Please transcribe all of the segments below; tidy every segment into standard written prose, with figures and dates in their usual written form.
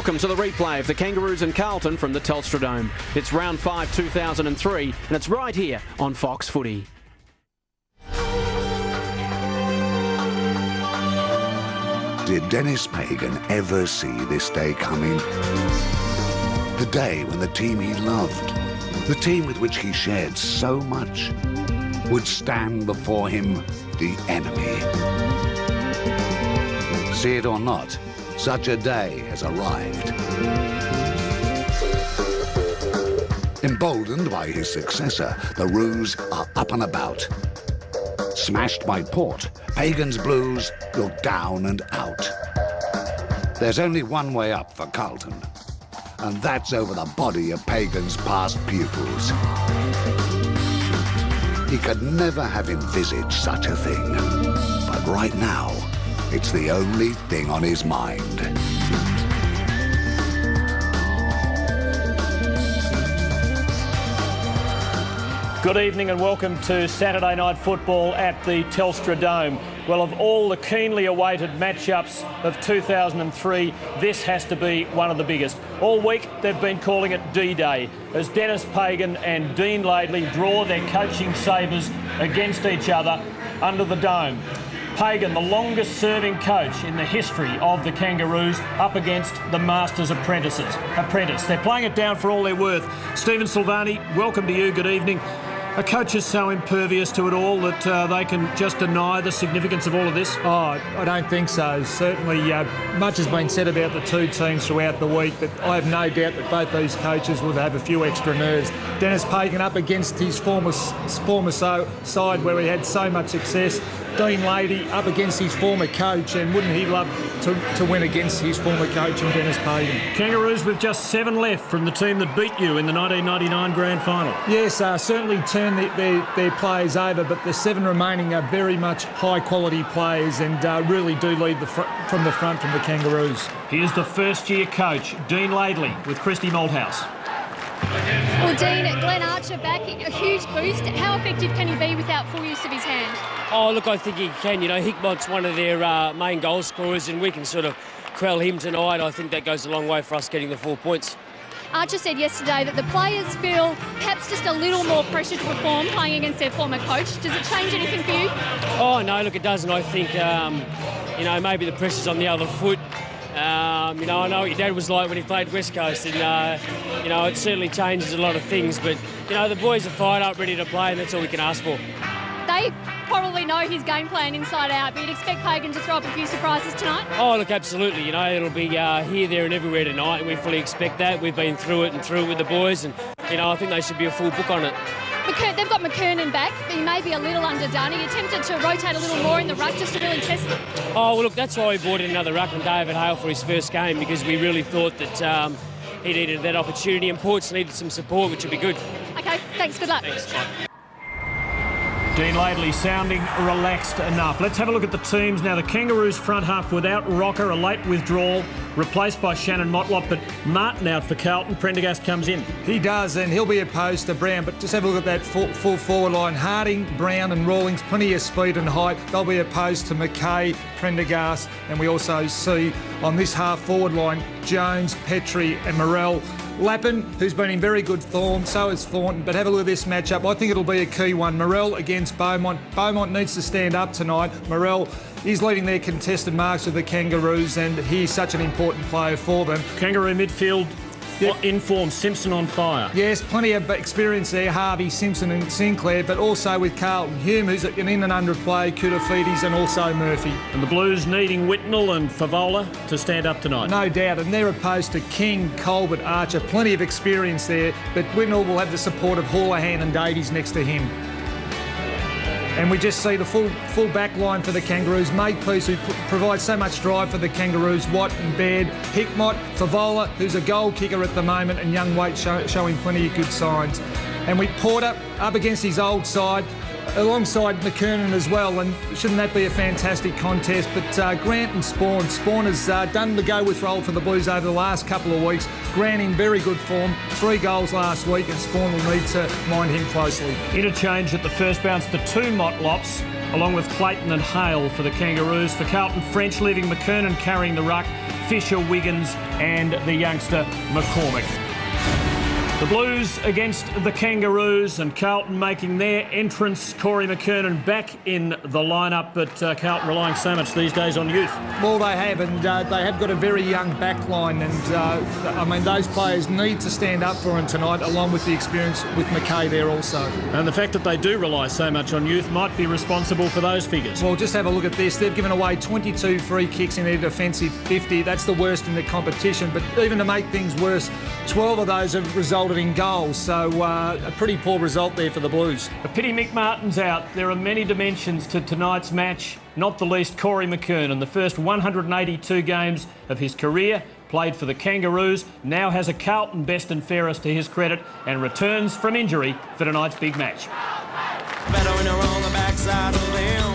Welcome to the replay of the Kangaroos and Carlton from the Telstra Dome. It's round 5, 2003, and it's right here on Fox Footy. Did Dennis Pagan ever see this day coming? The day when the team he loved, the team with which he shared so much, would stand before him the enemy. See it or not, such a day has arrived. Emboldened by his successor, the Roos are up and about. Smashed by Port, Pagan's Blues look down and out. There's only one way up for Carlton, and that's over the body of Pagan's past pupils. He could never have envisaged such a thing, but right now, it's the only thing on his mind. Good evening and welcome to Saturday night football at the Telstra Dome. Well, of all the keenly awaited matchups of 2003, this has to be one of the biggest. All week they've been calling it D-Day as Dennis Pagan and Dean Laidley draw their coaching sabres against each other under the Dome. Pagan, the longest serving coach in the history of the Kangaroos, up against the Masters apprentice. They're playing it down for all they're worth. Stephen Silvani, welcome to you. Good evening. Are coaches so impervious to it all that they can just deny the significance of all of this? Oh, I don't think so. Certainly, much has been said about the two teams throughout the week, but I have no doubt that both these coaches would have a few extra nerves. Dennis Pagan up against his former side where he had so much success. Dean Laidley up against his former coach, and wouldn't he love to win against his former coach and Dennis Pagan? Kangaroos with just 7 left from the team that beat you in the 1999 Grand Final. Yes, certainly turn their players over, but the 7 remaining are very much high-quality players and really do lead from the front from the Kangaroos. Here's the first-year coach, Dean Laidley, with Christy Malthouse. Well, Dean, Glenn Archer back, a huge boost. How effective can he be without full use of his hand? Oh, look, I think he can. You know, Hickmott's one of their main goal scorers, and we can sort of quell him tonight. I think that goes a long way for us getting the 4 points. Archer said yesterday that the players feel perhaps just a little more pressure to perform playing against their former coach. Does it change anything for you? Oh, no, look, it doesn't. I think, you know, maybe the pressure's on the other foot. You know, I know what your dad was like when he played West Coast, and, you know, it certainly changes a lot of things. But, you know, the boys are fired up, ready to play, and that's all we can ask for. They probably know his game plan inside out, but you'd expect Pagan to throw up a few surprises tonight? Oh, look, absolutely. You know, it'll be here, there and everywhere tonight, and we fully expect that. We've been through it with the boys, and, you know, I think they should be a full book on it. They've got McKernan back, but he may be a little underdone. Are you tempted to rotate a little more in the ruck just to really test him? Oh, well, look, that's why we brought in another ruckman, David Hale, for his first game, because we really thought that he needed that opportunity, and Ports needed some support, which would be good. OK, thanks. Good luck. Thanks. Dean Laidley sounding relaxed enough. Let's have a look at the teams now. The Kangaroos front half without Rocker, a late withdrawal, replaced by Shannon Motlop, but Martin out for Carlton. Prendergast comes in. He does, and he'll be opposed to Brown, but just have a look at that full forward line. Harding, Brown and Rawlings, plenty of speed and height. They'll be opposed to McKay, Prendergast, and we also see on this half forward line Jones, Petrie and Morrell. Lappin, who's been in very good form, so is Thornton, but have a look at this matchup. I think it'll be a key one. Morrell against Beaumont. Beaumont needs to stand up tonight. Morrell is leading their contested marks with the Kangaroos, and he's such an important player for them. Kangaroo midfield. Yep. In form, Simpson on fire. Yes, plenty of experience there, Harvey, Simpson and Sinclair, but also with Carlton Hume, who's an in and under play, Koutofides and also Murphy. And the Blues needing Whitnell and Favola to stand up tonight. No doubt, and they're opposed to King, Colbert, Archer, plenty of experience there, but Whitnell will have the support of Houlihan and Davies next to him. And we just see the full back line for the Kangaroos. Makepeace, who provides so much drive for the Kangaroos. Watt and Baird. Hickmott, Favola, who's a goal kicker at the moment, and Young Waite showing plenty of good signs. And we Porter up against his old side, alongside McKernan as well, and shouldn't that be a fantastic contest? But Grant and Spawn has done the go-with role for the Blues over the last couple of weeks. Grant in very good form, 3 goals last week, and Spawn will need to mind him closely. Interchange at the first bounce, the 2 Motlops, along with Clayton and Hale for the Kangaroos. For Carlton, French leaving McKernan carrying the ruck. Fisher, Wiggins and the youngster McCormick. The Blues against the Kangaroos, and Carlton making their entrance. Corey McKernan back in the lineup, but Carlton relying so much these days on youth. Well, they have, and they have got a very young back line, and I mean, those players need to stand up for him tonight, along with the experience with McKay there also. And the fact that they do rely so much on youth might be responsible for those figures. Well, just have a look at this. They've given away 22 free kicks in their defensive 50. That's the worst in the competition, but even to make things worse, 12 of those have resulted in goals, so a pretty poor result there for the Blues. A pity Mick Martin's out. There are many dimensions to tonight's match, not the least Corey McKernan. The first 182 games of his career played for the Kangaroos, now has a Carlton best and fairest to his credit, and returns from injury for tonight's big match. Better when you're on the backside of them,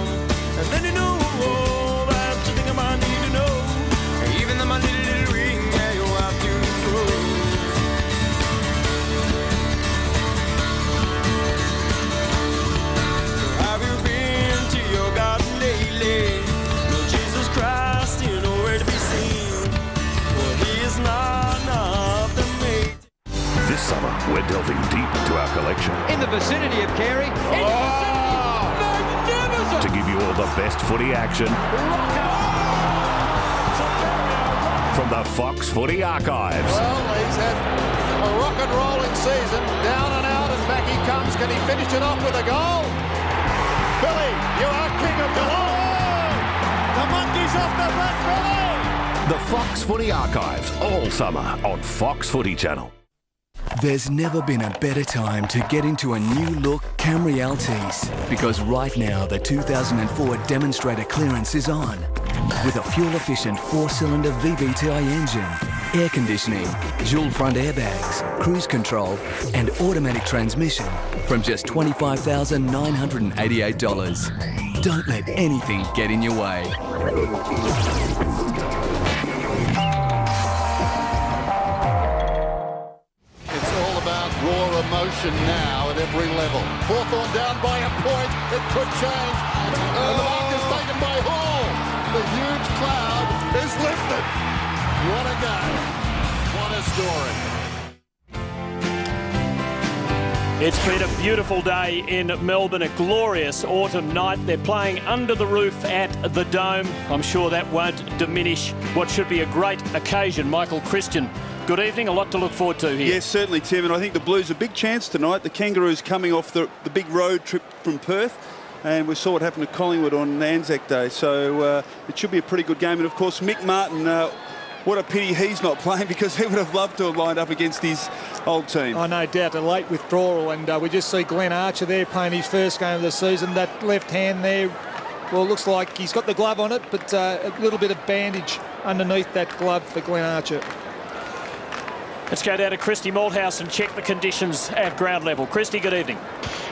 and then you know that you think I might need to know. Even though my little ring, yeah, you have to go. This summer, we're delving deep into our collection. In the vicinity of Carey. Magnificent! To give you all the best footy action from the Fox Footy Archives. Well, he's had a rock and rolling season, down and out, and back he comes. Can he finish it off with a goal? Billy, you are king of Geelong! The monkey's off the back, Billy! The Fox Footy Archives, all summer on Fox Footy Channel. There's never been a better time to get into a new look Camry LTs, because right now the 2004 demonstrator clearance is on. With a fuel-efficient 4-cylinder VVTi engine, air conditioning, dual front airbags, cruise control and automatic transmission from just $25,988. Don't let anything get in your way. Raw emotion now at every level. Hawthorn down by a point. It could change. And the mark is taken by Hall. The huge cloud is lifted. What a game. What a story. It's been a beautiful day in Melbourne, a glorious autumn night. They're playing under the roof at the Dome. I'm sure that won't diminish what should be a great occasion. Michael Christian, good evening. A lot to look forward to here. Yes, certainly, Tim. And I think the Blues a big chance tonight. The Kangaroos coming off the big road trip from Perth. And we saw what happened to Collingwood on Anzac Day. So it should be a pretty good game. And, of course, Mick Martin, what a pity he's not playing, because he would have loved to have lined up against his old team. Oh, no doubt. A late withdrawal. And we just see Glenn Archer there playing his first game of the season. That left hand there, well, it looks like he's got the glove on it, but a little bit of bandage underneath that glove for Glenn Archer. Let's go down to Christy Malthouse and check the conditions at ground level. Christy, good evening.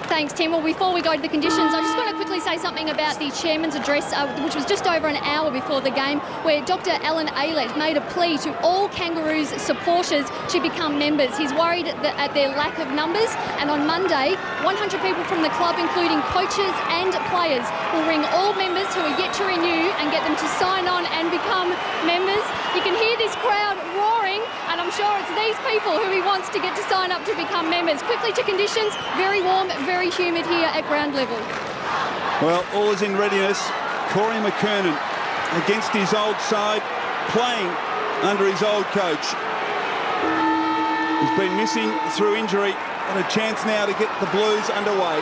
Thanks, Tim. Well, before we go to the conditions, I just want to quickly say something about the chairman's address, which was just over an hour before the game, where Dr. Alan Aylett made a plea to all Kangaroos supporters to become members. He's worried at their lack of numbers, and on Monday, 100 people from the club, including coaches and players, will ring all members who are yet to renew and get them to sign on and become members. You can hear this crowd roaring, and I'm sure it's these people who he wants to get to sign up to become members. Quickly to conditions, very warm, very humid here at ground level. Well, all is in readiness. Corey McKernan against his old side, playing under his old coach. He's been missing through injury, and a chance now to get the Blues underway.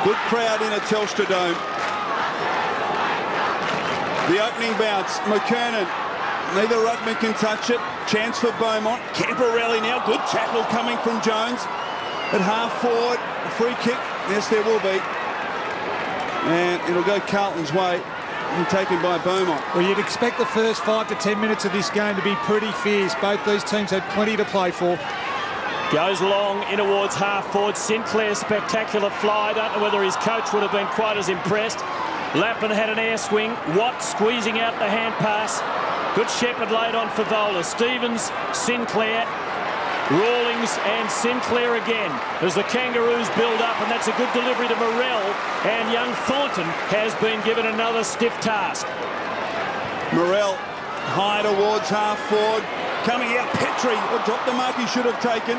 Good crowd in at Telstra Dome. The opening bounce, McKernan. Neither Rudman can touch it. Chance for Beaumont. Camporelli now. Good tackle coming from Jones. At half forward, a free kick. Yes, there will be. And it'll go Carlton's way. And taken by Beaumont. Well, you'd expect the first 5 to 10 minutes of this game to be pretty fierce. Both these teams had plenty to play for. Goes long in towards half forward. Sinclair's spectacular fly. Don't know whether his coach would have been quite as impressed. Lappin had an air swing. Watt squeezing out the hand pass. Good Shepherd laid on for Vola. Stevens, Sinclair, Rawlings and Sinclair again as the Kangaroos build up, and that's a good delivery to Morrell, and young Thornton has been given another stiff task. Morrell high towards half forward. Coming out, Petrie dropped the mark he should have taken.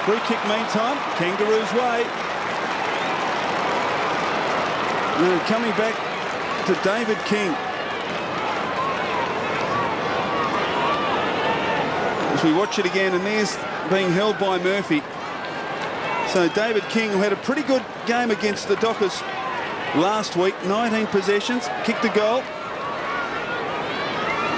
Free kick meantime, Kangaroos way. And coming back to David King. As we watch it again, and there's being held by Murphy. So David King, who had a pretty good game against the Dockers last week, 19 possessions, kicked a goal.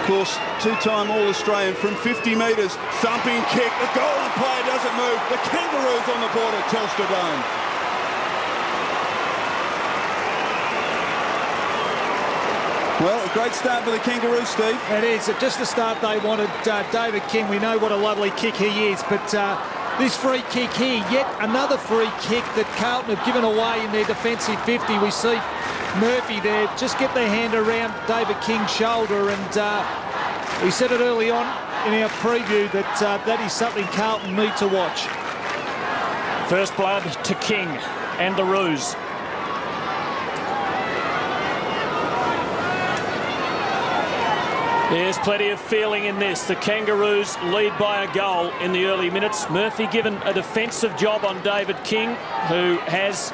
Of course, two-time All-Australian from 50 metres, thumping kick. The goal and player doesn't move. The Kangaroos on the board at Telstra Dome. Well, a great start for the Kangaroos, Steve. It is. Just the start they wanted. David King, we know what a lovely kick he is, but this free kick here, yet another free kick that Carlton have given away in their defensive 50. We see Murphy there just get their hand around David King's shoulder, and we said it early on in our preview that that is something Carlton need to watch. First blood to King and the Roos. There's plenty of feeling in this. The Kangaroos lead by a goal in the early minutes. Murphy given a defensive job on David King, who has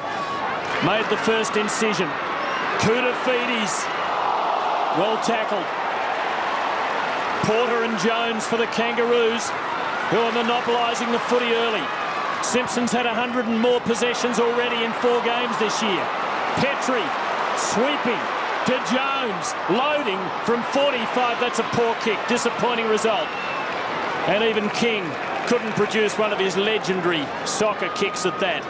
made the first incision. Koutafidis, well tackled. Porter and Jones for the Kangaroos, who are monopolising the footy early. Simpson's had 100 and more possessions already in 4 games this year. Petrie sweeping to Jones, loading from 45. That's a poor kick, disappointing result. And even King couldn't produce one of his legendary soccer kicks at that.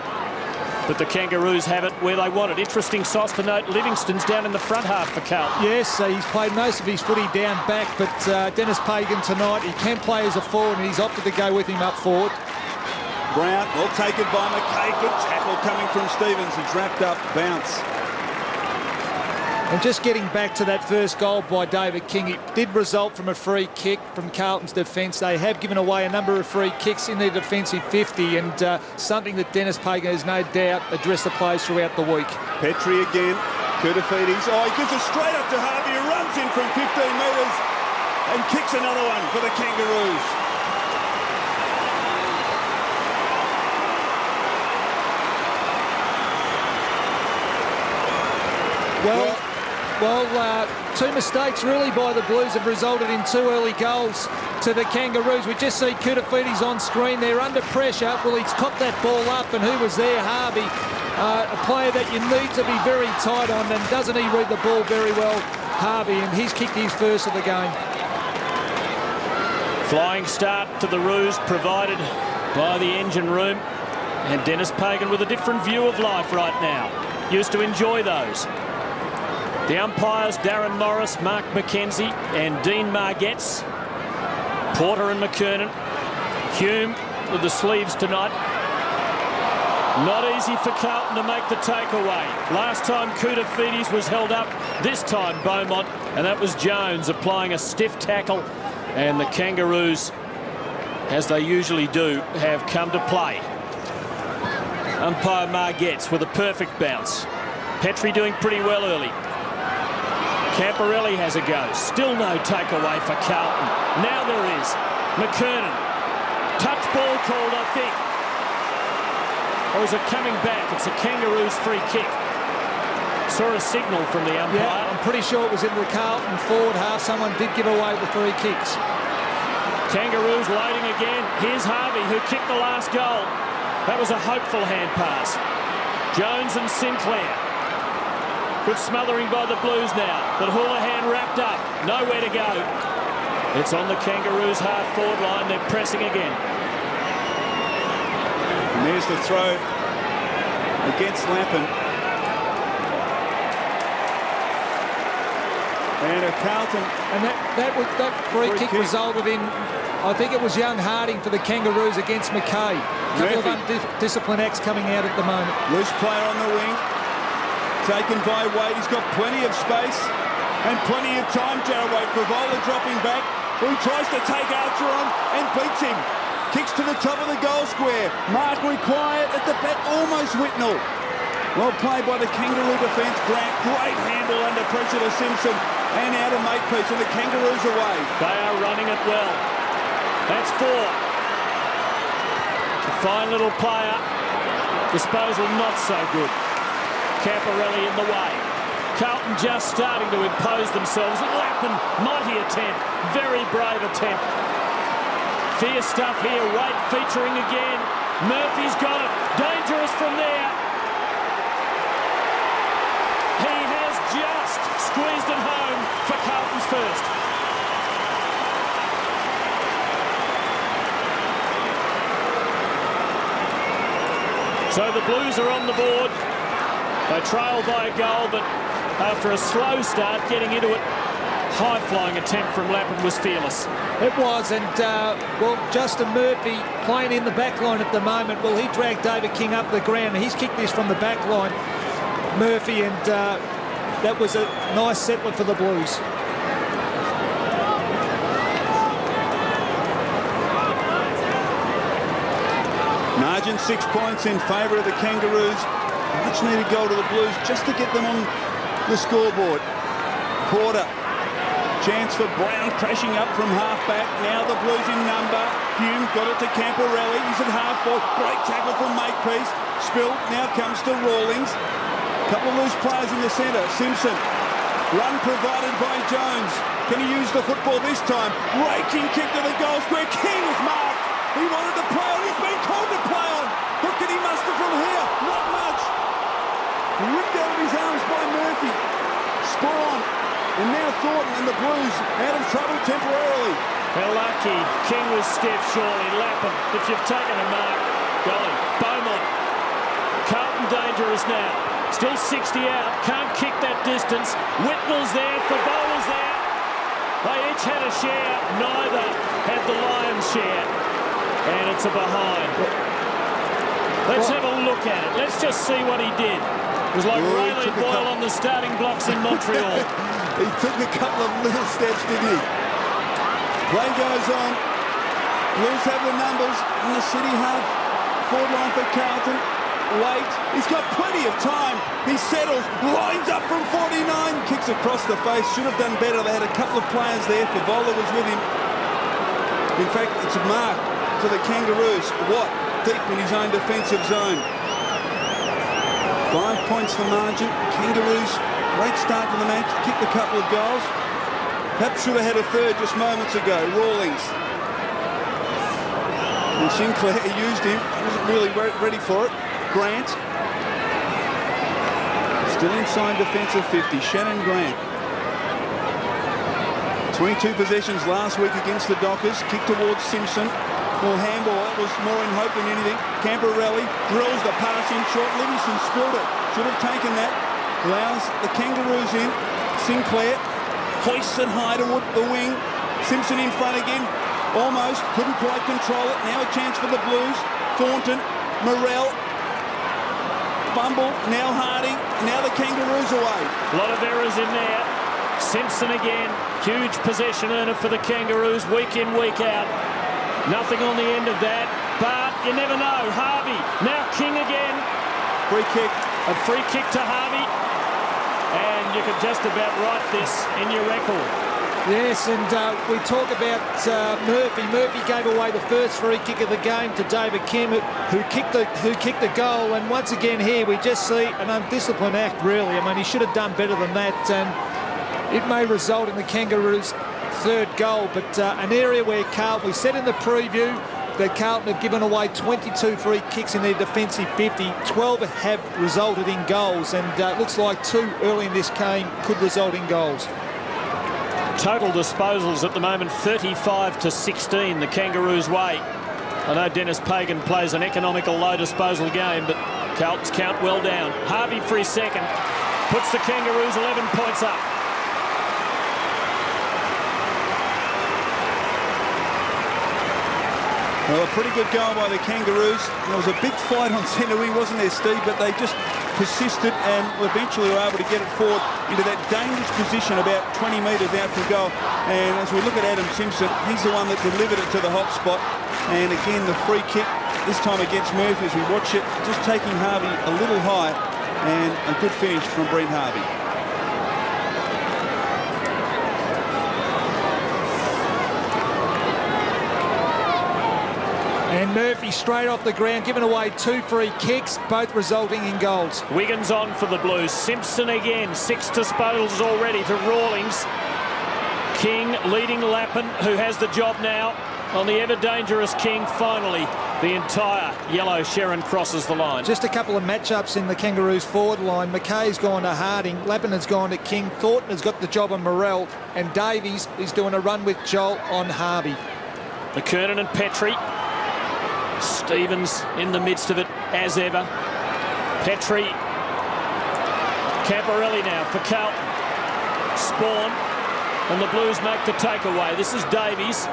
But the Kangaroos have it where they want it. Interesting sauce to note, Livingston's down in the front half for Carlton. Yes, he's played most of his footy down back, but Dennis Pagan tonight, he can play as a forward, and he's opted to go with him up forward. Brown, well taken by McKay. Good tackle coming from Stevens. He's wrapped up, bounce. And just getting back to that first goal by David King, it did result from a free kick from Carlton's defence. They have given away a number of free kicks in their defensive 50, and something that Dennis Pagan has no doubt addressed the players throughout the week. Petrie again, Koutafidis. Oh, he gives it straight up to Harvey, who runs in from 15 metres and kicks another one for the Kangaroos. Well, 2 mistakes really by the Blues have resulted in 2 early goals to the Kangaroos. We just see Koutafidis on screen. They're under pressure. Well, he's copped that ball up, and who was there? Harvey, a player that you need to be very tight on, and doesn't he read the ball very well, Harvey, and he's kicked his first of the game. Flying start to the Roos provided by the engine room, and Dennis Pagan with a different view of life right now. Used to enjoy those. The umpires, Darren Morris, Mark McKenzie and Dean Margetts. Porter and McKernan. Hume with the sleeves tonight. Not easy for Carlton to make the takeaway. Last time Koutafidis was held up, this time Beaumont, and that was Jones applying a stiff tackle, and the Kangaroos, as they usually do, have come to play. Umpire Margetts with a perfect bounce. Petrie doing pretty well early. Camporelli has a go. Still no takeaway for Carlton. Now there is. McKernan. Touch ball called, I think. Or is it coming back? It's a Kangaroos free kick. Saw a signal from the umpire. Yeah, I'm pretty sure it was in the Carlton forward half. Someone did give away the free kicks. Kangaroos loading again. Here's Harvey, who kicked the last goal. That was a hopeful hand pass. Jones and Sinclair. Good smothering by the Blues now, but Houlihan wrapped up. Nowhere to go. It's on the Kangaroos half-forward line. They're pressing again. And there's the throw against Lappin. And a Carlton. And that free kick resulted in, I think it was young Harding for the Kangaroos against McKay. A couple of undisciplined acts coming out at the moment. Loose player on the wing. Taken by Wade. He's got plenty of space and plenty of time. Jarrah Wade. Favola dropping back. Who tries to take Archer on and beats him. Kicks to the top of the goal square. Mark required at the back. Almost Whitnell. Well played by the Kangaroo defence. Grant, great handle under pressure to Simpson. and out of Makepeace, and the Kangaroos away. They are running it well. That's 4. A fine little player. Disposal not so good. Camporelli in the way. Carlton just starting to impose themselves. Lappin, mighty attempt. Very brave attempt. Fierce stuff here. Wade featuring again. Murphy's got it. Dangerous from there. He has just squeezed it home for Carlton's first. So the Blues are on the board. They trail by a goal, but after a slow start, getting into it, high-flying attempt from Lappin was fearless. It was, and, well, Justin Murphy playing in the back line at the moment. Well, he dragged David King up the ground. He's kicked this from the back line, Murphy, and that was a nice settler for the Blues. Margin 6 points in favour of the Kangaroos. Much needed goal to the Blues just to get them on the scoreboard. Porter. Chance for Brown crashing up from half-back. Now the Blues in number. Hume got it to Camporelli. He's at half-forward. Great tackle from Makepeace. Spill now comes to Rawlings. Couple of loose players in the centre. Simpson. Run provided by Jones. Can he use the football this time? Raking kick to the goal square. King was marked. He wanted to play on. He's been called to play on. What can he muster from here? Not much. Ripped out of his arms by Murphy. Spawn. And now Thornton and the Blues out of trouble temporarily. Well, lucky. King was stiff, surely. Lappin, if you've taken a mark, golly. Beaumont. Carlton dangerous now. Still 60 out. Can't kick that distance. Whitnell's there. Favola's there. They each had a share. Neither had the Lions' share. And it's a behind. Let's have a look at it. Let's just see what he did. It was like Raylene Boyle on the starting blocks in Montreal. He took a couple of little steps, didn't he? Play goes on. Blues have the numbers on the City half. Forward line for Carlton. Late. He's got plenty of time. He settles. Lines up from 49. Kicks across the face. Should have done better. They had a couple of players there. Favola was with him. In fact, it's a mark to the Kangaroos. Watt deep in his own defensive zone. 5 points for margin. Kangaroos, great start to the match. Kicked a couple of goals. Perhaps should have had a third just moments ago. Rawlings. And Sinclair used him. Wasn't really ready for it. Grant. Still inside defensive 50. Shannon Grant. 22 possessions last week against the Dockers. Kick towards Simpson. Well, handball, that was more in hope than anything. Camporelli drills the pass in short. Livingston spilled it. Should have taken that. Allows the Kangaroos in. Sinclair hoists it high toward the wing. Simpson in front again. Almost. Couldn't quite control it. Now a chance for the Blues. Thornton. Morrell. Fumble. Now Harding. Now the Kangaroos away. A lot of errors in there. Simpson again. Huge possession earner for the Kangaroos. Week in, week out. Nothing on the end of that, but you never know. Harvey, now King again. Free kick. A free kick to Harvey. And you can just about write this in your record. Yes, and we talk about Murphy. Murphy gave away the first free kick of the game to David Kim, who kicked the goal. And once again here, we just see an undisciplined act, really. I mean, he should have done better than that. And it may result in the Kangaroos' third goal, but an area where Carlton, we said in the preview that Carlton have given away 22 free kicks in their defensive 50. 12 have resulted in goals, and it looks like 2 early in this game could result in goals. Total disposals at the moment 35-16 the Kangaroos' way. I know Dennis Pagan plays an economical low disposal game, but Carlton's count well down. Harvey for his second puts the Kangaroos 11 points up. Well, a pretty good goal by the Kangaroos. There was a big fight on centre wing, wasn't there, Steve? But they just persisted and eventually were able to get it forward into that dangerous position about 20 metres out from goal. And as we look at Adam Simpson, he's the one that delivered it to the hot spot. And again, the free kick, this time against Murphy as we watch it, just taking Harvey a little high, and a good finish from Brent Harvey. And Murphy straight off the ground, giving away 2 free kicks, both resulting in goals. Wiggins on for the Blues. Simpson again. 6 disposals already to Rawlings. King leading Lappin, who has the job now on the ever-dangerous King. Finally, the entire yellow Sherrin crosses the line. Just a couple of matchups in the Kangaroos forward line. McKay's gone to Harding, Lappin has gone to King, Thornton has got the job on Morrell, and Davies is doing a run with Joel on Harvey. McKernan and Petrie. Stevens in the midst of it as ever. Petrie. Camporelli now for Carlton. Spawn. And the Blues make the takeaway. This is Davies.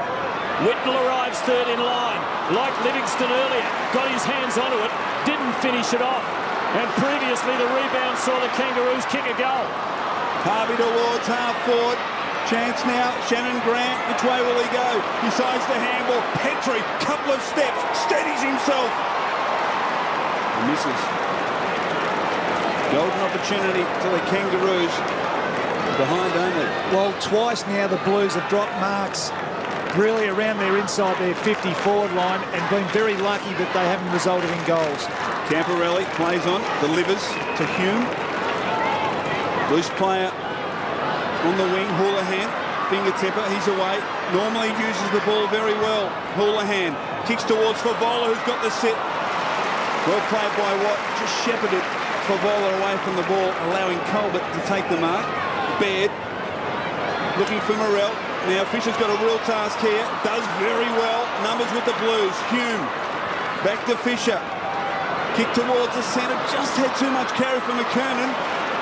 Whitnell arrives third in line. Like Livingston earlier. Got his hands onto it. Didn't finish it off. And previously the rebound saw the Kangaroos kick a goal. Harvey towards half forward. Chance now, Shannon Grant, which way will he go? Decides to handball. Petrie, couple of steps, steadies himself. And misses. Golden opportunity to the Kangaroos. Behind only. Well, twice now the Blues have dropped marks really around their inside their 50 forward line and been very lucky that they haven't resulted in goals. Camporelli plays on, delivers to Hume. Loose player on the wing, Houlihan, finger-tipper, he's away. Normally uses the ball very well. Houlihan kicks towards Favola, who's got the sit. Well played by Watt, just shepherded Favola away from the ball, allowing Colbert to take the mark. Baird looking for Morrell. Now Fisher's got a real task here, does very well. Numbers with the Blues. Hume back to Fisher. Kick towards the centre, just had too much carry for McKernan.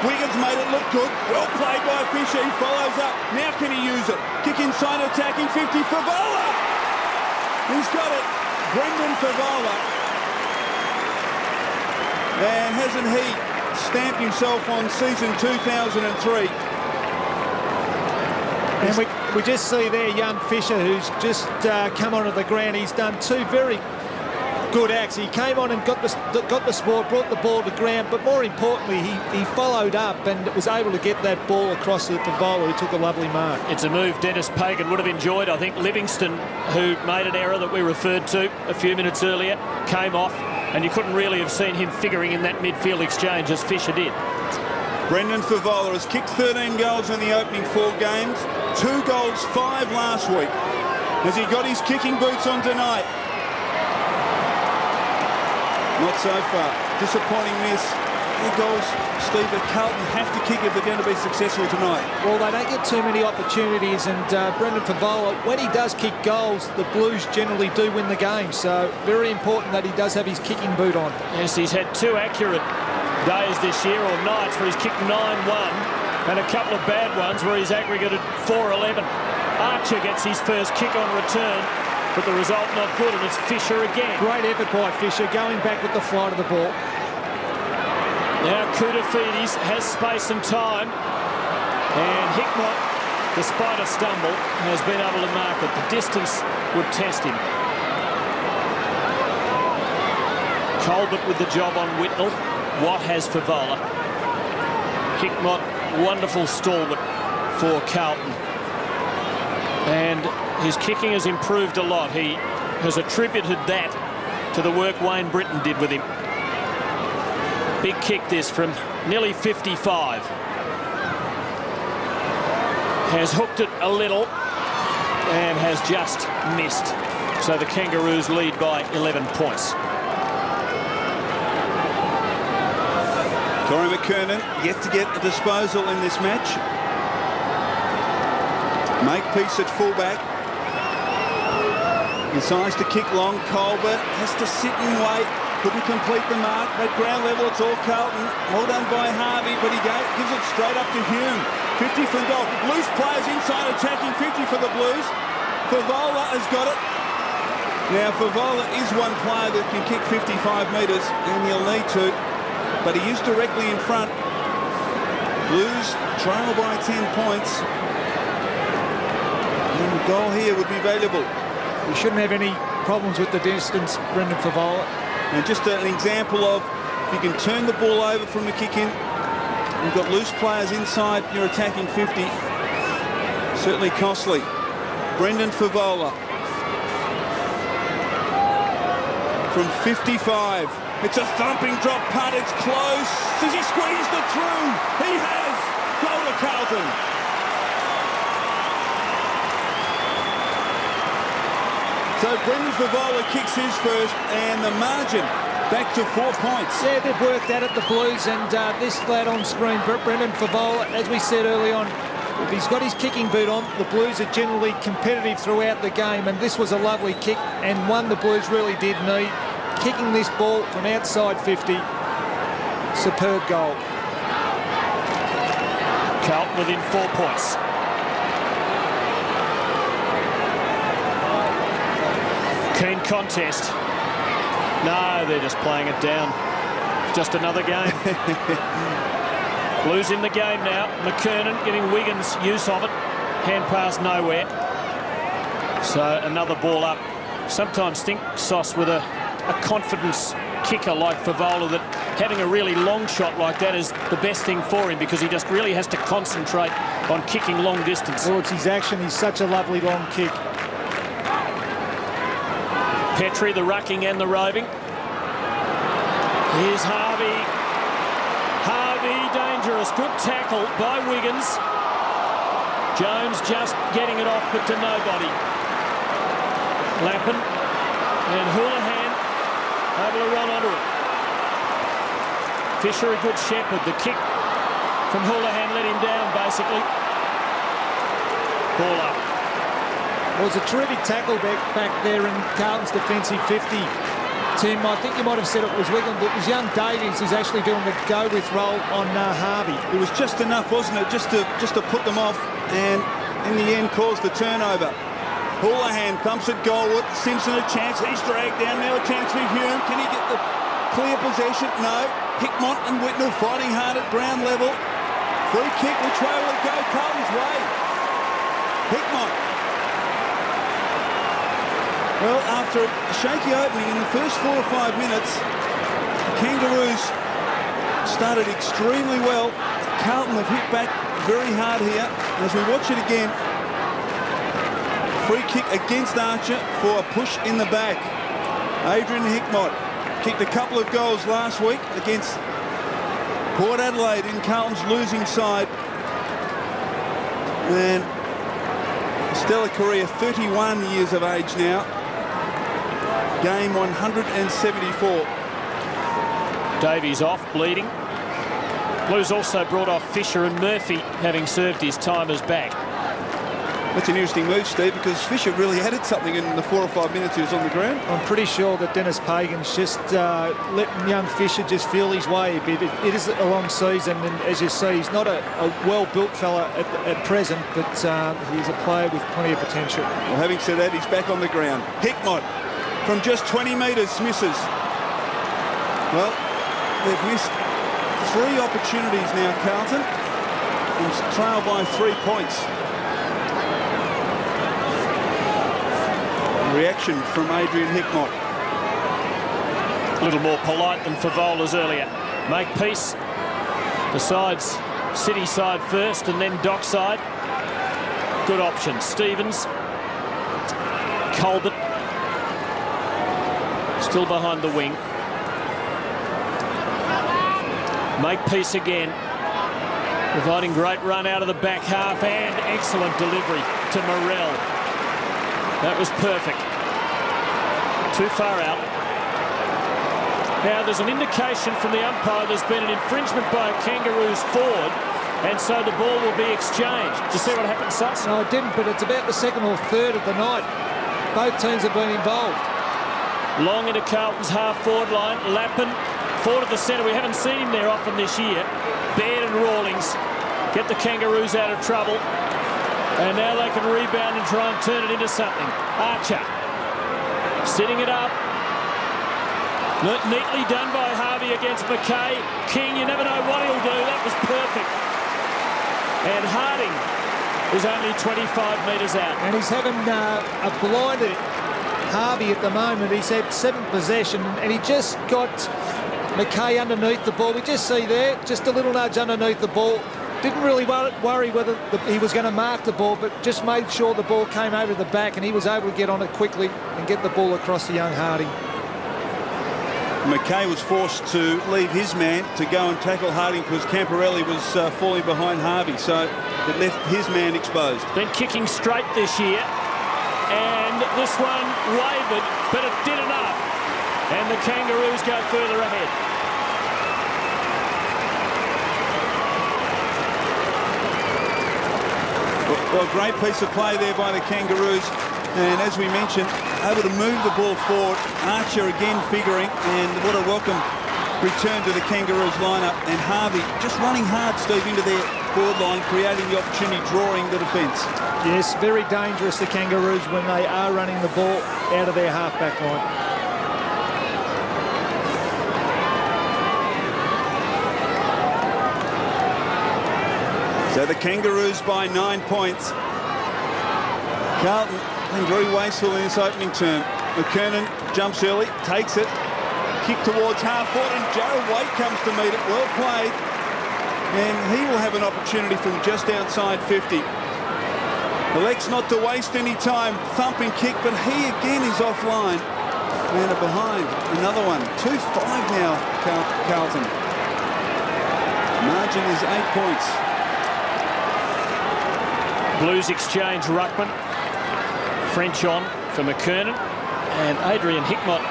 Wiggins made it look good. Well played by Fisher. He follows up. Now can he use it? Kick inside, attacking 50. Favola! He's got it. Brendan Favola. And hasn't he stamped himself on season 2003? And we just see there young Fisher, who's just come onto the ground. He's done 2 very good acts. He came on and got the sport, brought the ball to ground, but more importantly, he followed up and was able to get that ball across to Favola, who took a lovely mark. It's a move Dennis Pagan would have enjoyed. I think Livingston, who made an error that we referred to a few minutes earlier, came off, and you couldn't really have seen him figuring in that midfield exchange as Fisher did. Brendan Favola has kicked 13 goals in the opening 4 games, 2 goals, 5 last week. Has he got his kicking boots on tonight? Not so far. Disappointing miss. The goals, Steve, that Carlton have to kick if they're going to be successful tonight. Well, they don't get too many opportunities, and Brendan Favola, when he does kick goals, the Blues generally do win the game. So very important that he does have his kicking boot on. Yes, he's had 2 accurate days this year, or nights, where he's kicked 9-1, and a couple of bad ones where he's aggregated 4-11. Archer gets his first kick on return, but the result not good, and it's Fisher again. Great effort by Fisher, going back with the flight of the ball. Now Koutafidis has space and time, and Hickmott, despite a stumble, has been able to mark it. The distance would test him. Colbert with the job on Whitnell. Watt has Favola. Hickmott, wonderful stalwart for Carlton. And his kicking has improved a lot. He has attributed that to the work Wayne Britton did with him. Big kick this from nearly 55. Has hooked it a little and has just missed. So the Kangaroos lead by 11 points. Corey McKernan yet to get a disposal in this match. Makepeace at fullback. Decides to kick long. Colbert has to sit and wait. Couldn't complete the mark. At ground level, it's all Carlton. Well done by Harvey, but he gives it straight up to Hume. 50 from goal. Loose players inside attacking 50 for the Blues. Favola has got it. Now, Favola is one player that can kick 55 metres, and he'll need to. But he is directly in front. Blues trail by 10 points. And the goal here would be valuable. You shouldn't have any problems with the distance, Brendan Favola. And just an example of, if you can turn the ball over from the kick in, you've got loose players inside, you're attacking 50. Certainly costly. Brendan Favola. from 55. It's a thumping drop punt. It's close. Does he squeeze the through? He has. Goal to Carlton. So Brendan Favola kicks his first, and the margin back to 4 points. Yeah, they've worked at it, the Blues, and this lad on screen, Brendan Favola, as we said early on, if he's got his kicking boot on, the Blues are generally competitive throughout the game, and this was a lovely kick, and one the Blues really did need. Kicking this ball from outside 50, superb goal. Carlton within 4 points. Keen contest. No, they're just playing it down. Just another game. Blues in the game now. McKernan giving Wiggins use of it. Hand pass nowhere. So another ball up. Sometimes think, Sauce, with a confidence kicker like Favola, that having a really long shot like that is the best thing for him, because he just really has to concentrate on kicking long distance. Well, it's his action. He's such a lovely long kick. Petrie, the rucking and the roving. Here's Harvey. Harvey, dangerous. Good tackle by Wiggins. Jones just getting it off, but to nobody. Lappin and Houlihan able to run onto it. Fisher, a good shepherd. The kick from Houlihan let him down, basically. Ball up. Well, it was a terrific tackle back there in Carlton's defensive 50. Tim, I think you might have said it was Wiggins, but it was young Davies who's actually doing the go-with roll on Harvey. It was just enough, wasn't it, just to put them off, and in the end caused the turnover. Houlihan thumps it goalward. Simpson a chance. He's dragged down. Now a chance for Hume. Can he get the clear possession? No. Hickmott and Whitnell fighting hard at ground level. Free kick. Which way will it go? Carlton's way. Hickmott. Well, after a shaky opening in the first 4 or 5 minutes, the Kangaroos started extremely well. Carlton have hit back very hard here. As we watch it again, free kick against Archer for a push in the back. Adrian Hickmott kicked a couple of goals last week against Port Adelaide in Carlton's losing side. And stellar career, 31 years of age now. Game 174. Davies off, bleeding. Blues also brought off Fisher and Murphy, having served his time as back. That's an interesting move, Steve, because Fisher really added something in the 4 or 5 minutes he was on the ground. I'm pretty sure that Dennis Pagan's just letting young Fisher just feel his way a bit. It is a long season, and as you see, he's not a well-built fella at present, but he's a player with plenty of potential. Well, having said that, he's back on the ground. Hickmott from just 20 metres misses. Well, they've missed 3 opportunities now, Carlton, and trailed by 3 points. Reaction from Adrian Hickmott. A little more polite than Favola's earlier. Make peace. Decides City side first and then Dock side. Good option. Stevens. Colbert. Still behind the wing. Make peace again. Providing great run out of the back half and excellent delivery to Morrell. That was perfect. Too far out. Now there's an indication from the umpire there's been an infringement by a Kangaroos forward, and so the ball will be exchanged. Did you see what happened, Suss? No, I didn't, but it's about the 2nd or 3rd of the night. Both teams have been involved. Long into Carlton's half-forward line. Lappin, forward of the centre. We haven't seen him there often this year. Baird and Rawlings get the Kangaroos out of trouble. And now they can rebound and try and turn it into something. Archer sitting it up. Neatly done by Harvey against McKay. King, you never know what he'll do. That was perfect. And Harding is only 25 metres out. And he's having a blinded Harvey at the moment. He's had 7 possession, and he just got McKay underneath the ball. We just see there, just a little nudge underneath the ball. Didn't really worry whether he was going to mark the ball, but just made sure the ball came over the back, and he was able to get on it quickly and get the ball across to young Harding. McKay was forced to leave his man to go and tackle Harding because Camporelli was falling behind Harvey, so it left his man exposed. Been kicking straight this year, and this one wavered, but it did enough. And the Kangaroos go further ahead. Well, great piece of play there by the Kangaroos. And as we mentioned, able to move the ball forward. Archer again figuring, and what a welcome return to the Kangaroos lineup. And Harvey just running hard, Steve, into their forward line, creating the opportunity, drawing the defence. Yes, very dangerous, the Kangaroos, when they are running the ball out of their half-back line. So the Kangaroos by 9 points. Carlton been very wasteful in this opening term. McKernan jumps early, takes it, kick towards half-forward, and Joe Waite comes to meet it. Well played. And he will have an opportunity from just outside 50. Elects not to waste any time. Thumping kick, but he again is offline. And behind. Another one. 2-5 now, Carlton. Margin is 8 points. Blues exchange ruckman. French on for McKernan. And Adrian Hickmott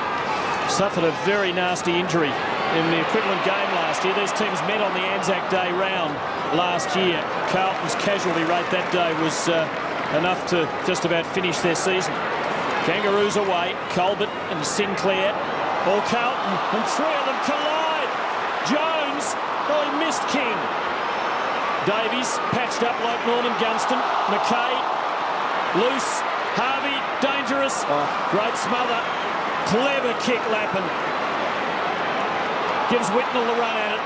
suffered a very nasty injury in the equivalent game last year. These teams met on the Anzac Day round last year. Carlton's casualty rate that day was enough to just about finish their season. Kangaroos away. Colbert and Sinclair. All Carlton, and three of them collide. Jones, oh, he missed King. Davies patched up like Norman Gunston. McKay, loose. Harvey, dangerous. Great smother. Clever kick, Lappin. Gives Whitnell the run at it.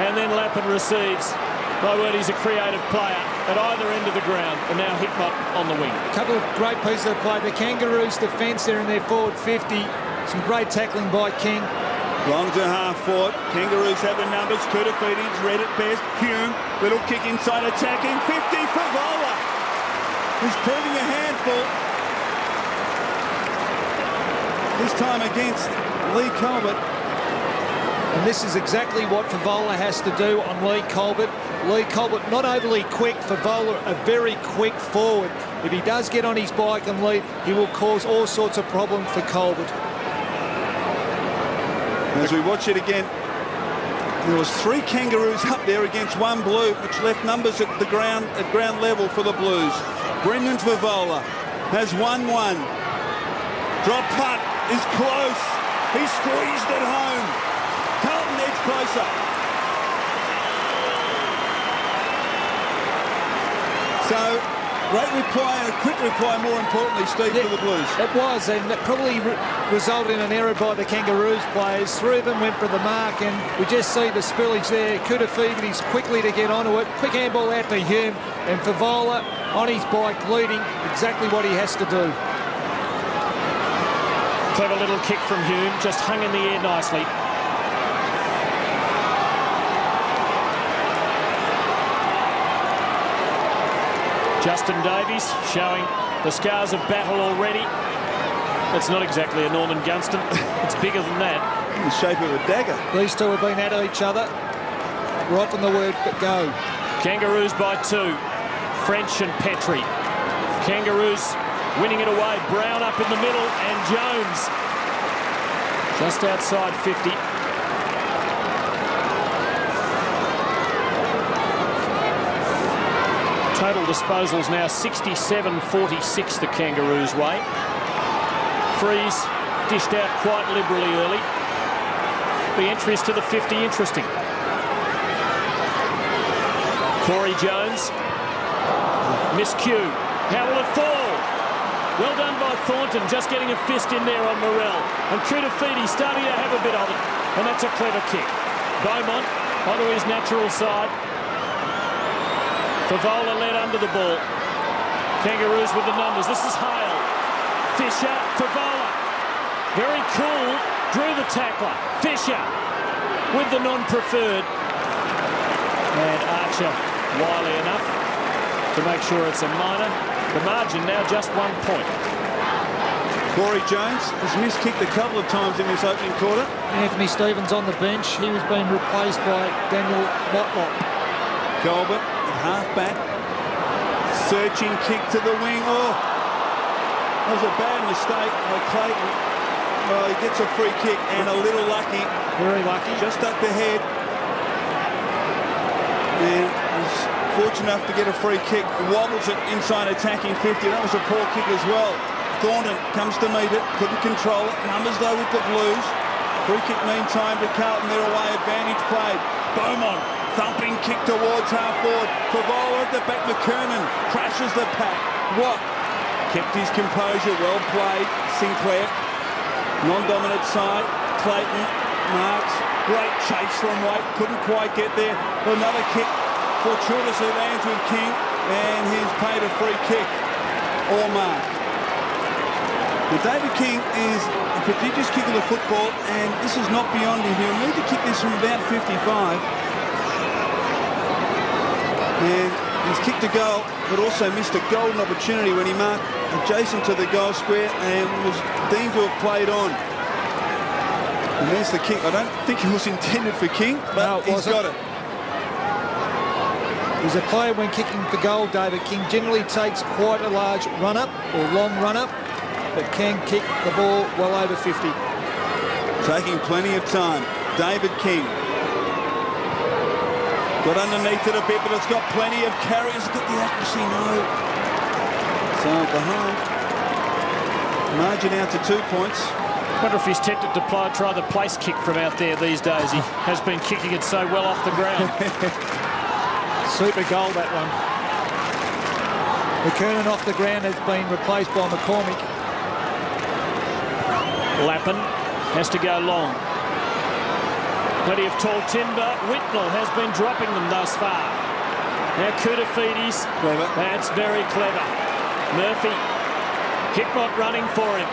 And then Lappin receives. My word, he's a creative player at either end of the ground. And now Hickmott on the wing. A couple of great pieces of play. The Kangaroos defence there in their forward 50. Some great tackling by King. Long to half-forward. Kangaroos have the numbers. Kutafidis, read it best. Hume, little kick inside, attacking. 50 for Vola. He's proving a handful. This time against Lee Colbert. And this is exactly what Favola has to do on Lee Colbert. Lee Colbert not overly quick. Favola a very quick forward. If he does get on his bike and lead, he will cause all sorts of problems for Colbert. As we watch it again, there was 3 Kangaroos up there against 1 Blue, which left numbers at the ground level for the Blues. Brendan Favola has 1-1. Drop putt is close. He squeezed it home. Carlton edge closer. So, great reply and a quick reply, more importantly, Steve, for the Blues. It was, and that probably resulted in an error by the Kangaroos players. 3 of them went for the mark, and we just see the spillage there. Kutafidis quickly to get onto it. Quick handball out to Hume, and Favola on his bike leading exactly what he has to do. Clever little kick from Hume, just hung in the air nicely. Justin Davies showing the scars of battle already. It's not exactly a Norman Gunston. It's bigger than that. In the shape of a dagger. These two have been at each other right from the word go. Kangaroos by 2. French and Petrie. Kangaroos winning it away. Brown up in the middle, and Jones just outside 50. Total disposals now 67-46 the Kangaroos' way. Freeze dished out quite liberally early. The entries to the 50 interesting. Corey Jones. Miscue. How will it fall? Well done by Thornton, just getting a fist in there on Morrell. And Kutafidis starting to have a bit of it. And that's a clever kick. Beaumont onto his natural side. Favola led under the ball. Kangaroos with the numbers. This is Hale. Fisher, Favola. Very cool. Drew the tackler. Fisher with the non-preferred. And Archer wily enough to make sure it's a minor. The margin now just 1 point. Corey Jones has miskicked a couple of times in this opening quarter. Anthony Stevens on the bench. He was being replaced by Daniel Motlop. Colbert at half-back. Searching kick to the wing. Oh, that was a bad mistake by Clayton. Well, he gets a free kick and a little lucky. Very lucky. Just up the head. And was fortunate enough to get a free kick. Wobbles it inside attacking 50. That was a poor kick as well. Thornton comes to meet it. Couldn't control it. Numbers though with the Blues. Free kick meantime to Carlton. Their away advantage played. Beaumont. Thumping kick towards half forward. Favola at the back. McKernan crashes the pack. Watt kept his composure. Well played. Sinclair. Non-dominant side. Clayton. Marks. Great chase from White. Couldn't quite get there. Another kick. Fortuitously lands with King. And he's paid a free kick. Or mark. But David King is a prodigious kicker of the football. And this is not beyond him. He'll need to kick this from about 55. And he's kicked a goal, but also missed a golden opportunity when he marked adjacent to the goal square and was deemed to have played on. And there's the kick. I don't think it was intended for King, but no, he's got it. He's a player when kicking the goal, David King generally takes quite a large run-up or long run-up, but can kick the ball well over 50. Taking plenty of time. David King. Got underneath it a bit, but it's got plenty of carries. Got the accuracy, no. So behind. Margin out to 2 points. I wonder if he's tempted to try the place kick from out there these days. He has been kicking it so well off the ground. Super goal, that one. McKernan off the ground has been replaced by McCormick. Lappin has to go long. Plenty of tall timber. Whitnell has been dropping them thus far. Now Koutafidis. Clever. That's very clever. Murphy. Hickmott running for him.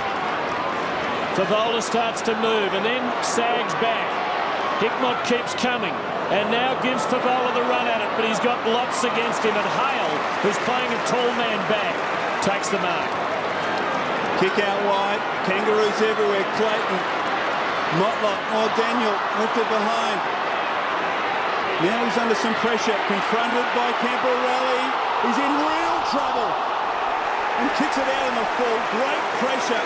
Favola starts to move and then sags back. Hickmott keeps coming and now gives Favola the run at it, but he's got lots against him. And Hale, who's playing a tall man back, takes the mark. Kick out wide. Kangaroos everywhere. Clayton. Motlop or Daniel left it behind. Now he's under some pressure. Confronted by Camporelli. He's in real trouble. And kicks it out in the full. Great pressure.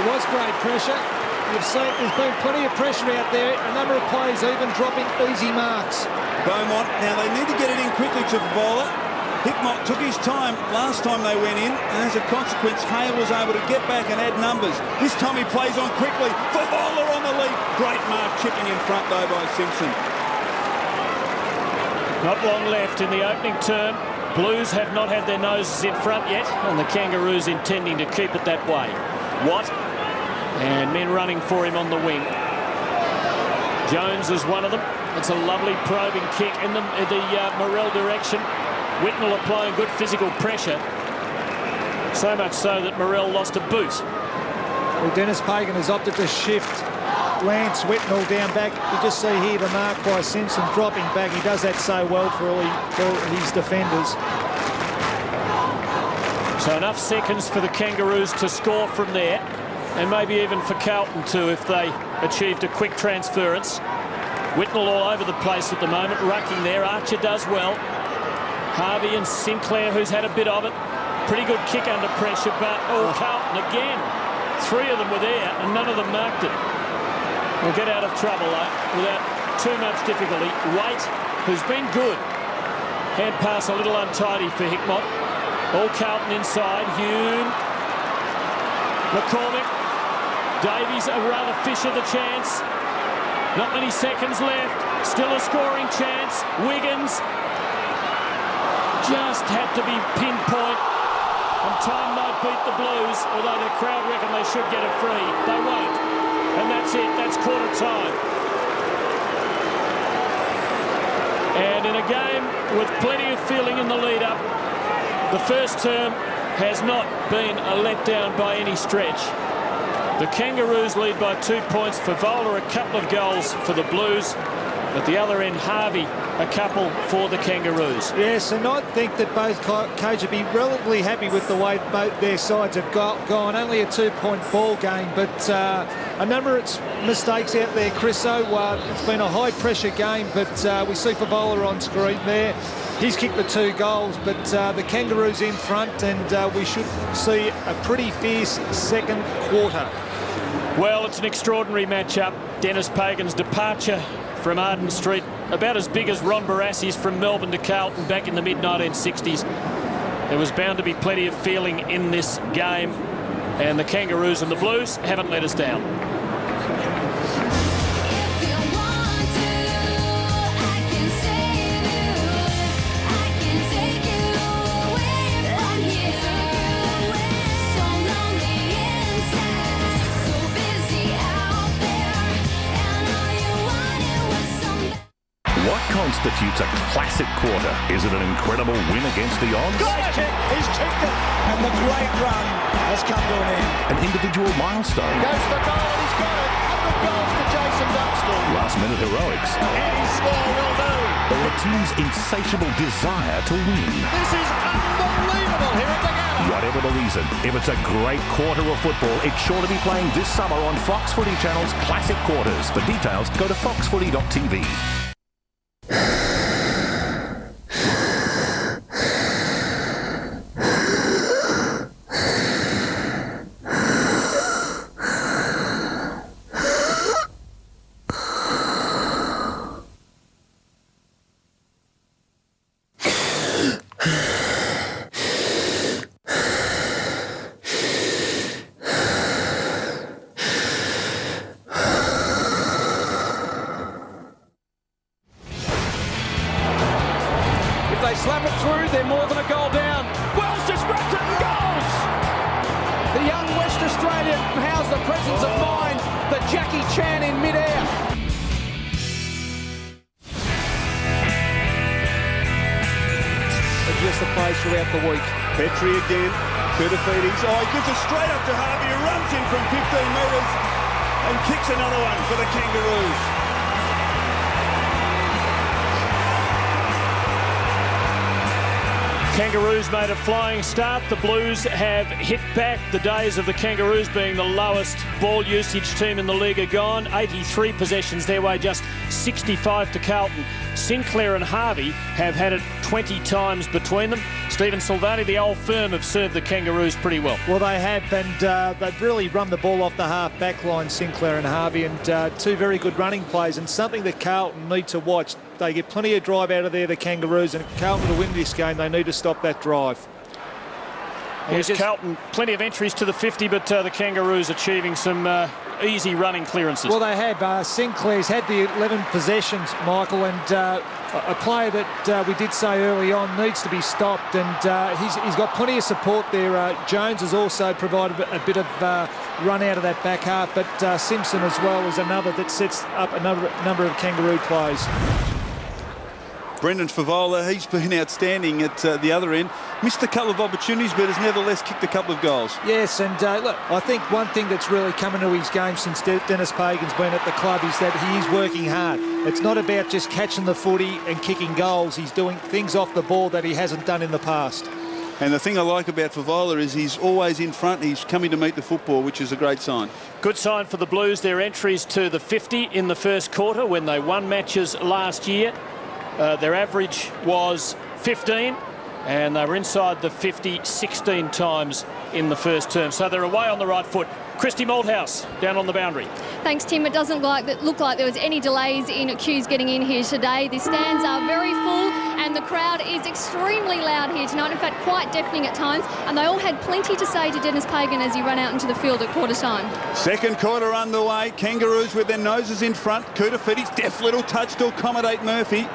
It was great pressure. You've seen there's been plenty of pressure out there. A number of players even dropping easy marks. Beaumont. Now they need to get it in quickly to Favola. Hickmott took his time last time they went in, and as a consequence, Hale was able to get back and add numbers. This time he plays on quickly. Favola on the lead. Great mark, chipping in front though by Simpson. Not long left in the opening term. Blues have not had their noses in front yet, and the Kangaroos intending to keep it that way. Watt, and men running for him on the wing. Jones is one of them. It's a lovely probing kick in the Morrell direction. Whitnell applying good physical pressure. So much so that Morrell lost a boot. Well, Dennis Pagan has opted to shift Lance Whitnell down back. You just see here the mark by Simpson dropping back. He does that so well for his defenders. So enough seconds for the Kangaroos to score from there. And maybe even for Carlton too if they achieved a quick transference. Whitnell all over the place at the moment, rucking there. Archer does well. Harvey and Sinclair, who's had a bit of it. Pretty good kick under pressure, but Carlton again. 3 of them were there and none of them marked it. We'll get out of trouble without too much difficulty. Waite, who's been good. Hand pass a little untidy for Hickmott. All Carlton inside. Hume. McCormick. Davies, a rather fish of the chance. Not many seconds left. Still a scoring chance. Wiggins. Just had to be pinpoint, and time might beat the Blues, although the crowd reckon they should get it free. They won't, and that's it. That's quarter time. And in a game with plenty of feeling in the lead-up, the first term has not been a letdown by any stretch. The Kangaroos lead by 2 points. Favola a couple of goals for the Blues. At the other end, Harvey, a couple for the Kangaroos. Yes, and I think that both coaches would be relatively happy with the way both their sides have gone. Only a 2-point ball game, but a number of mistakes out there, Chriso. It's been a high-pressure game, but we see Favola on screen there. He's kicked the 2 goals, but the Kangaroos in front, and we should see a pretty fierce second quarter. Well, it's an extraordinary matchup. Dennis Pagan's departure from Arden Street, about as big as Ron Barassi's from Melbourne to Carlton back in the mid-1960s. There was bound to be plenty of feeling in this game, and the Kangaroos and the Blues haven't let us down. What constitutes a classic quarter? Is it an incredible win against the odds? He's kicked it, and the great run has come to an end. An individual milestone? Goes for goal, and he's got it. 100 goals to Jason Dunstan. Last-minute heroics? Any score will do. Or a team's insatiable desire to win? This is unbelievable here at the Gala. Whatever the reason, if it's a great quarter of football, it's sure to be playing this summer on Fox Footy Channel's Classic Quarters. For details, go to foxfooty.tv. They slap it through, they're more than a goal down. Wells just grabs it and goals! The young West Australian has the presence of mind that Jackie Chan in mid-air. Just the plays throughout the week. Petrie again. Kudafides. Oh, he gives it straight up to Harvey, who runs in from 15 metres and kicks another one for the Kangaroos. Kangaroos made a flying start. The Blues have hit back. The days of the Kangaroos being the lowest ball usage team in the league are gone. 83 possessions their way, just 65 to Carlton. Sinclair and Harvey have had it 20 times between them. Stephen Silvani, the old firm, have served the Kangaroos pretty well. Well, they have, and they've really run the ball off the half-back line, Sinclair and Harvey, and 2 very good running plays, and something that Carlton need to watch. They get plenty of drive out of there, the Kangaroos, and Carlton to win this game, they need to stop that drive. Yes, Carlton, plenty of entries to the 50, but the Kangaroos achieving some easy running clearances. Well, they have. Sinclair's had the 11 possessions, Michael, and a player that we did say early on needs to be stopped, and he's got plenty of support there. Jones has also provided a bit of run out of that back half, but Simpson as well is another that sets up a number of Kangaroo plays. Brendan Favola, he's been outstanding at the other end. Missed a couple of opportunities, but has nevertheless kicked a couple of goals. Yes, and look, I think one thing that's really come into his game since Dennis Pagan's been at the club is that he is working hard. It's not about just catching the footy and kicking goals. He's doing things off the ball that he hasn't done in the past. And the thing I like about Favola is he's always in front. He's coming to meet the football, which is a great sign. Good sign for the Blues. Their entries to the 50 in the first quarter when they won matches last year. Their average was 15, and they were inside the 50 16 times in the first term. So they're away on the right foot. Christy Malthouse down on the boundary. Thanks, Tim. It doesn't look like there was any delays in queues getting in here today. The stands are very full, and the crowd is extremely loud here tonight. In fact, quite deafening at times. And they all had plenty to say to Dennis Pagan as he ran out into the field at quarter time. Second quarter underway. Kangaroos with their noses in front. Kudafides, deft little touch to accommodate Murphy.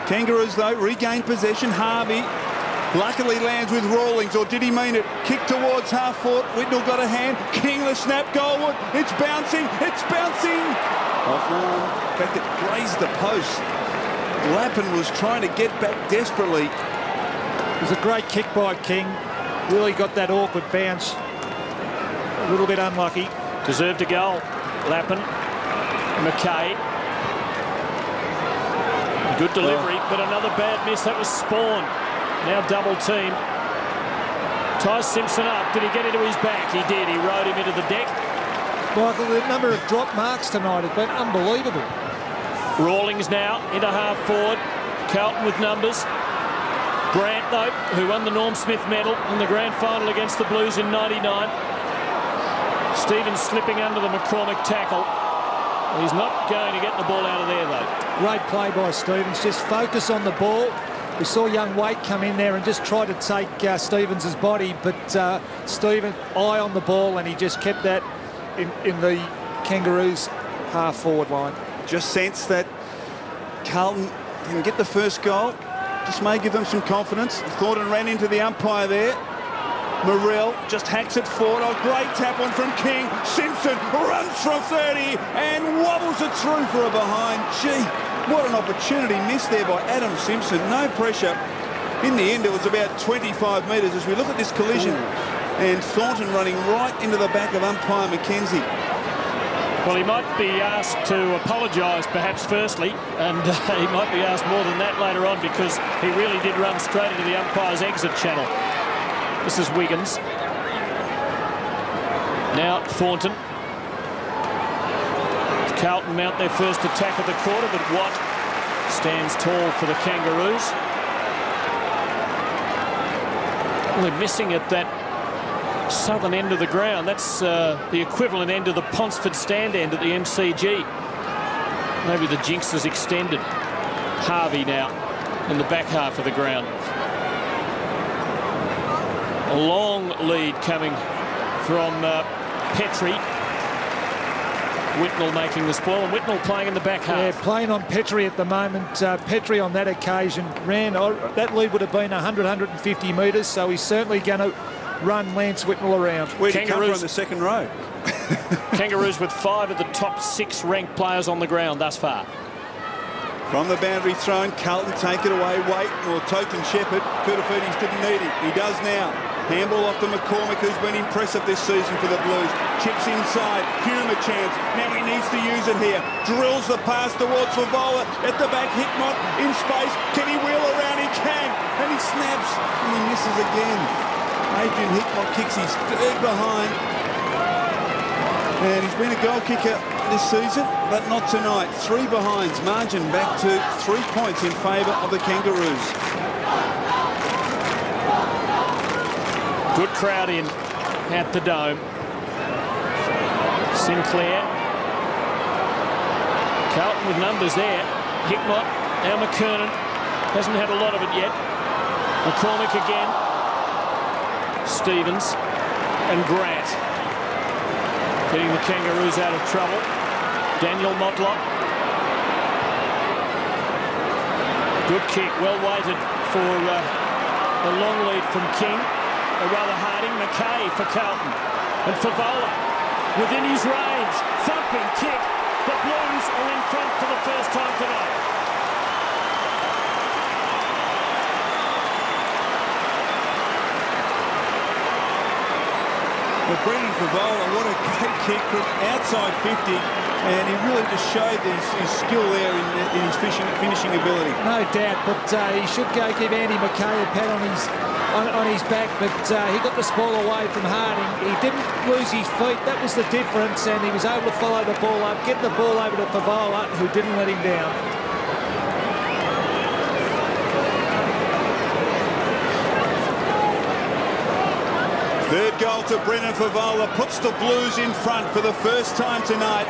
Kangaroos, though, regain possession. Harvey luckily lands with Rawlings, or did he mean it? Kick towards half-forward. Whitnell got a hand. King the snap. Goalwood. It's bouncing. It's bouncing. Offline. In fact, it grazed the post. Lappin was trying to get back desperately. It was a great kick by King. Really got that awkward bounce. A little bit unlucky. Deserved a goal. Lappin. McKay. Good delivery, but another bad miss. That was Spawn. Now double team. Ties Simpson up. Did he get into his back? He did. He rode him into the deck. Michael, the number of drop marks tonight has been unbelievable. Rawlings now into half forward. Carlton with numbers. Grant, though, who won the Norm Smith medal in the grand final against the Blues in '99. Stevens slipping under the McCormick tackle. He's not going to get the ball out of there, though. Great play by Stevens. Just focus on the ball. We saw young Waite come in there and just try to take Stevens' body, but Stevens, eye on the ball, and he just kept that in the Kangaroos half-forward line. Just sense that Carlton can get the first goal. Just may give them some confidence. Thornton ran into the umpire there. Morrell just hacks it forward. A great tap on from King. Simpson runs from 30 and wobbles it through for a behind. Gee, what an opportunity missed there by Adam Simpson. No pressure. In the end, it was about 25 metres as we look at this collision. And Thornton running right into the back of umpire McKenzie. Well, he might be asked to apologise, perhaps, firstly, and he might be asked more than that later on, because he really did run straight into the umpire's exit channel. This is Wiggins. Now Thornton. Carlton mount their first attack of the quarter, but Watt stands tall for the Kangaroos. We're missing at that southern end of the ground. That's the equivalent end of the Ponsford stand end at the MCG. Maybe the jinx has extended. Harvey now in the back half of the ground. A long lead coming from Petrie. Whitnell making the spoil, and Whitnell playing in the back half. Yeah, playing on Petrie at the moment. Petrie on that occasion ran, that lead would have been 100, 150 metres, so he's certainly going to run Lance Whitnell around. Where'd he come from, the second row? Kangaroos with 5 of the top 6 ranked players on the ground thus far. From the boundary thrown, Carlton take it away. Waite or Token Shepherd. Kurtafidis didn't need him. He does now. Handball off to McCormick, who's been impressive this season for the Blues. Chips inside. Hume a chance. Now he needs to use it here. Drills the pass towards Favola. At the back, Hickmott in space. Can he wheel around? He can. And he snaps. And he misses again. Adrian Hickmott kicks his third behind. And he's been a goal kicker this season, but not tonight. 3 behinds. Margin back to 3 points in favour of the Kangaroos. Good crowd in at the Dome. Sinclair. Carlton with numbers there. Hickmott. Now McKernan. Hasn't had a lot of it yet. McCormick again. Stevens. And Grant. Getting the Kangaroos out of trouble. Daniel Motlop. Good kick. Well weighted for the long lead from King. Or rather Harding. McKay for Carlton. And Favola within his range. Thumping kick. The Blues are in front for the first time tonight. But Brendan Favola, what a great kick from outside 50, and he really just showed his skill there in his finishing ability. No doubt, but he should go give Andy McKay a pat on his back, but he got the spoil away from Harding. He didn't lose his feet, that was the difference, and he was able to follow the ball up, get the ball over to Favola, who didn't let him down. Third goal to Brendan Favola puts the Blues in front for the first time tonight.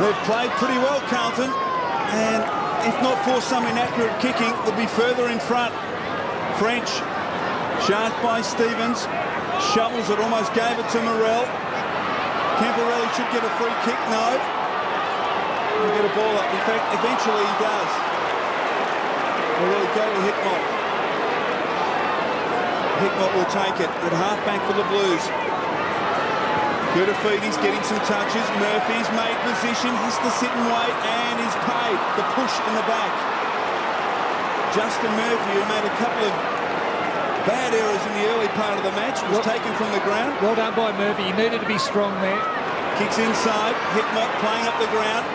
They've played pretty well, Carlton, and if not for some inaccurate kicking, they'll be further in front. French, sharp by Stevens, shovels it, almost gave it to Morrell. Camporelli should get a free kick, no. He'll get a ball up, in fact, eventually he does. They'll really go to Hickmott. Hickmott will take it at half-back for the Blues. Kurtafidis getting some touches. Murphy's made position, has to sit and wait, and he's paid. The push in the back. Justin Murphy, who made a couple of bad errors in the early part of the match, was taken from the ground. Well done by Murphy. He needed to be strong there. Kicks inside. Hickmott playing up the ground.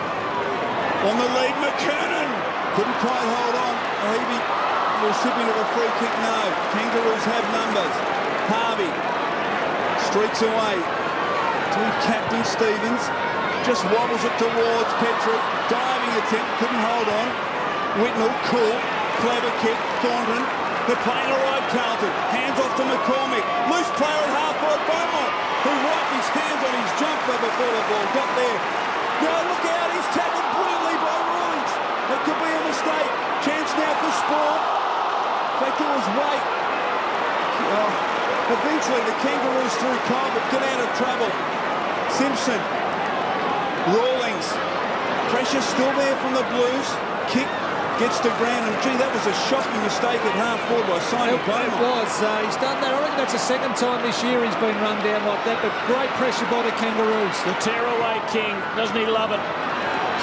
On the lead, McKernan. Couldn't quite hold on. Levy, the recipient of a free kick, no. Kangaroos have numbers. Harvey streaks away to Captain Stevens. Just wobbles it towards Petrie. Diving attempt, couldn't hold on. Whitnell, cool, clever kick. Thornton, they're playing a right Carlton. Hands off to McCormick. Loose player at half-forward Beaumont, who wiped his hands on his jumper before the ball got there. No, look out, he's tackled brilliantly by Rawlings. That could be a mistake. Chance now for Sport. In fact, it was Waite. Eventually, the Kangaroos through Colbert get out of trouble. Simpson. Rawlings. Pressure still there from the Blues. Kick gets to Grant, and gee, that was a shocking mistake at half-forward by Simon Beaumont. It was. He's done that. I reckon that's the second time this year he's been run down like that, but great pressure by the Kangaroos. The tear-away King. Doesn't he love it?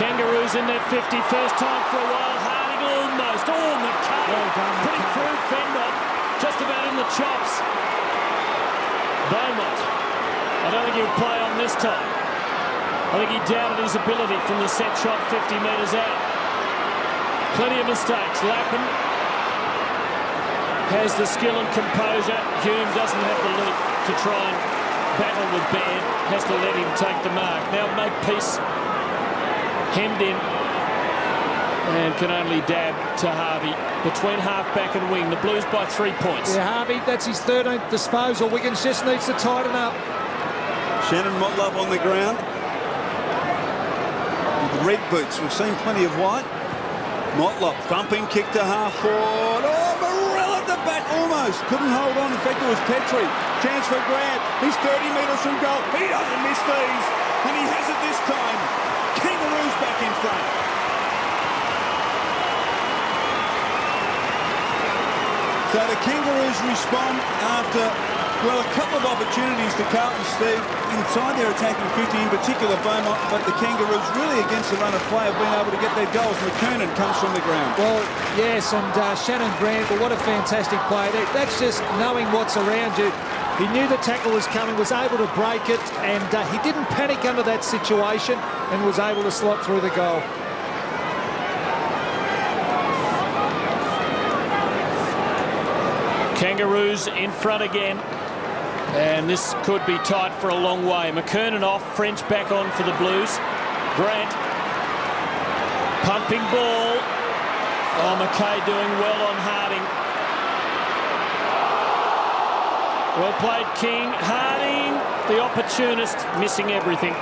Kangaroos in their 51st time for a while. Harding almost. Oh, McKay. Well done, pretty McKay. crude fend off. Just about in the chops. Beaumont. I don't think he'll play on this time. I think he doubted his ability from the set shot 50 metres out. Plenty of mistakes. Lappin has the skill and composure. Hume doesn't have the leap to try and battle with Baird. Has to let him take the mark. Now Makepeace hemmed in and can only dab to Harvey between half-back and wing. The Blues by 3 points. Yeah, Harvey, that's his 13th disposal. Wiggins just needs to tighten up. Shannon Motlop on the ground. With red boots. We've seen plenty of white. Motlop, thumping kick to half-forward. Oh, Morell at the back almost. Couldn't hold on. In fact, it was Petrie. Chance for Grant. He's 30 metres from goal. He doesn't miss these. And he has it this time. Kangaroos back in front. So the Kangaroos respond after, well, a couple of opportunities to Carlton Steve inside their attacking 50, in particular Beaumont, but the Kangaroos really against the run of play have been able to get their goals. McKernan comes from the ground. Well, yes, and Shannon Grant, well, what a fantastic play. That's just knowing what's around you. He knew the tackle was coming, was able to break it, and he didn't panic under that situation and was able to slot through the goal. Kangaroos in front again. And this could be tight for a long way. McKernan off, French back on for the Blues. Grant, pumping ball. Oh, McKay doing well on Harding. Well played, King. Harding, the opportunist, missing everything.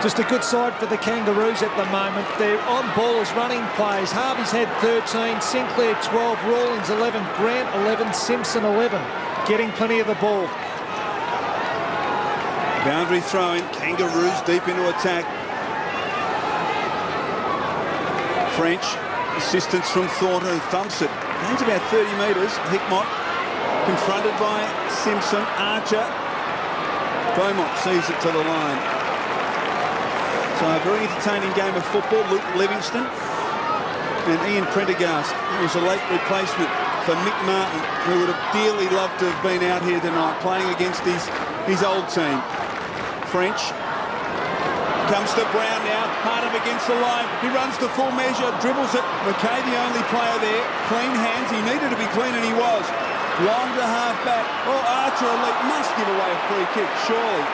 Just a good side for the Kangaroos at the moment. They're on ballers, running plays. Harvey's had 13, Sinclair 12, Rawlings 11, Grant 11, Simpson 11. Getting plenty of the ball. Boundary throwing, Kangaroos deep into attack. French, assistance from Thornton, who thumps it. Gains about 30 metres. Hickmott confronted by Simpson. Archer. Beaumont sees it to the line. So a very entertaining game of football. Luke Livingston and Ian Prendergast, who was a late replacement for Mick Martin, who would have dearly loved to have been out here tonight playing against his old team. French comes to Brown now, hard up against the line. He runs the full measure, dribbles it. McKay, the only player there. Clean hands. He needed to be clean, and he was. Long to half back. Oh, Archer elite must give away a free kick, surely.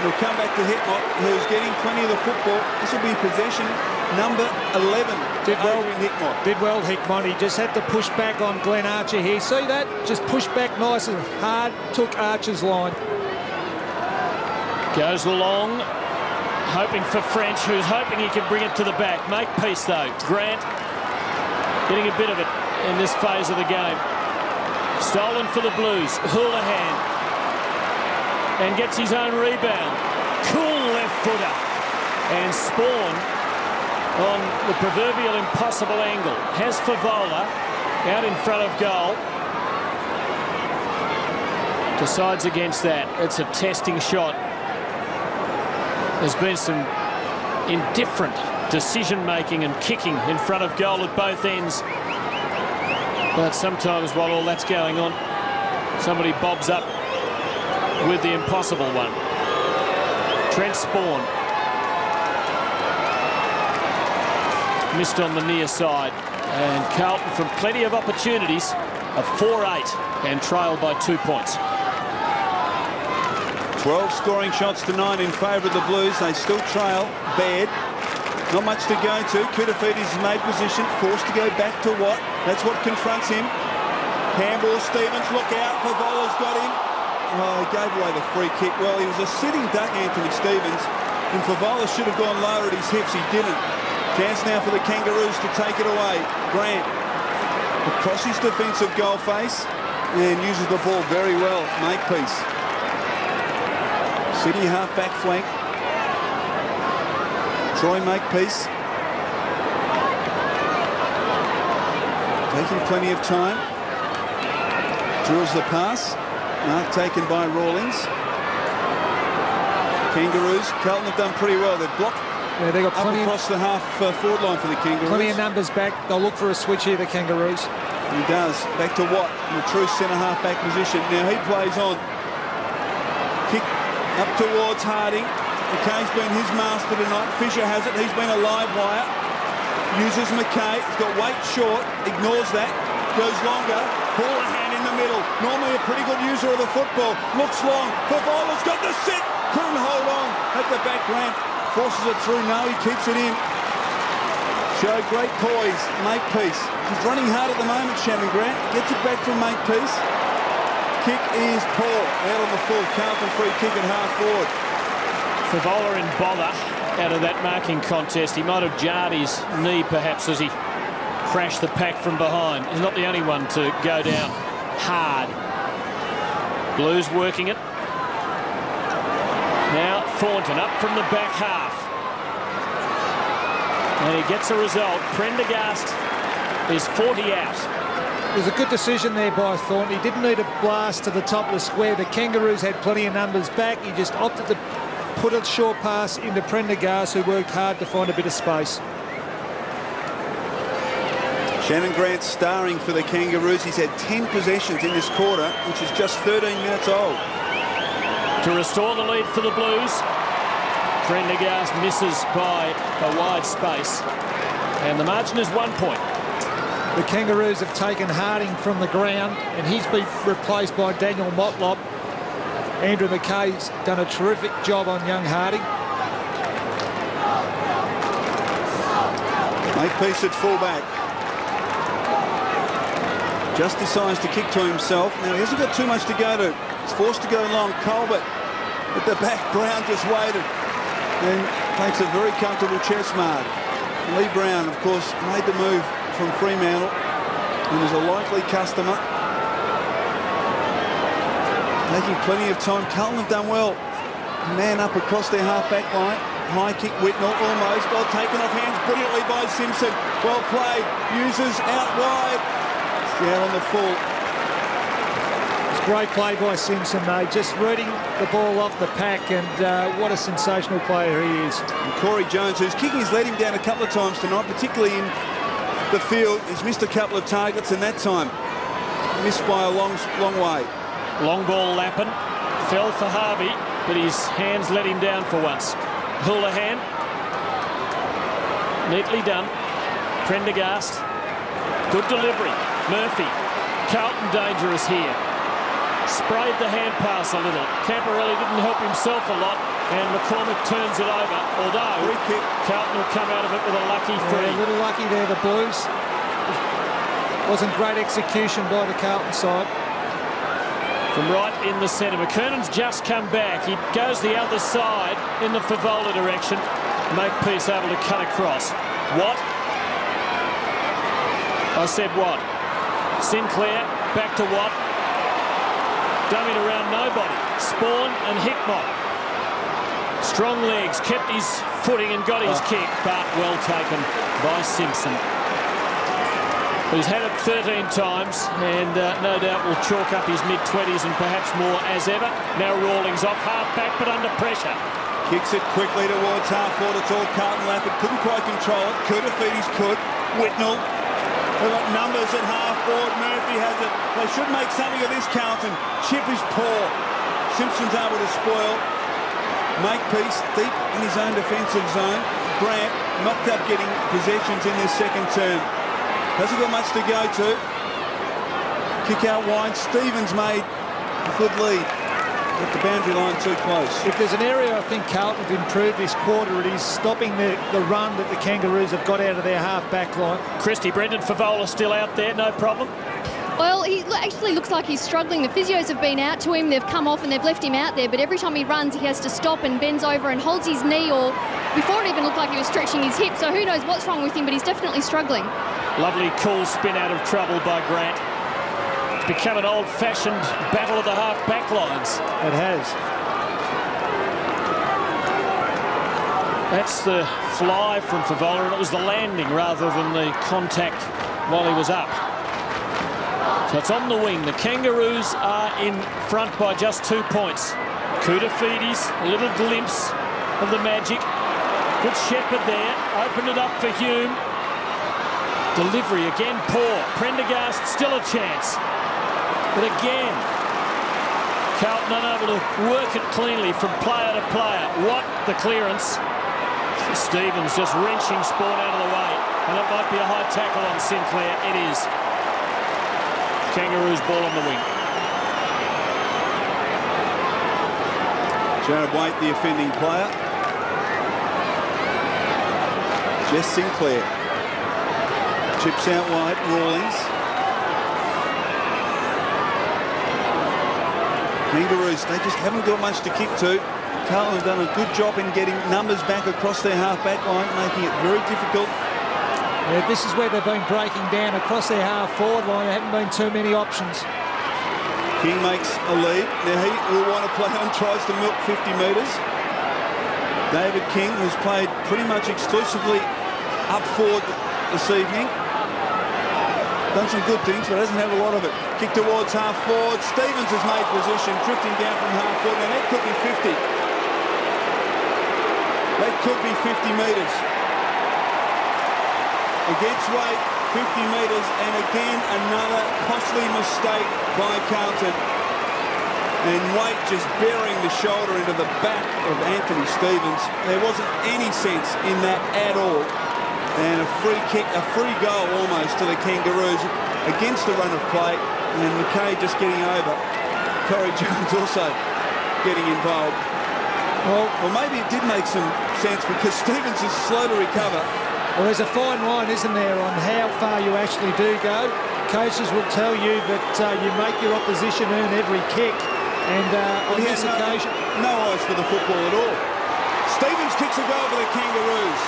We'll come back to Hickmott, who's getting plenty of the football. This will be possession number 11. Did well, Hickmott. Did well, Hickmott. He just had to push back on Glenn Archer here. See that? Just pushed back nice and hard. Took Archer's line. Goes long, hoping for French, who's hoping he can bring it to the back. Makepeace, though. Grant getting a bit of it in this phase of the game. Stolen for the Blues. Houlihan. And gets his own rebound. Cool left footer. And Spawn on the proverbial impossible angle. Has Favola out in front of goal. Decides against that. It's a testing shot. There's been some indifferent decision-making and kicking in front of goal at both ends. But sometimes while all that's going on, somebody bobs up with the impossible one. Trent Spawn. missed on the near side. And Carlton, from plenty of opportunities, a 4-8 and trailed by 2 points. 12 scoring shots to 9 in favour of the Blues. They still trail. Baird. Not much to go to. Koutafidis has made position. Forced to go back to Watt. That's what confronts him. Handball, Stevens, look out. Favola's got him. Oh, he gave away the free kick. Well, he was a sitting duck, Anthony Stevens. And Favola should have gone lower at his hips. He didn't. Chance now for the Kangaroos to take it away. Grant across his defensive goal face and uses the ball very well. Makepeace. City half-back flank. Troy Makepeace. Taking plenty of time. Drills the pass. Mark taken by Rawlings. Kangaroos. Carlton have done pretty well. They've blocked they've got plenty across the half-forward line for the Kangaroos. Plenty of numbers back. They'll look for a switch here, the Kangaroos. He does. Back to Watt in the true centre half-back position. Now he plays on. Kick up towards Harding. McKay's been his master tonight. Fisher has it. He's been a live wire. Uses McKay. He's got weight short. Ignores that. Goes longer. Houlihan in the middle. Normally a pretty good user of the football. Looks long. Favola's got the sit. Couldn't hold on at the back ramp. Forces it through. No, he keeps it in. Show great poise. Makepeace. He's running hard at the moment, Shannon Grant. Gets it back from Makepeace. Kick is poor. Out on the full. Carlton free kick at half forward. Favola in bother out of that marking contest. He might have jarred his knee perhaps as he crashed the pack from behind. He's not the only one to go down hard. Blues working it. Now Thornton up from the back half. And he gets a result. Prendergast is 40 out. It was a good decision there by Thornton. He didn't need a blast to the top of the square. The Kangaroos had plenty of numbers back. He just opted to put a short pass into Prendergast, who worked hard to find a bit of space. Shannon Grant starring for the Kangaroos. He's had 10 possessions in this quarter, which is just 13 minutes old. To restore the lead for the Blues, Prendergast misses by a wide space, and the margin is 1 point. The Kangaroos have taken Harding from the ground, and he's been replaced by Daniel Motlop. Andrew McKay's done a terrific job on young Harding. Makepeace at fullback. Just decides to kick to himself. Now, he hasn't got too much to go to. He's forced to go long. Colbert at the back. Brown just waited and takes a very comfortable chest mark. Lee Brown, of course, made the move from Fremantle and is a likely customer. Taking plenty of time. Carlton have done well. Man up across their half-back line. High kick, Whitnell almost. Well taken off hands brilliantly by Simpson. Well played. Uses out wide. Out on the full. It's great play by Simpson, though. Just reading the ball off the pack, and what a sensational player he is. And Corey Jones, whose kicking has let him down a couple of times tonight, particularly in the field. He's missed a couple of targets, and that time missed by a long way. Long ball Lappin. Fell for Harvey, but his hands let him down for once. Houlihan. Neatly done. Prendergast. Good delivery. Murphy. Carlton dangerous here. Sprayed the hand pass a little. Camporelli didn't help himself a lot, and McCormick turns it over. Although Carlton will come out of it with a lucky free. A little lucky there, the Blues. Wasn't great execution by the Carlton side. From right in the centre. McKernan's just come back. He goes the other side in the Favola direction. Makepeace able to cut across. Watt. I said Watt. Sinclair back to Watt. Dummied around nobody. Spawn and Hickmott. Strong legs, kept his footing and got his kick, but well taken by Simpson. He's had it 13 times and no doubt will chalk up his mid-20s and perhaps more as ever. Now Rawlings off half-back but under pressure. Kicks it quickly towards half-forward. It's all Carlton Lappin. Couldn't quite control it. Koutafidis could. Whitnell. They've got numbers at half-forward. Murphy has it. They should make something of this, Carlton. Chip is poor. Simpson's able to spoil. Makepeace deep in his own defensive zone. Grant knocked up getting possessions in this second term. Hasn't got much to go to. Kick out wide. Stevens made a good lead. At the boundary line too close. If there's an area I think Carlton have improved this quarter, it is stopping the run that the Kangaroos have got out of their half-back line. Christy, Brendan Favola still out there, no problem. Well, he actually looks like he's struggling. The physios have been out to him. They've come off and they've left him out there. But every time he runs, he has to stop and bends over and holds his knee, or before it even looked like he was stretching his hip. So who knows what's wrong with him, but he's definitely struggling. Lovely cool spin out of trouble by Grant. It's become an old-fashioned battle of the half-back lines. It has. That's the fly from Favola, and it was the landing rather than the contact while he was up. So it's on the wing. The Kangaroos are in front by just 2 points. Koutafidis, a little glimpse of the magic. Good Shepherd there, opened it up for Hume. Delivery again poor. Prendergast still a chance. But again, Carlton unable to work it cleanly from player to player. What the clearance. Stevens just wrenching Sport out of the way. And it might be a high tackle on Sinclair. It is. Kangaroos ball on the wing. Jared Waite, the offending player. Jess Sinclair. Chips out wide, Rawlings. Kangaroos, they just haven't got much to kick to. Carlton have done a good job in getting numbers back across their half-back line, making it very difficult. Yeah, this is where they've been breaking down across their half-forward line. There haven't been too many options. King makes a lead. Now he will want to play on, tries to milk 50 metres. David King, who's played pretty much exclusively up forward this evening. Done some good things, but hasn't had a lot of it. Kick towards half forward. Stevens has made position, drifting down from half forward. Now that could be 50. That could be 50 metres. Against Waite, 50 metres, and again another costly mistake by Carlton. And Waite just burying the shoulder into the back of Anthony Stevens. There wasn't any sense in that at all. And a free kick, a free goal almost to the Kangaroos against the run of play, and McKay just getting over. Corey Jones also getting involved. Well, maybe it did make some sense because Stevens is slow to recover. Well, there's a fine line, isn't there, on how far you actually do go. Coaches will tell you that you make your opposition earn every kick, and on this occasion... No eyes for the football at all. Stevens kicks a goal for the Kangaroos.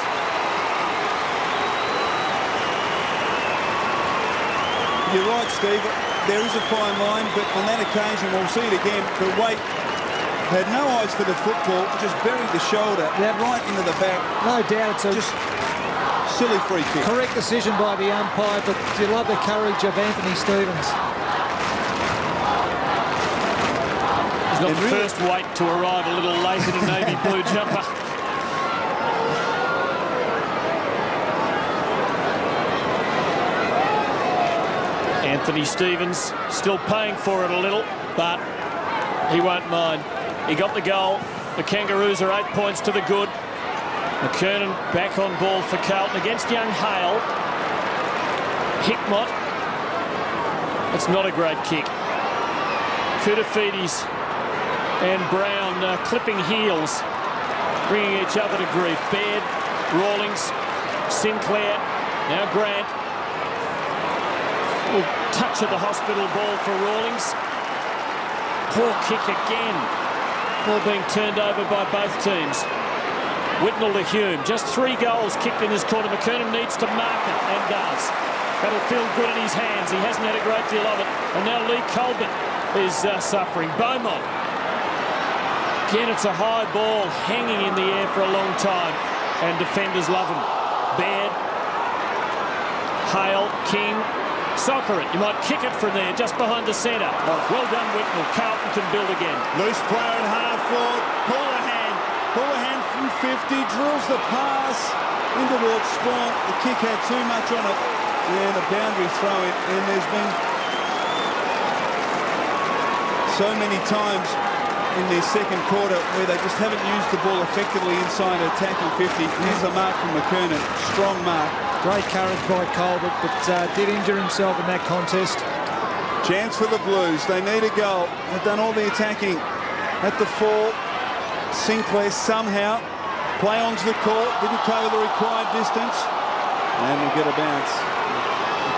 You're right, Steve. There is a fine line, but on that occasion, we'll see it again. But Waite had no eyes for the football, just buried the shoulder right into the back. No doubt it's just silly free kick. Correct decision by the umpire, but you love the courage of Anthony Stevens. He's got the first Waite to arrive a little late in a navy blue jumper. Anthony Stevens still paying for it a little, but he won't mind. He got the goal. The Kangaroos are 8 points to the good. McKernan back on ball for Carlton against young Hale. Hickmott. It's not a great kick. Koutafidis and Brown clipping heels, bringing each other to grief. Baird, Rawlings, Sinclair, now Grant. Touch of the hospital ball for Rawlings. Poor kick again. Ball being turned over by both teams. Whitnell to Hume. Just 3 goals kicked in this quarter. McKernan needs to mark it, and does. That'll feel good in his hands. He hasn't had a great deal of it. And now Lee Colbert is suffering. Beaumont. Again, it's a high ball hanging in the air for a long time. And defenders love him. Baird. Hale. King. Soccer it. You might kick it from there, just behind the centre. Well done, Whitnell. Carlton can build again. Loose player in half forward. Houlihan from 50, drills the pass in towards Spawn. The kick had too much on it, and a boundary throw in. And there's been so many times in their second quarter where they just haven't used the ball effectively inside attacking 50. Here's a mark from McKernan. Strong mark. Great courage by Colbert, but did injure himself in that contest. Chance for the Blues. They need a goal. They've done all the attacking at the 4. Sinclair somehow play onto the court. Didn't cover the required distance. And we'll get a bounce.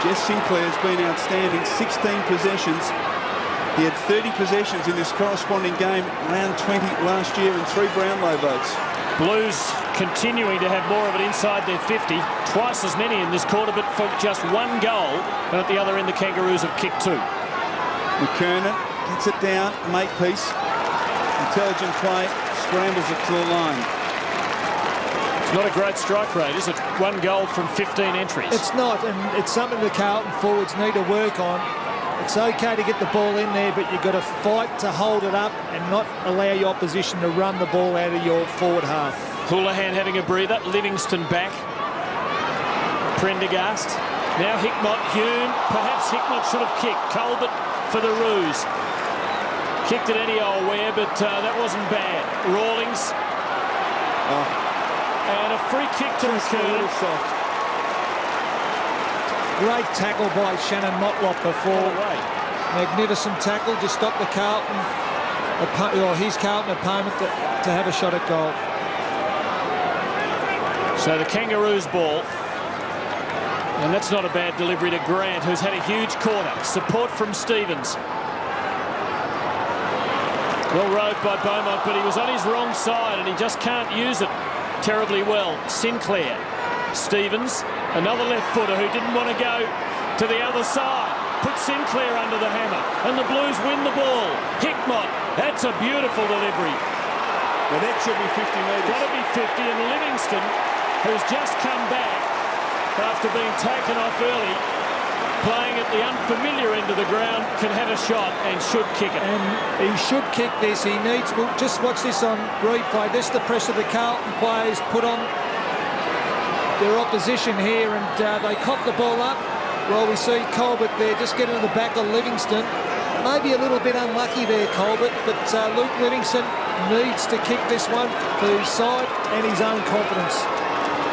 Jess Sinclair has been outstanding. 16 possessions. He had 30 possessions in this corresponding game, round 20 last year, and 3 Brownlow votes. Blues continuing to have more of it inside their 50. Twice as many in this quarter, but for just 1 goal. And at the other end, the Kangaroos have kicked 2. McKernan gets it down, Makepeace. Intelligent play, scrambles it to the line. It's not a great strike rate, is it? 1 goal from 15 entries. It's not, and it's something the Carlton forwards need to work on. It's okay to get the ball in there, but you've got to fight to hold it up and not allow your opposition to run the ball out of your forward half. Houlihan having a breather. Livingston back. Prendergast. Now Hickmott. Hume. Perhaps Hickmott should have kicked. Colbert for the Roos. Kicked it any old where, but that wasn't bad. Rawlings. And a free kick to McKernan. Great tackle by Shannon Motlop before. Magnificent tackle to stop the Carlton, or his Carlton opponent to have a shot at goal. So the Kangaroos ball. And that's not a bad delivery to Grant, who's had a huge quarter. Support from Stevens. Well rode by Beaumont, but he was on his wrong side and he just can't use it terribly well. Sinclair. Stevens. Another left footer who didn't want to go to the other side. Put Sinclair under the hammer. And the Blues win the ball. Hickmott. That's a beautiful delivery. Well, that should be 50 metres. Got to be 50. And Livingston, who's just come back after being taken off early, playing at the unfamiliar end of the ground, can have a shot and should kick it. And he should kick this. He needs... Well, just watch this on replay. This is the pressure the Carlton players put on their opposition here, and they cock the ball up. Well, we see Colbert there just getting to the back of Livingston. Maybe a little bit unlucky there, Colbert, but Luke Livingston needs to kick this one for his side and his own confidence.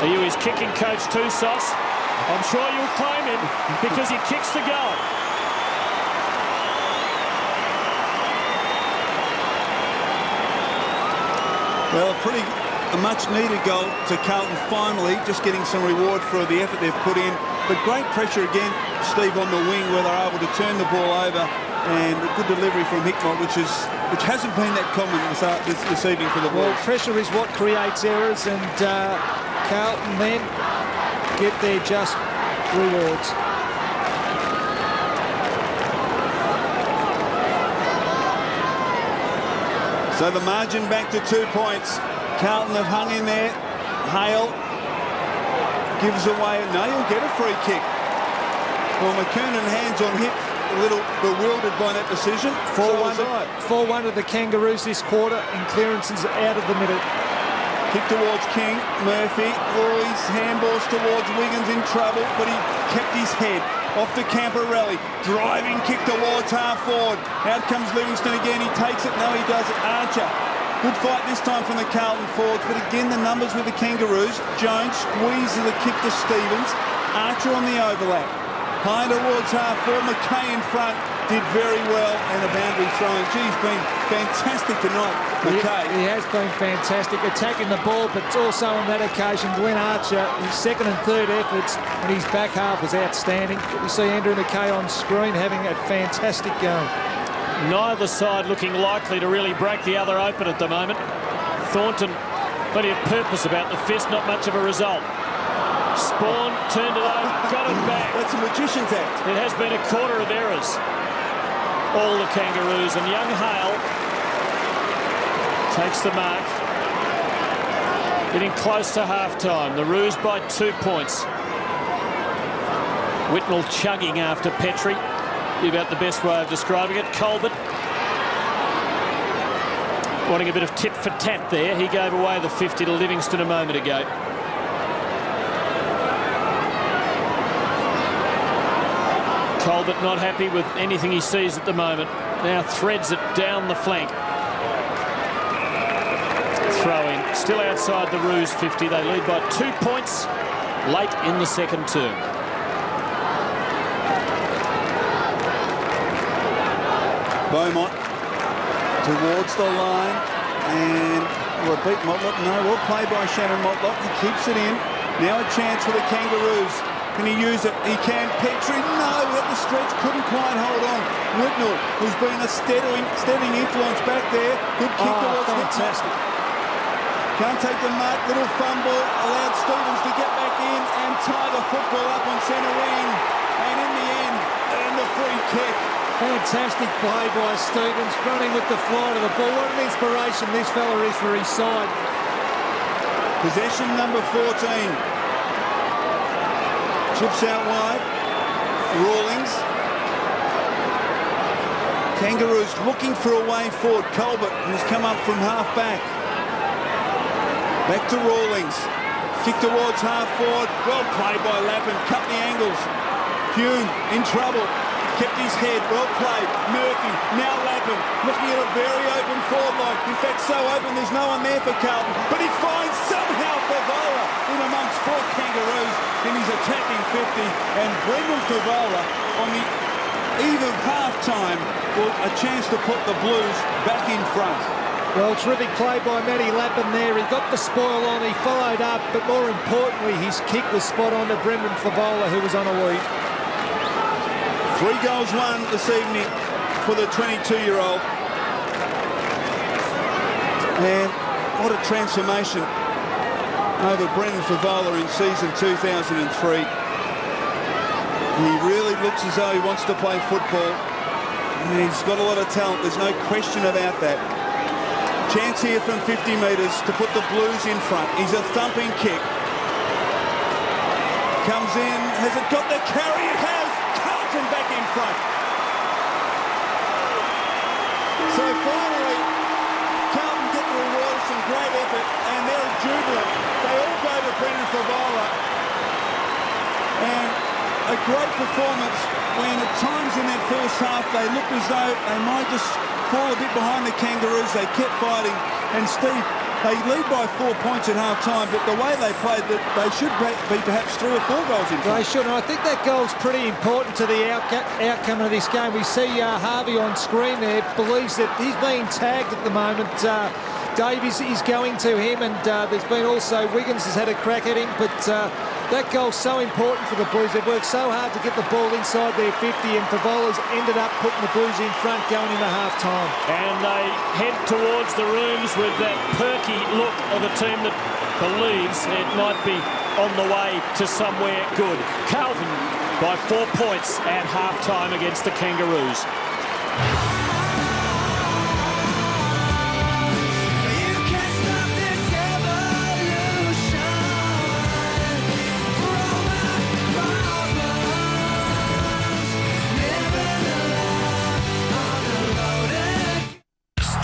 Are you his kicking coach too, Sauce? I'm sure you'll claim him because he kicks the goal. Well, a much-needed goal to Carlton finally, just getting some reward for the effort they've put in. But great pressure again, Steve, on the wing, where they're able to turn the ball over, and a good delivery from Hickmott, which hasn't been that common this evening for the Blues. Well, pressure is what creates errors, and Carlton then get their just rewards. So the margin back to 2 points. Carlton have hung in there. Hale gives away. No, he'll get a free kick. Well, McKernan hands on hip, a little bewildered by that decision. 4-1 to the Kangaroos this quarter, and clearances out of the middle. Kick towards King. Murphy. Oh, his handballs towards Wiggins in trouble, but he kept his head. Off to Camporelli. Driving kick towards half forward. Out comes Livingston again. He takes it. No, he doesn't. Archer. Good fight this time from the Carlton forwards, but again the numbers with the Kangaroos. Jones squeezes the kick to Stevens. Archer on the overlap. High towards half forward. McKay in front. Did very well, and a boundary throwing. Geez, been fantastic tonight, McKay. He has been fantastic, attacking the ball, but also on that occasion, Glenn Archer, his second and third efforts, and his back half was outstanding. We see Andrew McKay on screen having a fantastic game. Neither side looking likely to really break the other open at the moment. Thornton, plenty of purpose about the fist, not much of a result. Spawn turned it over, got it back. That's a magician's act. It has been a quarter of errors. All the Kangaroos, and young Hale takes the mark. Getting close to half-time. The Roos by 2 points. Whitnell chugging after Petrie. Be about the best way of describing it. Colbert wanting a bit of tit for tat there. He gave away the 50 to Livingston a moment ago. Colbert not happy with anything he sees at the moment. Now threads it down the flank. throw-in. Still outside the Roos 50. They lead by 2 points late in the second term. Beaumont towards the line, and will it beat Motlop? No, well played by Shannon Motlop. He keeps it in. Now a chance for the Kangaroos. Can he use it? He can. Petrie, no, at the stretch, couldn't quite hold on. Whitnell, who's been a steadying influence back there. Good kick towards fantastic. Can't take the mark. Little fumble. Allowed Stevens to get back in and tie the football up on centre wing. And in the end, earn the free kick. Fantastic play by Stevens, running with the flight of the ball. What an inspiration this fella is for his side. Possession number 14. Chips out wide. Rawlings. Kangaroos looking for a way forward. Colbert, who's come up from half back. Back to Rawlings. Kick towards half forward. Well played by Lappin. Cut the angles. Hume in trouble. Kept his head. Well played. Murphy. Now Lappin. Looking at a very open forward line. In fact, so open there's no one there for Carlton. But he finds somehow Favola in amongst 4 Kangaroos in his attacking 50. And Brendan Favola on the eve of half-time with a chance to put the Blues back in front. Well, terrific play by Matty Lappin there. He got the spoil on, he followed up, but more importantly, his kick was spot on to Brendan Favola, who was on a lead. 3 goals won this evening for the 22-year-old. And what a transformation over Brendan Favola in season 2003. He really looks as though he wants to play football. And he's got a lot of talent, there's no question about that. Chance here from 50 metres to put the Blues in front. He's a thumping kick. Comes in, has it got the carry? It has! Carlton back in front. So finally, Carlton get the reward of some great effort, and they're jubilant. They all go to Brendan Favola. And a great performance when at times in that first half they looked as though they might just fall a bit behind the Kangaroos. They kept fighting, and Steve, they lead by 4 points at half-time, but the way they played, that they should be perhaps 3 or 4 goals in front. They should, and I think that goal's pretty important to the outcome of this game. We see Harvey on screen there, believes that he's being tagged at the moment. Davies is going to him, and there's been also Wiggins has had a crack at him, but that goal's so important for the Blues. They've worked so hard to get the ball inside their 50, and Favola's ended up putting the Blues in front going into half-time. And they head towards the rooms with that perky look of a team that believes it might be on the way to somewhere good. Carlton by 4 points at half-time against the Kangaroos.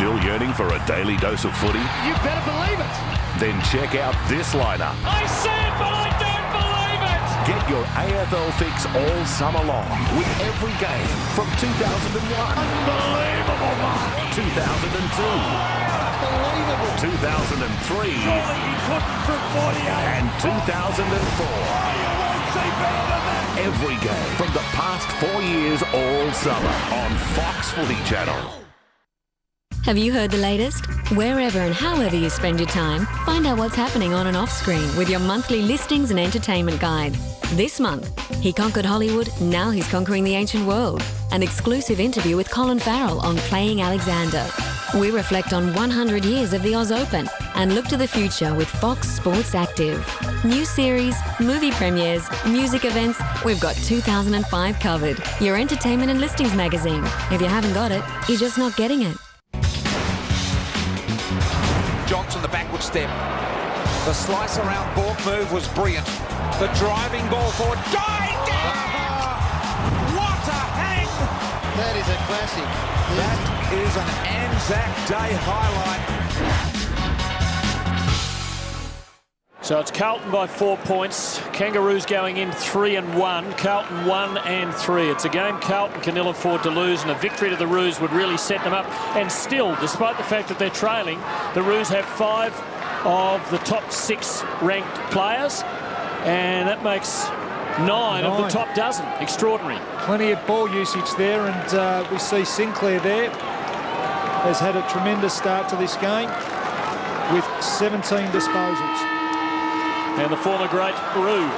Still yearning for a daily dose of footy? You better believe it. Then check out this lineup. I see it, but I don't believe it. Get your AFL fix all summer long with every game from 2001. Unbelievable, Mark. 2002. Unbelievable. 2003. Surely he couldn't from 48. And 2004. You won't see better than that. Every game from the past 4 years all summer on Fox Footy Channel. Have you heard the latest? Wherever and however you spend your time, find out what's happening on and off screen with your monthly listings and entertainment guide. This month, he conquered Hollywood, now he's conquering the ancient world. An exclusive interview with Colin Farrell on Playing Alexander. We reflect on 100 years of the Oz Open and look to the future with Fox Sports Active. New series, movie premieres, music events, we've got 2005 covered. Your entertainment and listings magazine. If you haven't got it, you're just not getting it. Johnson, the backward step. The slice around Bork move was brilliant. The driving ball forward. Going down! What a hang! That is a classic. That is an Anzac Day highlight. So it's Carlton by 4 points. Kangaroos going in 3-1. Carlton 1 and 3. It's a game Carlton can ill afford to lose, and a victory to the Roos would really set them up. And still, despite the fact that they're trailing, the Roos have 5 of the top 6 ranked players, and that makes 9 of the top dozen. Extraordinary. Plenty of ball usage there, and we see Sinclair there has had a tremendous start to this game with 17 disposals. And the former great Roo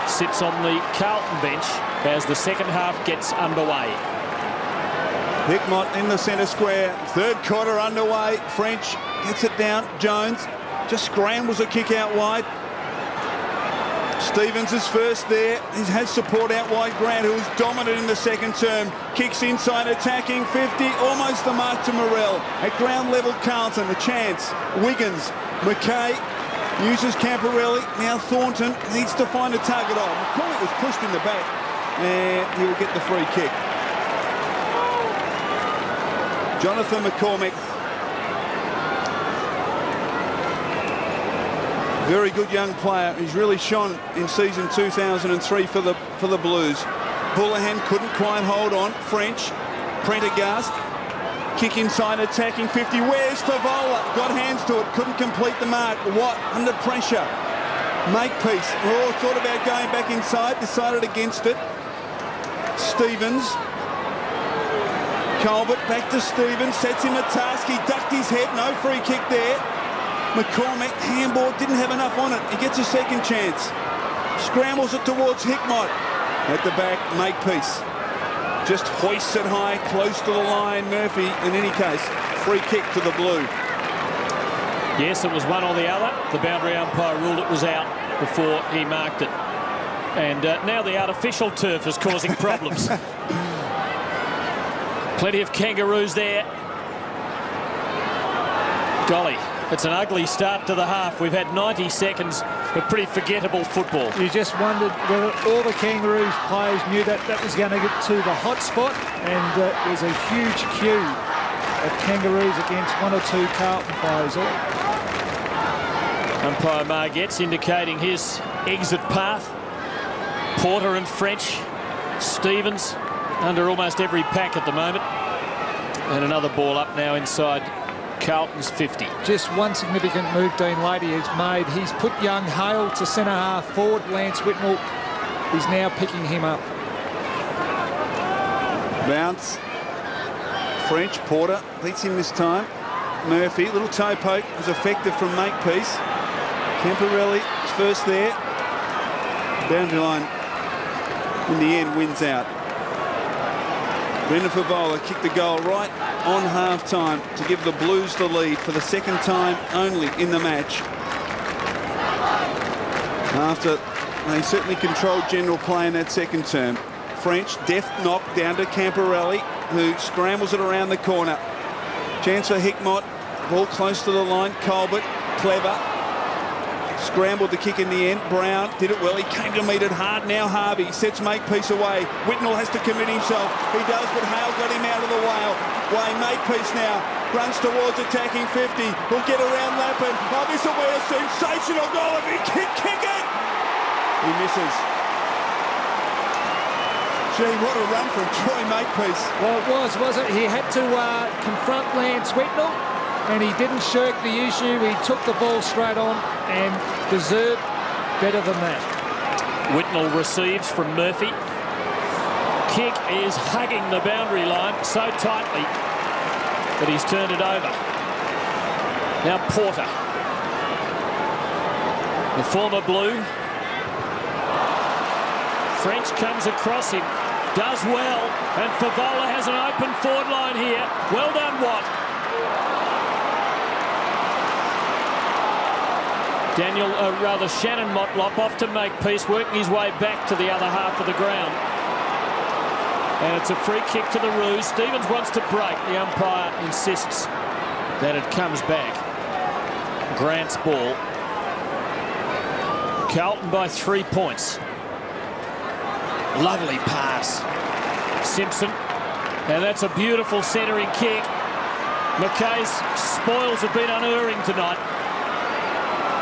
sits on the Carlton bench as the second half gets underway. Hickmott in the centre square. Third quarter underway. French gets it down. Jones just scrambles a kick out wide. Stevens is first there. He has support out wide. Grant, who was dominant in the second term, kicks inside, attacking 50. Almost the mark to Morrell. At ground level, Carlton, a chance. Wiggins, McKay uses Camporelli. Now Thornton needs to find a target on. McCormick was pushed in the back, and he will get the free kick. Jonathan McCormick. Very good young player. He's really shone in season 2003 for the Blues. Houlihan couldn't quite hold on. French, Prendergast, kick inside, attacking 50. Where's Favola? Got hands to it, couldn't complete the mark. Watt under pressure. Makepeace. Oh, thought about going back inside, decided against it. Stevens. Colbert back to Stevens, sets him a task. He ducked his head, no free kick there. McCormick, handball, didn't have enough on it. He gets a second chance. Scrambles it towards Hickmott. At the back, Makepeace. Just hoists it high, close to the line. Murphy, in any case, free kick to the Blue. Yes, it was one or the other. The boundary umpire ruled it was out before he marked it. And now the artificial turf is causing problems. Plenty of Kangaroos there. Golly, it's an ugly start to the half. We've had 90 seconds of pretty forgettable football. You just wondered whether all the Kangaroos players knew that that was going to get to the hot spot, and there's a huge queue of Kangaroos against 1 or 2 Carlton players. Umpire Margetts indicating his exit path. Porter and French, Stevens under almost every pack at the moment. And another ball up now inside Carlton's 50. Just one significant move Dean Lady has made. He's put young Hale to centre half forward. Lance Whitnell is now picking him up. Bounce. French, Porter beats him this time. Murphy, little toe poke was effective from Makepeace. Camporelli is first there. Boundary line in the end wins out. Brendan Favola kicked the goal right on half-time to give the Blues the lead for the second time only in the match. After they certainly controlled general play in that second term. French, deft knock down to Camporelli, who scrambles it around the corner. Chance for Hickmott, ball close to the line. Colbert, clever. Scrambled the kick in the end. Brown did it well. He came to meet it hard. Now Harvey sets Makepeace away. Whitnell has to commit himself. He does, but Hale got him out of the way. Makepeace now runs towards attacking 50. He'll get around Lappin. Oh, this will be a sensational goal if he can kick it. He misses. Gee, what a run from Troy Makepeace. Well, it was, wasn't it? He had to confront Lance Whitnell, and he didn't shirk the issue. He took the ball straight on and deserved better than that. Whitnell receives from Murphy. Kick is hugging the boundary line so tightly that he's turned it over. Now Porter. The former Blue. French comes across him. Does well. And Favola has an open forward line here. Well done, Watt. Shannon Motlop off to Makepeace, working his way back to the other half of the ground. And it's a free kick to the Roos. Stevens wants to break. The umpire insists that it comes back. Grant's ball. Carlton by 3 points. Lovely pass. Simpson. And that's a beautiful centering kick. McKay's spoils have been unerring tonight.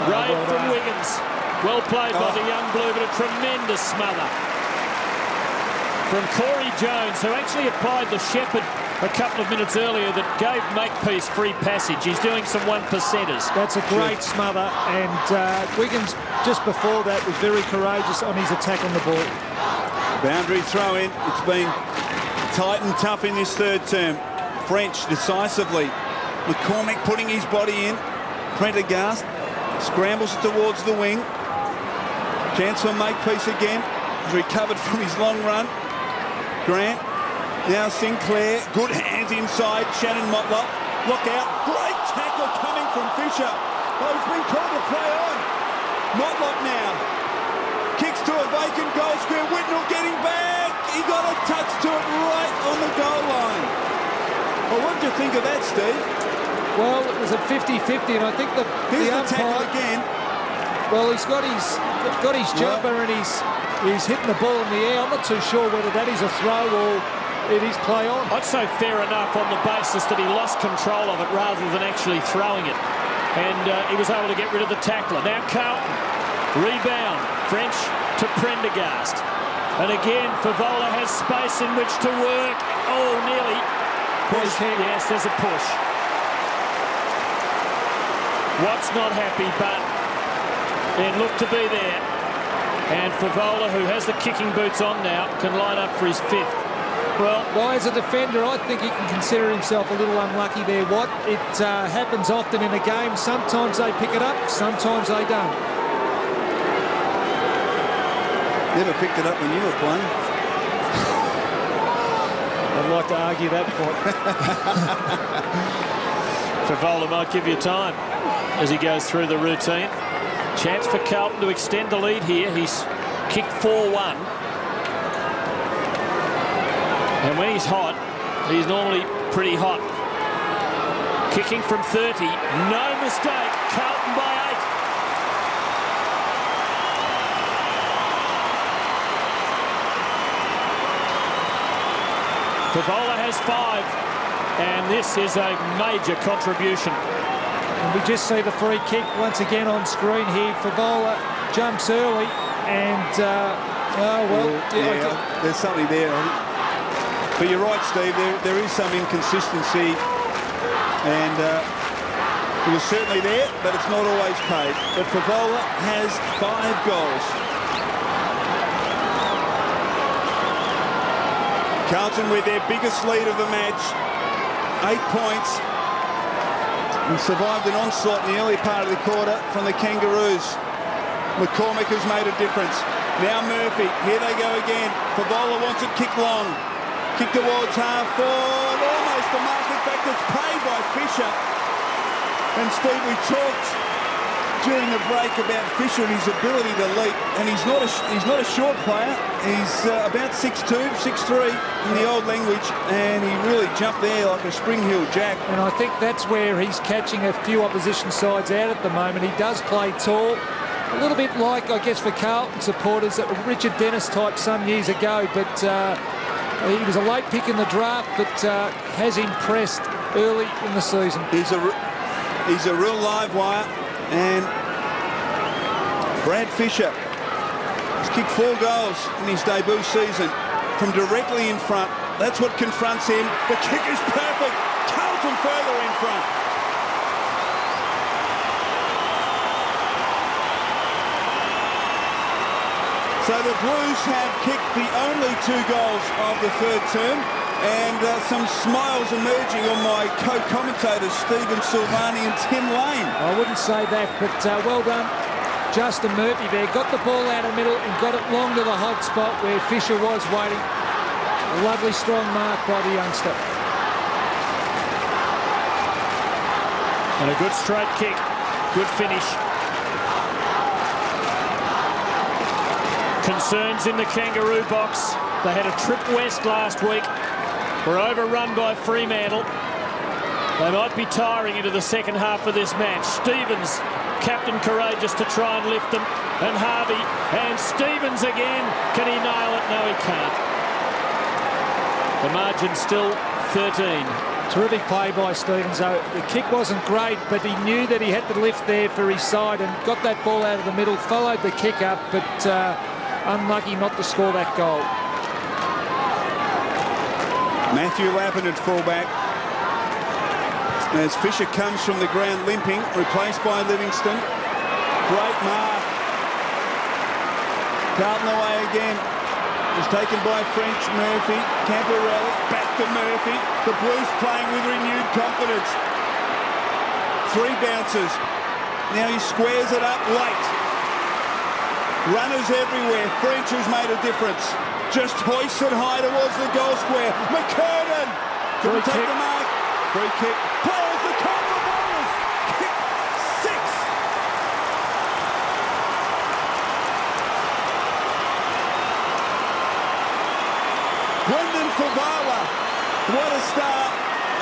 Raid from Wiggins. Well played by the young blue, but a tremendous smother from Corey Jones, who actually applied the Shepherd a couple of minutes earlier that gave Makepeace free passage. He's doing some one-percenters. That's a great smother, and Wiggins just before that was very courageous on his attack on the ball. Boundary throw in. It's been tight and tough in this third term. French decisively. McCormick putting his body in. Prendergast scrambles it towards the wing. Chance for Makepeace again. He's recovered from his long run. Grant. Now Sinclair. Good hands inside. Shannon Motlop. Look out. Great tackle coming from Fisher. Oh, he's been called to play on. Motlop now. Kicks to a vacant goal square. Whitnell getting back. He got a touch to it right on the goal line. Well, what did you think of that, Steve? Well, it was a 50-50, and I think the tackle again. Well, he's got his jumper and he's hitting the ball in the air. I'm not too sure whether that is a throw or it is play on. I'd say fair enough on the basis that he lost control of it rather than actually throwing it. And he was able to get rid of the tackler. Now Carlton, rebound, French to Prendergast. And again, Favola has space in which to work. Oh, nearly. Push. Yes, there's a push. Watt's not happy, but it looked to be there. And Favola, who has the kicking boots on now, can line up for his fifth. Well, as a defender, I think he can consider himself a little unlucky there, Watt. It happens often in a game. Sometimes they pick it up, sometimes they don't. Never picked it up when you were playing. I'd like to argue that point. Favola might give you time as he goes through the routine. Chance for Carlton to extend the lead here. He's kicked 4-1. And when he's hot, he's normally pretty hot. Kicking from 30, no mistake. Carlton by 8. Favola has 5, and this is a major contribution. And we just see the free kick once again on screen here. Favola jumps early, and there's something there. But you're right, Steve. There is some inconsistency, and it was certainly there, but it's not always paid. But Favola has 5 goals. Carlton with their biggest lead of the match, 8 points, and survived an onslaught in the early part of the quarter from the Kangaroos. McCormick has made a difference. Now Murphy, here they go again. Favola wants it kicked long. Kick towards half forward, almost a mark. In fact, it's paid by Fisher. And Steve, we talked during the break about Fisher and his ability to leap, and he's not a short player. He's about 6'2", 6'3" in the old language, and he really jumped there like a Spring Hill Jack. And I think that's where he's catching a few opposition sides out at the moment. He does play tall, a little bit like, I guess, for Carlton supporters, that Richard Dennis type some years ago, but he was a late pick in the draft, but has impressed early in the season. He's a real live wire. And Brad Fisher has kicked 4 goals in his debut season from directly in front. That's what confronts him. The kick is perfect. Carlton further in front. So the Blues have kicked the only 2 goals of the third term, and some smiles emerging on my co-commentators, Stephen Silvani and Tim Lane. I wouldn't say that, but well done, Justin Murphy there. Got the ball out of the middle and got it long to the hot spot where Fisher was waiting. A lovely strong mark by the youngster. And a good straight kick. Good finish. Concerns in the Kangaroo box. They had a trip west last week. Were overrun by Fremantle. They might be tiring into the second half of this match. Stevens, captain courageous to try and lift them. And Harvey, and Stevens again. Can he nail it? No, he can't. The margin's still 13. Terrific play by Stevens, though. The kick wasn't great, but he knew that he had to lift there for his side and got that ball out of the middle, followed the kick up, but unlucky not to score that goal. Matthew Lappin at fullback. As Fisher comes from the ground limping, replaced by Livingston. Great mark. Carlton away again. Is taken by French. Murphy. Camporelli. Back to Murphy. The Blues playing with renewed confidence. 3 bounces. Now he squares it up late. Runners everywhere. French has made a difference. Just hoists it high towards the goal square. McKernan. Can take the mark. Free kick. Pulls the corner balls. Kick 6. Brendan Favola. What a start.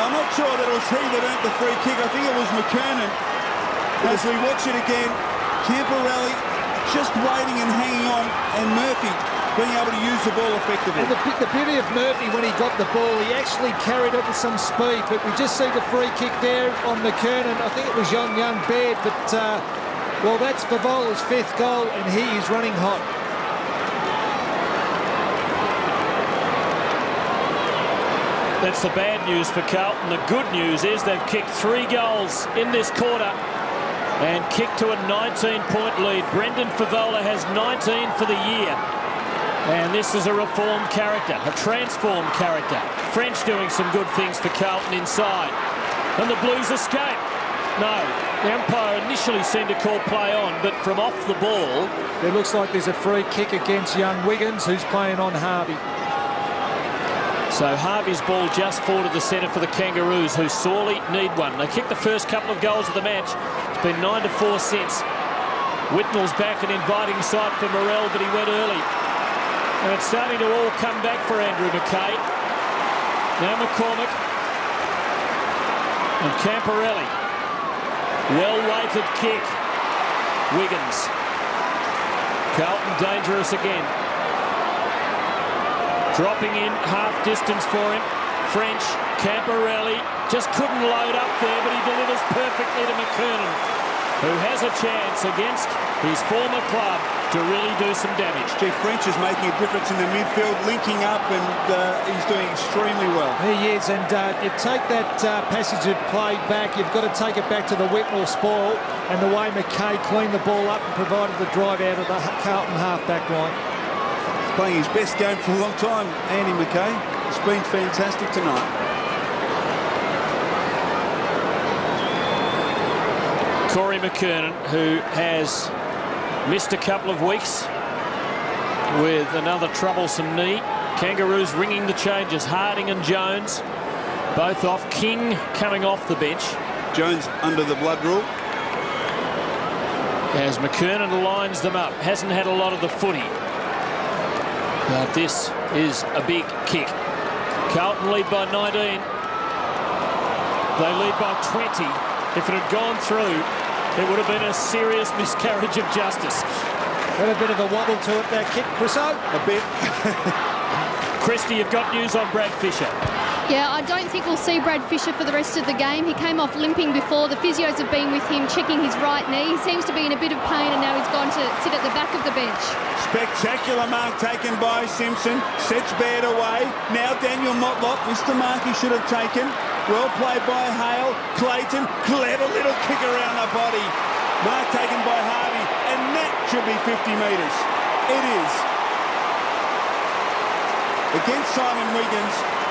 I'm not sure that it was he that earned the free kick. I think it was McKernan. As we watch it again, Camporelli just waiting and hanging on, and Murphy being able to use the ball effectively. And the beauty of Murphy, when he got the ball, he actually carried it with some speed, but we just see the free kick there on McKernan. I think it was young Baird, but, well, that's Favola's 5th goal, and he is running hot. That's the bad news for Carlton. The good news is they've kicked 3 goals in this quarter and kicked to a 19-point lead. Brendan Favola has 19 for the year. And this is a reformed character, a transformed character. French doing some good things for Carlton inside. And the Blues escape. No, the umpire initially seemed to call play on, but from off the ball... It looks like there's a free kick against young Wiggins, who's playing on Harvey. So Harvey's ball just forward of the centre for the Kangaroos, who sorely need one. They kicked the first couple of goals of the match. It's been 9-4 since. Whitnell's back and inviting side for Morrell, but he went early. And it's starting to all come back for Andrew McKay. Now McCormick. And Camporelli. Well-weighted kick. Wiggins. Carlton dangerous again. Dropping in, half distance for him. French, Camporelli, just couldn't load up there, but he delivers perfectly to McKernan, who has a chance against his former club to really do some damage. Gee, French is making a difference in the midfield, linking up, and he's doing extremely well. He is, and you take that passage of play back, you've got to take it back to the Whitnell spoil, and the way McKay cleaned the ball up and provided the drive out of the Carlton half-back line. Playing his best game for a long time, Andy McKay. It's been fantastic tonight. Corey McKernan, who has missed a couple of weeks with another troublesome knee. Kangaroos ringing the changes. Harding and Jones both off. King coming off the bench. Jones under the blood rule. As McKernan lines them up. Hasn't had a lot of the footy. But this is a big kick. Carlton lead by 19. They lead by 20. If it had gone through, it would have been a serious miscarriage of justice. Got a bit of a wobble to it, that kick, Chriso? A bit. Christy, you've got news on Brad Fisher. Yeah, I don't think we'll see Brad Fisher for the rest of the game. He came off limping before. The physios have been with him checking his right knee. He seems to be in a bit of pain, and now he's gone to sit at the back of the bench. Spectacular mark taken by Simpson. Sets Baird away. Now Daniel Motlop. Mr. Mark he should have taken. Well played by Hale. Clayton. Clever little kick around the body. Mark taken by Harvey. And that should be 50 metres. It is. Against Simon Wiggins.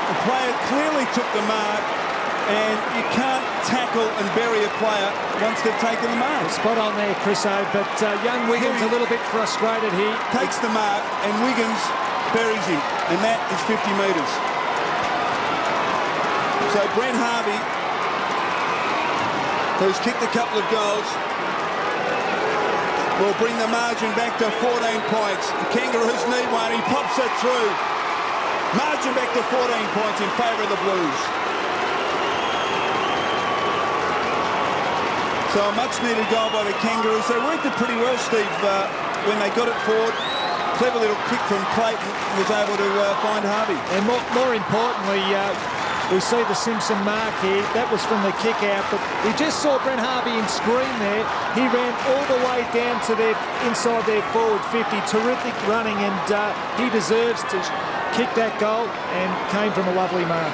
The player clearly took the mark, and you can't tackle and bury a player once they've taken the mark. Spot on there, Chriso, but young Wiggins a little bit frustrated here. Takes the mark, and Wiggins buries him, and that is 50 metres. So Brent Harvey, who's kicked a couple of goals, will bring the margin back to 14 points. The Kangaroos need one. He pops it through. Margin back to 14 points in favour of the Blues. So a much-needed goal by the Kangaroos. They worked it pretty well, Steve, when they got it forward. Clever little kick from Clayton was able to find Harvey. And more importantly, We see the Simpson mark here. That was from the kick out, but we just saw Brent Harvey in screen there. He ran all the way down to their inside their forward 50. Terrific running, and he deserves to kick that goal, and came from a lovely mark.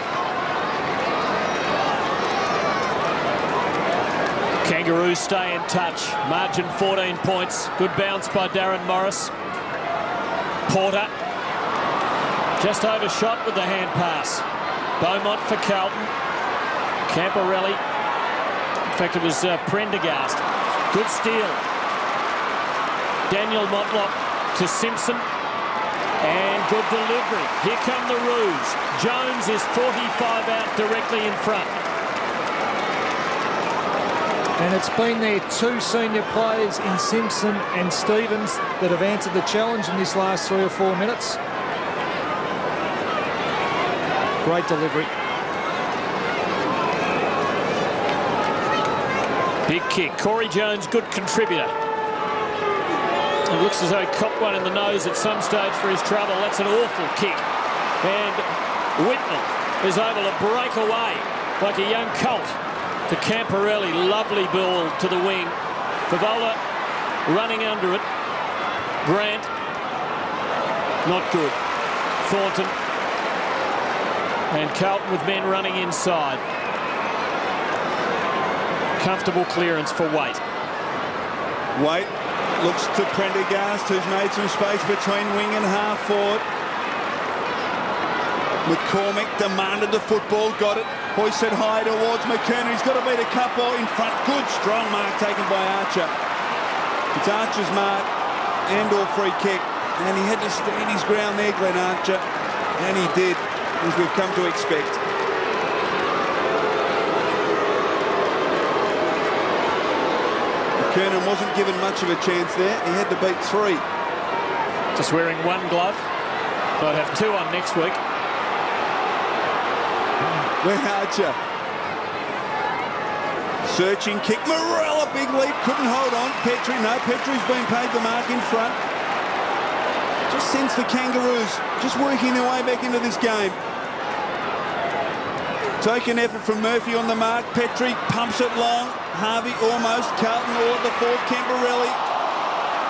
Kangaroos stay in touch. Margin 14 points. Good bounce by Darren Morris. Porter just overshot with the hand pass. Beaumont for Carlton. Camporelli. In fact, it was Prendergast. Good steal. Daniel Motlop to Simpson. And good delivery. Here come the Roos. Jones is 45 out directly in front. And it's been their two senior players in Simpson and Stevens that have answered the challenge in this last 3 or 4 minutes. Great delivery. Big kick. Corey Jones, good contributor. It looks as though he copped one in the nose at some stage for his trouble. That's an awful kick. And Whitnell is able to break away like a young colt to Camporelli. Lovely ball to the wing. Favola running under it. Grant. Not good. Thornton. And Carlton with men running inside. Comfortable clearance for Waite. Waite looks to Prendergast, who's made some space between wing and half forward. McCormick demanded the football, got it, hoisted high towards McKernan. He's got to beat a couple in front. Good, strong mark taken by Archer. It's Archer's mark and/or free kick. And he had to stand his ground there, Glenn Archer. And he did, as we've come to expect. McKernan wasn't given much of a chance there. He had to beat 3. Just wearing one glove. Might have 2 on next week. Glenn Archer. Searching kick. Morella, big leap. Couldn't hold on. Petrie, no. Petrie's been paid the mark in front. Just sends the Kangaroos just working their way back into this game. Token effort from Murphy on the mark. Petrie pumps it long. Harvey almost. Carlton all at the fourth. Camporelli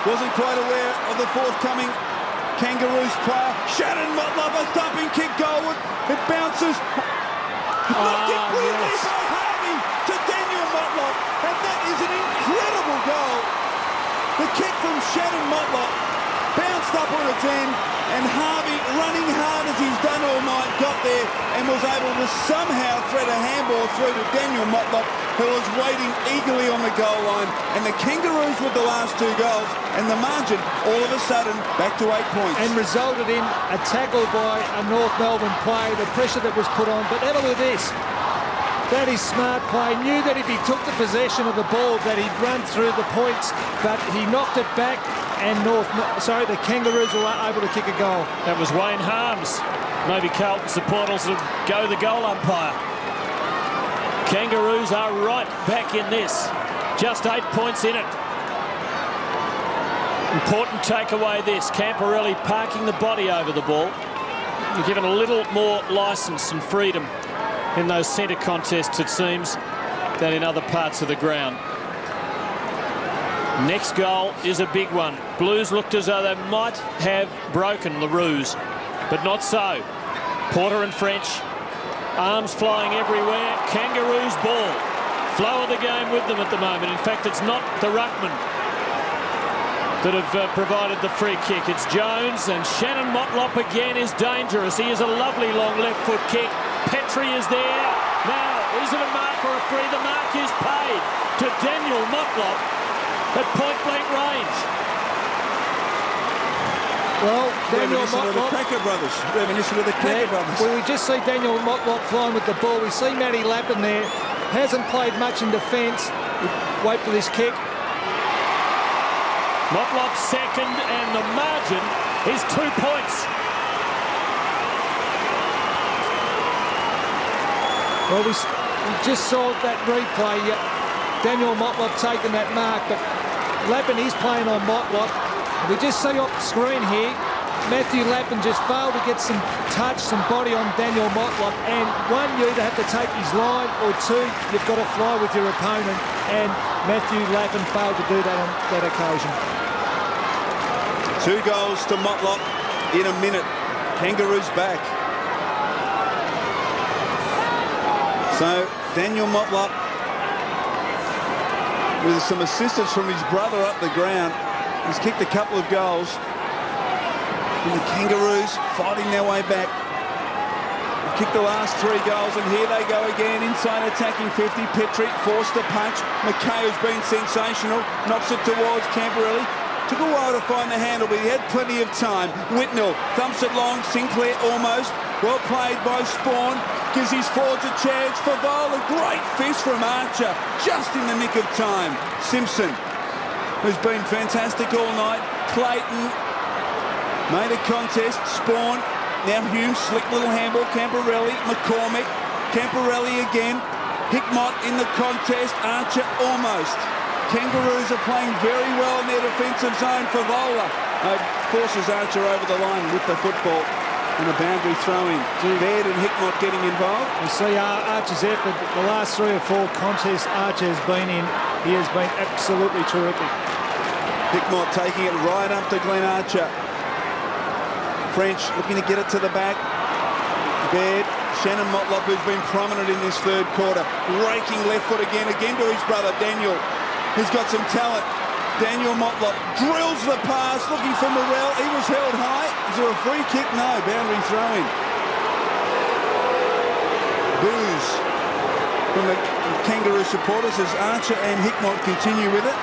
wasn't quite aware of the forthcoming Kangaroos player. Shannon Motlop, a thumping kick goalward. It bounces. Knocked it weirdly by Harvey to Daniel Motlop. And that is an incredible goal. The kick from Shannon Motlop bounced up on its end, and Harvey, running hard as he's done all night, got there and was able to somehow thread a handball through to Daniel Motlop, who was waiting eagerly on the goal line. And the Kangaroos with the last 2 goals, and the margin all of a sudden back to 8 points. And resulted in a tackle by a North Melbourne player, the pressure that was put on. But have a look at this. That is smart play. Knew that if he took the possession of the ball that he'd run through the points, but he knocked it back, and the Kangaroos were able to kick a goal. That was Wayne Harms. Maybe Carlton supporters will go the goal umpire. Kangaroos are right back in this. Just 8 points in it. Important takeaway this. Camporelli parking the body over the ball. You're given a little more licence and freedom in those centre contests, it seems, than in other parts of the ground. Next goal is a big one. Blues looked as though they might have broken the Roos, but not so. Porter and French, arms flying everywhere. Kangaroos ball. Flow of the game with them at the moment. In fact, it's not the ruckman that have provided the free kick. It's Jones, and Shannon Motlop again is dangerous. He is a lovely long left foot kick. Petrie is there. Now, is it a mark or a free? The mark is paid to Daniel Motlop at point-blank range. Well, Daniel Motlop. The Cracker brothers. Reminiscent of the Cracker brothers. Well, we just see Daniel Motlop flying with the ball. We see Matty Lappin there. Hasn't played much in defence. Wait for this kick. Motlop second, and the margin is 2 points. Well, we just saw that replay. Daniel Motlop taking that mark, but Lappin is playing on Motlop. We just see off the screen here, Matthew Lappin just failed to get some touch, some body on Daniel Motlop. And one, you either have to take his line, or two, you've got to fly with your opponent. And Matthew Lappin failed to do that on that occasion. 2 goals to Motlop in a minute. Kangaroos back. So Daniel Motlop, with some assistance from his brother up the ground, he's kicked a couple of goals. And the Kangaroos fighting their way back. They've kicked the last 3 goals, and here they go again, inside attacking 50. Petrie forced to punch. McKay has been sensational, knocks it towards Camporelli. Took a while to find the handle, but he had plenty of time. Whitnell thumps it long, Sinclair almost. Well played by Spawn, gives his forwards a chance. Favola, great fist from Archer, just in the nick of time. Simpson, who's been fantastic all night. Clayton made a contest. Spawn, now Hume, slick little handball. Camporelli, McCormick, Camporelli again. Hickmott in the contest. Archer almost. Kangaroos are playing very well in their defensive zone. Favola forces Archer over the line with the football. And a boundary throw-in. Baird and Hickmott getting involved. You see Archer's effort, the last 3 or 4 contests Archer has been in, he has been absolutely terrific. Hickmott taking it right up to Glenn Archer. French looking to get it to the back. Baird, Shannon Motlop, who's been prominent in this 3rd quarter. Raking left foot again to his brother Daniel. He's got some talent. Daniel Motlop drills the pass, looking for Morrell. He was held high. Is there a free kick? No, boundary throw-in. Boos from the Kangaroo supporters as Archer and Hickmott continue with it.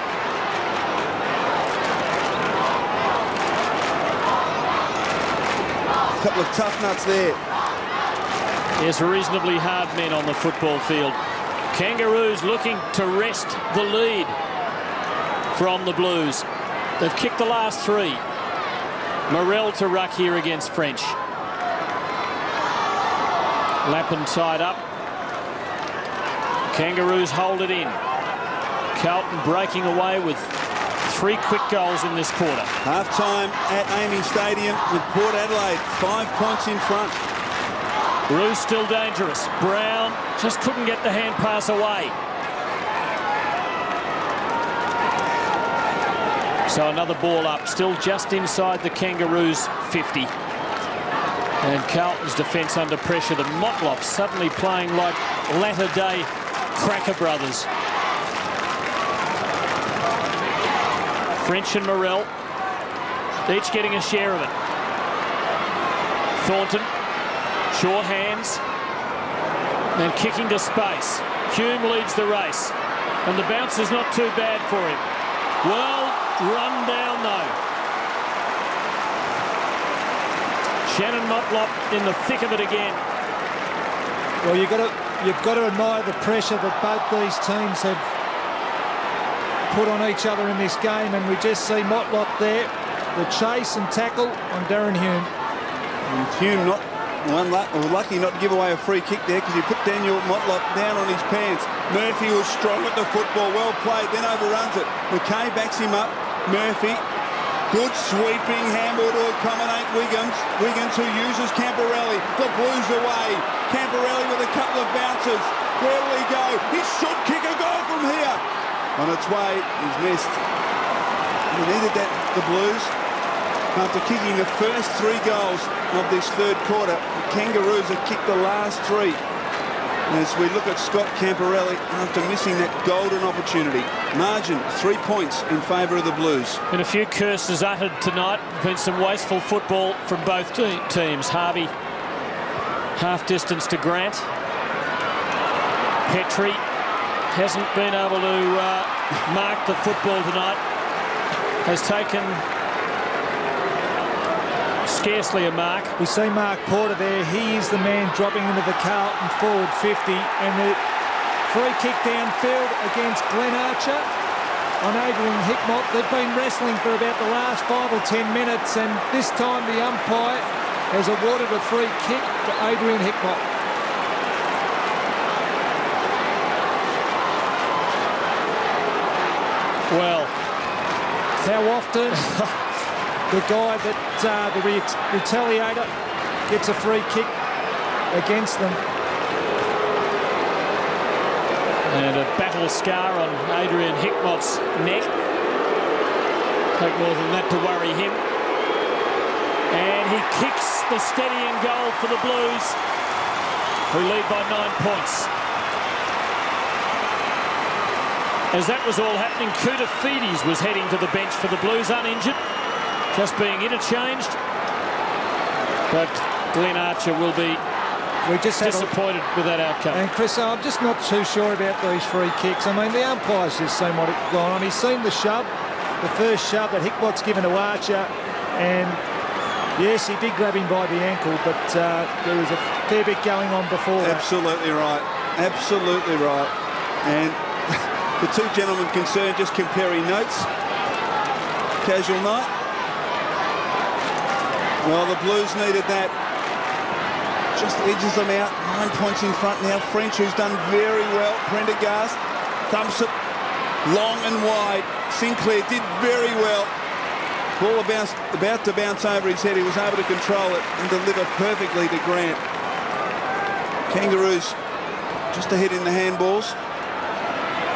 A couple of tough nuts there. There's reasonably hard men on the football field. Kangaroos looking to wrest the lead from the Blues. They've kicked the last 3. Morrell to ruck here against French. Lappin tied up. Kangaroos hold it in. Carlton breaking away with 3 quick goals in this quarter. Half-time at Amy Stadium with Port Adelaide 5 points in front. Blues still dangerous. Brown just couldn't get the hand pass away. So another ball up, still just inside the Kangaroos 50. And Carlton's defence under pressure. The Motlop suddenly playing like latter-day Cracker brothers. French and Morrell each getting a share of it. Thornton, short hands, and kicking to space. Hume leads the race, and the bounce is not too bad for him. Well run down though. Shannon Motlop in the thick of it again. Well, you've got to admire the pressure that both these teams have put on each other in this game, and we just see Motlop there, the chase and tackle on Darren Hume. And Hume lucky not to give away a free kick there, because he put Daniel Motlop down on his pants. Murphy was strong at the football, well played, then overruns it. McKay backs him up. Murphy, good sweeping handball to accommodate Wiggins. Wiggins, who uses Camporelli. The Blues away. Camporelli with a couple of bounces. Where will he go? He should kick a goal from here. On its way, he's missed. He needed that, the Blues. After kicking the first 3 goals of this 3rd quarter, the Kangaroos have kicked the last 3. As we look at Scott Camporelli after missing that golden opportunity. Margin 3 points in favour of the Blues. Been a few curses uttered tonight. Been some wasteful football from both teams. Harvey half distance to Grant. Petrie hasn't been able to mark the football tonight. Has taken scarcely a mark. We see Mark Porter there. He is the man dropping into the Carlton forward 50, and the free kick downfield against Glenn Archer on Adrian Hickmott. They've been wrestling for about the last 5 or 10 minutes, and this time the umpire has awarded a free kick to Adrian Hickmott. Well, how often the guy that the retaliator gets a free kick against them. And a battle scar on Adrian Hickmott's neck. Take more than that to worry him. And he kicks the steadying goal for the Blues, who lead by 9 points. As that was all happening, Kuta Fides was heading to the bench for the Blues, uninjured, just being interchanged. But Glenn Archer will be disappointed with that outcome. And Chris, I'm just not too sure about these free kicks. I mean, the umpire's just seen what it's gone on. He's seen the shove, the first shove that Hickmott's given to Archer, and yes, he did grab him by the ankle, but there was a fair bit going on before that. Absolutely right. Absolutely right. And the two gentlemen concerned just comparing notes. Casual night. Well, the Blues needed that. Just edges them out. 9 points in front now. French, who's done very well. Prendergast thumps it long and wide. Sinclair did very well. Ball about to bounce over his head. He was able to control it and deliver perfectly to Grant. Kangaroos just ahead in the handballs.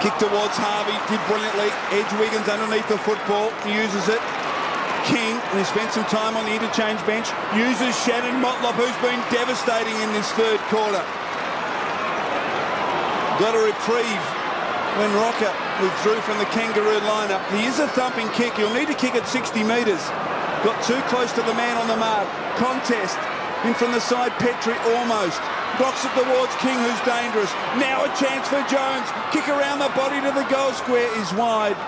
Kick towards Harvey, did brilliantly. Edge Wiggins underneath the football, uses it. King, and he spent some time on the interchange bench, uses Shannon Motlop, who's been devastating in this third quarter. Got a reprieve when Rocker withdrew from the Kangaroo lineup. He is a thumping kick. He'll need to kick at 60 metres. Got too close to the man on the mark. Contest. In from the side, Petrie almost. Knocks it towards King, who's dangerous. Now a chance for Jones. Kick around the body to the goal square is wide.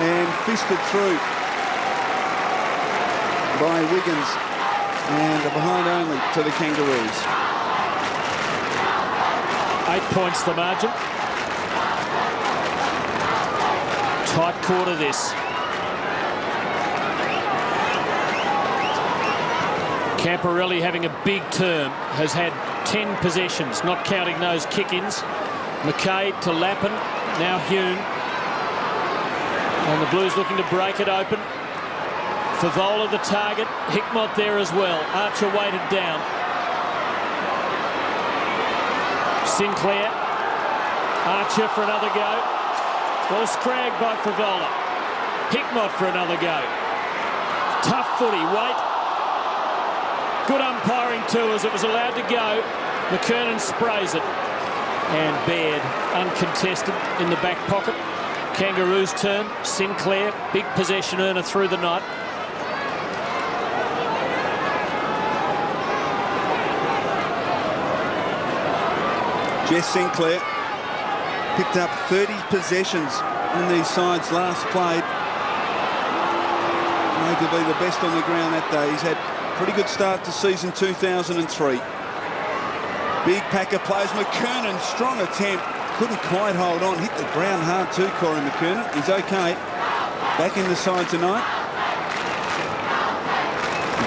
And fisted through by Wiggins. And a behind only to the Kangaroos. 8 points the margin. Tight quarter this. Camporelli having a big term, has had 10 possessions, not counting those kick-ins. McKay to Lappin, now Hume. And the Blues looking to break it open. Favola the target, Hickmott there as well. Archer weighted down. Sinclair, Archer for another go. Well scragged by Favola. Hickmott for another go. Tough footy, Waite. Good umpiring too, as it was allowed to go. McKernan sprays it. And Baird, uncontested in the back pocket. Kangaroos turn. Sinclair, big possession earner through the night. Jess Sinclair picked up 30 possessions in these sides last played. Arguably the best on the ground that day. He's had a pretty good start to season 2003. Big pack of players. McKernan, strong attempt. Couldn't quite hold on. Hit the ground hard too, Corey McKernan. He's okay. Back in the side tonight.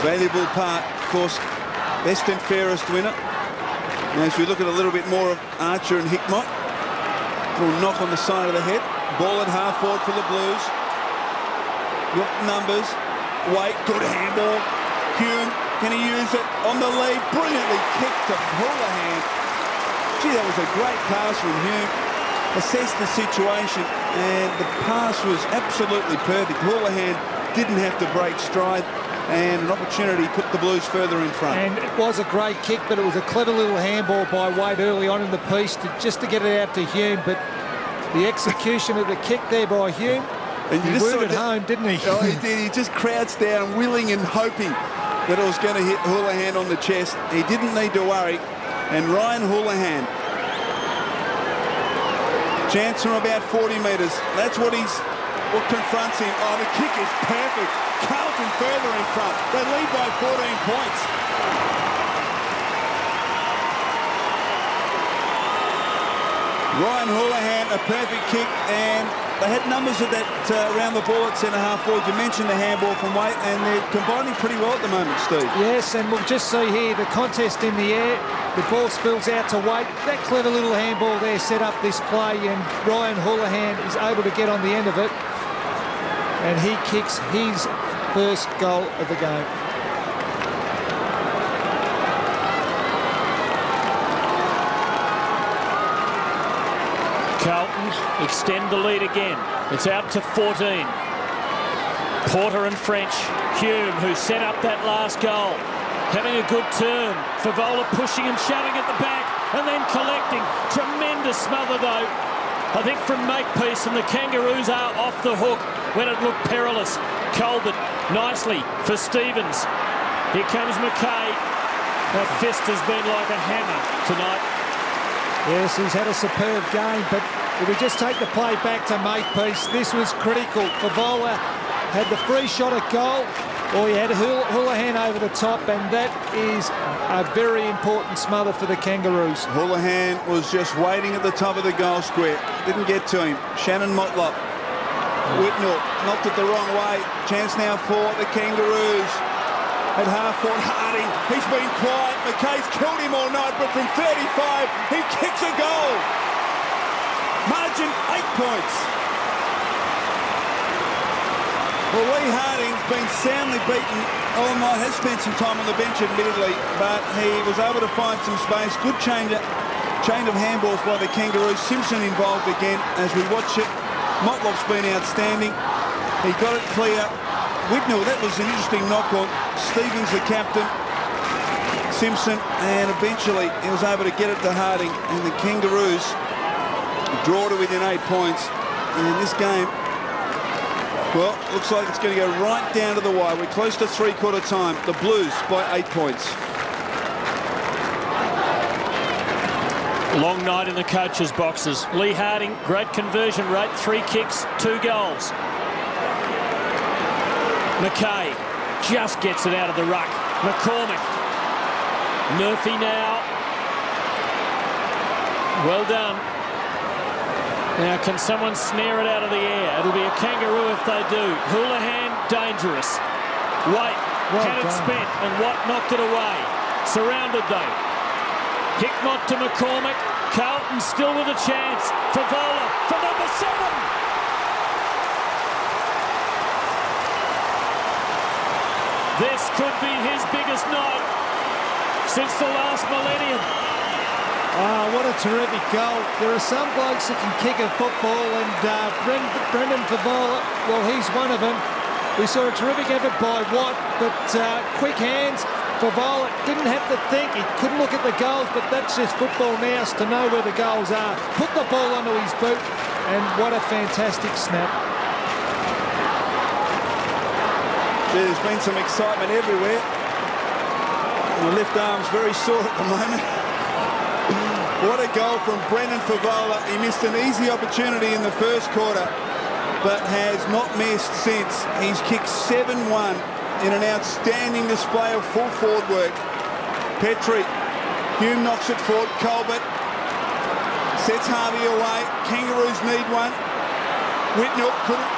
Valuable part, of course, best and fairest winner. Now, as we look at a little bit more of Archer and Hickmott, little knock on the side of the head. Ball at half forward for the Blues. Got numbers. Wait, good handball. Hume, can he use it on the lead? Brilliantly kicked to Houlihan. Gee, that was a great pass from Hume. Assessed the situation, and the pass was absolutely perfect. Houlihan didn't have to break stride, and an opportunity put the Blues further in front. And it was a great kick, but it was a clever little handball by Wade early on in the piece just to get it out to Hume. But the execution of the kick there by Hume, and he wooed it home, didn't he? Oh, he did. He just crouched down, willing and hoping that it was going to hit Houlihan on the chest. He didn't need to worry. And Ryan Houlihan, chance from about 40 metres. That's what confronts him. Oh, the kick is perfect. Carlton further in front. They lead by 14 points. Ryan Houlihan, a perfect kick, and they had numbers of that around the ball at centre-half forward. You mentioned the handball from Waite, and they're combining pretty well at the moment, Steve. Yes, and we'll just see here the contest in the air. The ball spills out to Waite. That clever little handball there set up this play, and Ryan Houlihan is able to get on the end of it. And he kicks his first goal of the game. Carlton extend the lead again. It's out to 14. Porter and French. Hume, who set up that last goal, having a good turn. Favola pushing and shoving at the back and then collecting. Tremendous smother, though, I think, from Makepeace, and the Kangaroos are off the hook when it looked perilous. Colbert nicely for Stevens. Here comes McKay. That fist has been like a hammer tonight. Yes, he's had a superb game, but if we just take the play back to Makepeace, this was critical. Favola had the free shot at goal, or he had Houlihan over the top, and that is a very important smother for the Kangaroos. Houlihan was just waiting at the top of the goal square. Didn't get to him. Shannon Motlop. Whitnell knocked it the wrong way. Chance now for the Kangaroos. At half-forward, Harding. He's been quiet. McKay's killed him all night, but from 35, he kicks a goal. Margin 8 points. Well, Lee Harding's been soundly beaten all night. Has spent some time on the bench, admittedly, but he was able to find some space. Good chain of handballs by the Kangaroos. Simpson involved again as we watch it. Motlop's been outstanding. He got it clear. Whitnell, that was an interesting knock on. Stevens, the captain. Simpson, and eventually he was able to get it to Harding, and the Kangaroos draw to within 8 points. And in this game, well, looks like it's going to go right down to the wire. We're close to three-quarter time. The Blues by 8 points. Long night in the coaches' boxes. Lee Harding, great conversion rate, 3 kicks, 2 goals. McKay just gets it out of the ruck. McCormick. Murphy now. Well done. Now, can someone snare it out of the air? It'll be a Kangaroo if they do. Houlihan, dangerous. Waite, had it spent, and Watt knocked it away. Surrounded, though. Hickmott to McCormick. Carlton still with a chance. Favola for number 7. This could be his biggest night since the last millennium. Oh, what a terrific goal. There are some blokes that can kick a football, and Brendan Favola, well, he's one of them. We saw a terrific effort by Watt, but quick hands. Favola didn't have to think. He couldn't look at the goals, but that's just football now, to know where the goals are. Put the ball onto his boot, and what a fantastic snap. There's been some excitement everywhere. The left arm's very sore at the moment. What a goal from Brendan Favola. He missed an easy opportunity in the first quarter, but has not missed since. He's kicked 7-1 in an outstanding display of full forward work. Petrie. Hume knocks it forward. Colbert sets Harvey away. Kangaroos need one. Whitnell couldn't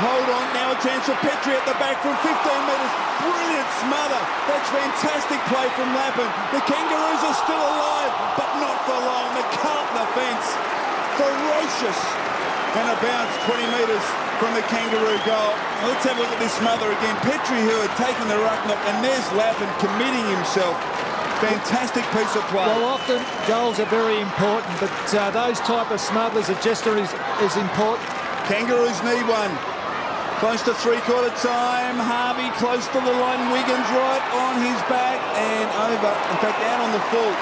hold on. Now a chance for Petrie at the back from 15 metres. Brilliant smother. That's fantastic play from Lappin. The Kangaroos are still alive, but not for long. The Carlton offence, ferocious. And a bounce 20 metres from the Kangaroo goal. Now let's have a look at this smother again. Petrie, who had taken the ruck knock, and there's Lappin committing himself. Fantastic piece of play. Well, often goals are very important, but those type of smothers are just as important. Kangaroos need one. Close to three-quarter time. Harvey close to the line. Wiggins right on his back and over. In fact, out on the full.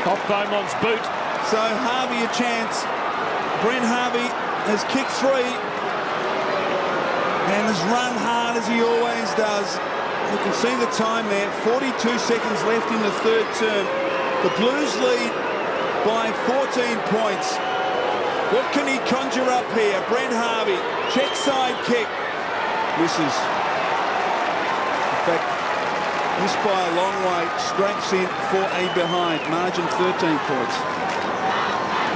Off Beaumont's boot. So Harvey a chance. Brent Harvey has kicked 3 and has run hard as he always does. You can see the time there. 42 seconds left in the third term. The Blues lead by 14 points. What can he conjure up here? Brent Harvey, check side kick. Misses. In fact, missed by a long way. Scrapes in for a behind. Margin 13 points.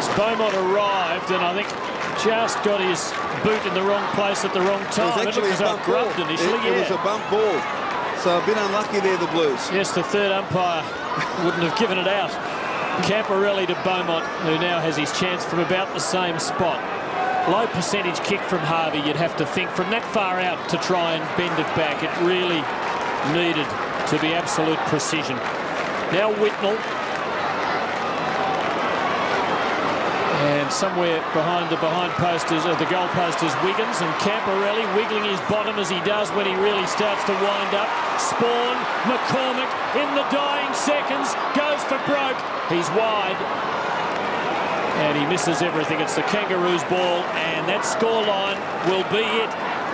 As Beaumont arrived, and I think just got his boot in the wrong place at the wrong time. It was actually a bump ball. It was a bump ball. So a bit unlucky there, the Blues. Yes, the third umpire wouldn't have given it out. Camporelli to Beaumont, who now has his chance from about the same spot. low percentage kick from Harvey, you'd have to think, from that far out to try and bend it back. It really needed to be absolute precision. Now Whitnell. And somewhere behind the goal post is Wiggins, and Camporelli wiggling his bottom as he does when he really starts to wind up. Spawn, McCormick in the dying seconds, goes for broke. He's wide. And he misses everything. It's the Kangaroos ball, and that scoreline will be it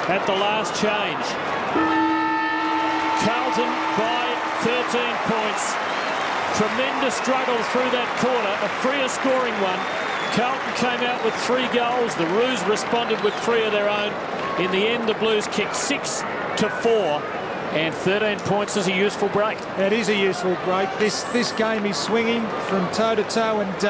at the last change. Carlton by 13 points. Tremendous struggle through that quarter, a freer scoring one. Carlton came out with 3 goals. The Roos responded with 3 of their own. In the end, the Blues kicked 6-4, and 13 points is a useful break. It is a useful break. This game is swinging from toe to toe, and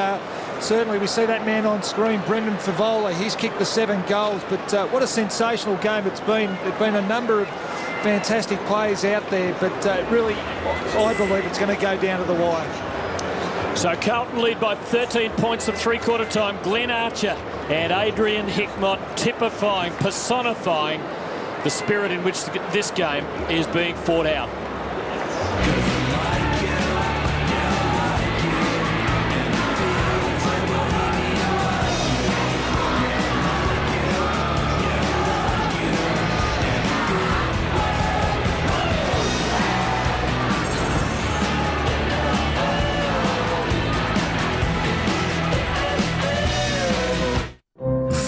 certainly we see that man on screen, Brendan Favola. He's kicked the 7 goals, but what a sensational game it's been. There've been a number of fantastic players out there, but really, I believe it's going to go down to the wire. So Carlton lead by 13 points at three-quarter time. Glenn Archer and Adrian Hickmott typifying, personifying the spirit in which this game is being fought out.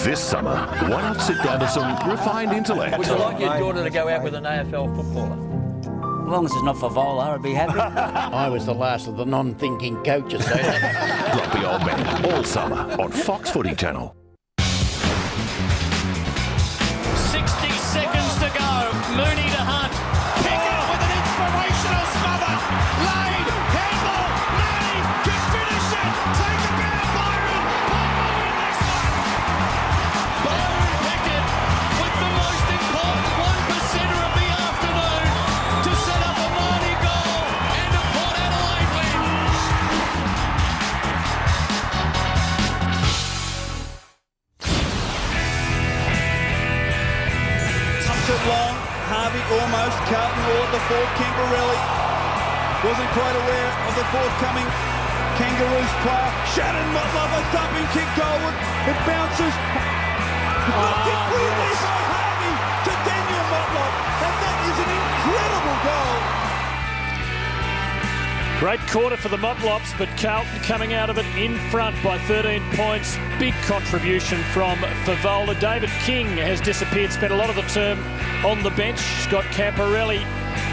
This summer, why not sit down to some refined intellect? Would you like your daughter to go out with an AFL footballer? As long as it's not Favola, I'd be happy. I was the last of the non-thinking coaches. So Grumpy Old Man, all summer on Fox Footy Channel. 60 seconds to go. Mooney to Hunt. Pick up with an inspirational smother. Lane, handball. Lane can finish it. Take it down, Byron. Byron in this one. Byron Pickett with the most important 1%er of the afternoon to set up a mighty goal and a Port Adelaide win. It long, Harvey almost, Carlton Rd, the fourth, Camporelli wasn't quite aware of the forthcoming Kangaroos player. Shannon Motlop, a thumping kick goalward, it bounces, knocked it weirdly by Harvey to Daniel Motlop, and that is an incredible goal. Great quarter for the Motlops, but Carlton coming out of it in front by 13 points. Big contribution from Favola. David King has disappeared, spent a lot of the term on the bench. Scott Camporelli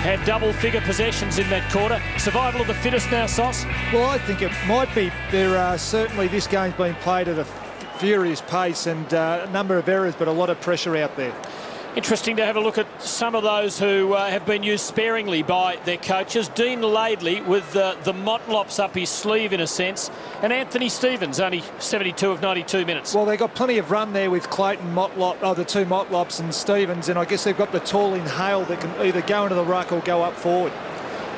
had double-figure possessions in that quarter. Survival of the fittest now, Sauce? Well, I think it might be. There are certainly, this game's been played at a furious pace and a number of errors, but a lot of pressure out there. Interesting to have a look at some of those who have been used sparingly by their coaches. Dean Laidley with the Motlops up his sleeve in a sense, and Anthony Stevens only 72 of 92 minutes. Well, they've got plenty of run there with Clayton Motlop, the two Motlops and Stevens, and I guess they've got the tall in Hale that can either go into the ruck or go up forward.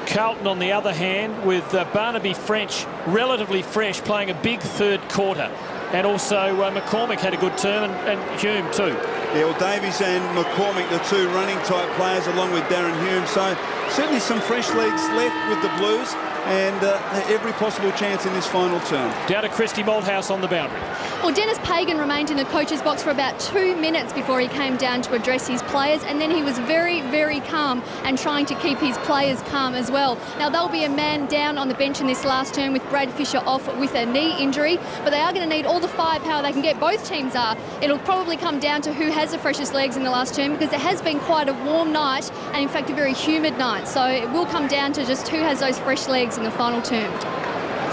Carlton, on the other hand, with Barnaby French relatively fresh, playing a big third quarter. And also McCormick had a good term, and Hume too. Yeah, well, Davies and McCormick, the two running type players, along with Darren Hume. So certainly some fresh legs left with the Blues, and every possible chance in this final term. Down to Christy Malthouse on the boundary. Well, Dennis Pagan remained in the coach's box for about 2 minutes before he came down to address his players, and then he was very, very calm and trying to keep his players calm as well. Now, there'll be a man down on the bench in this last term with Brad Fisher off with a knee injury, but they are going to need all the firepower they can get. Both teams are. It'll probably come down to who has the freshest legs in the last term, because it has been quite a warm night and, in fact, a very humid night. So it will come down to just who has those fresh legs in the final term.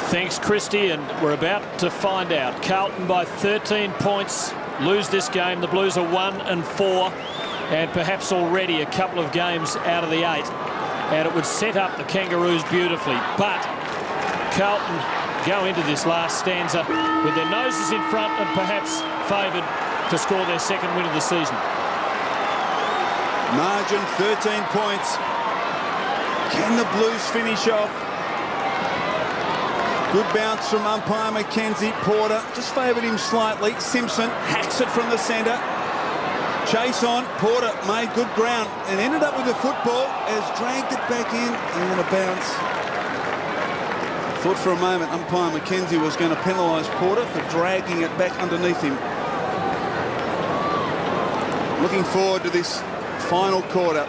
Thanks, Christy, and we're about to find out. Carlton by 13 points lose this game. The Blues are 1-4, and perhaps already a couple of games out of the 8. And it would set up the Kangaroos beautifully. But Carlton go into this last stanza with their noses in front and perhaps favoured to score their second win of the season. Margin 13 points. Can the Blues finish off? Good bounce from umpire Mackenzie. Porter just favoured him slightly. Simpson hacks it from the centre. Chase on. Porter made good ground and ended up with the football as dragged it back in and a bounce. Thought for a moment umpire Mackenzie was going to penalise Porter for dragging it back underneath him. Looking forward to this final quarter.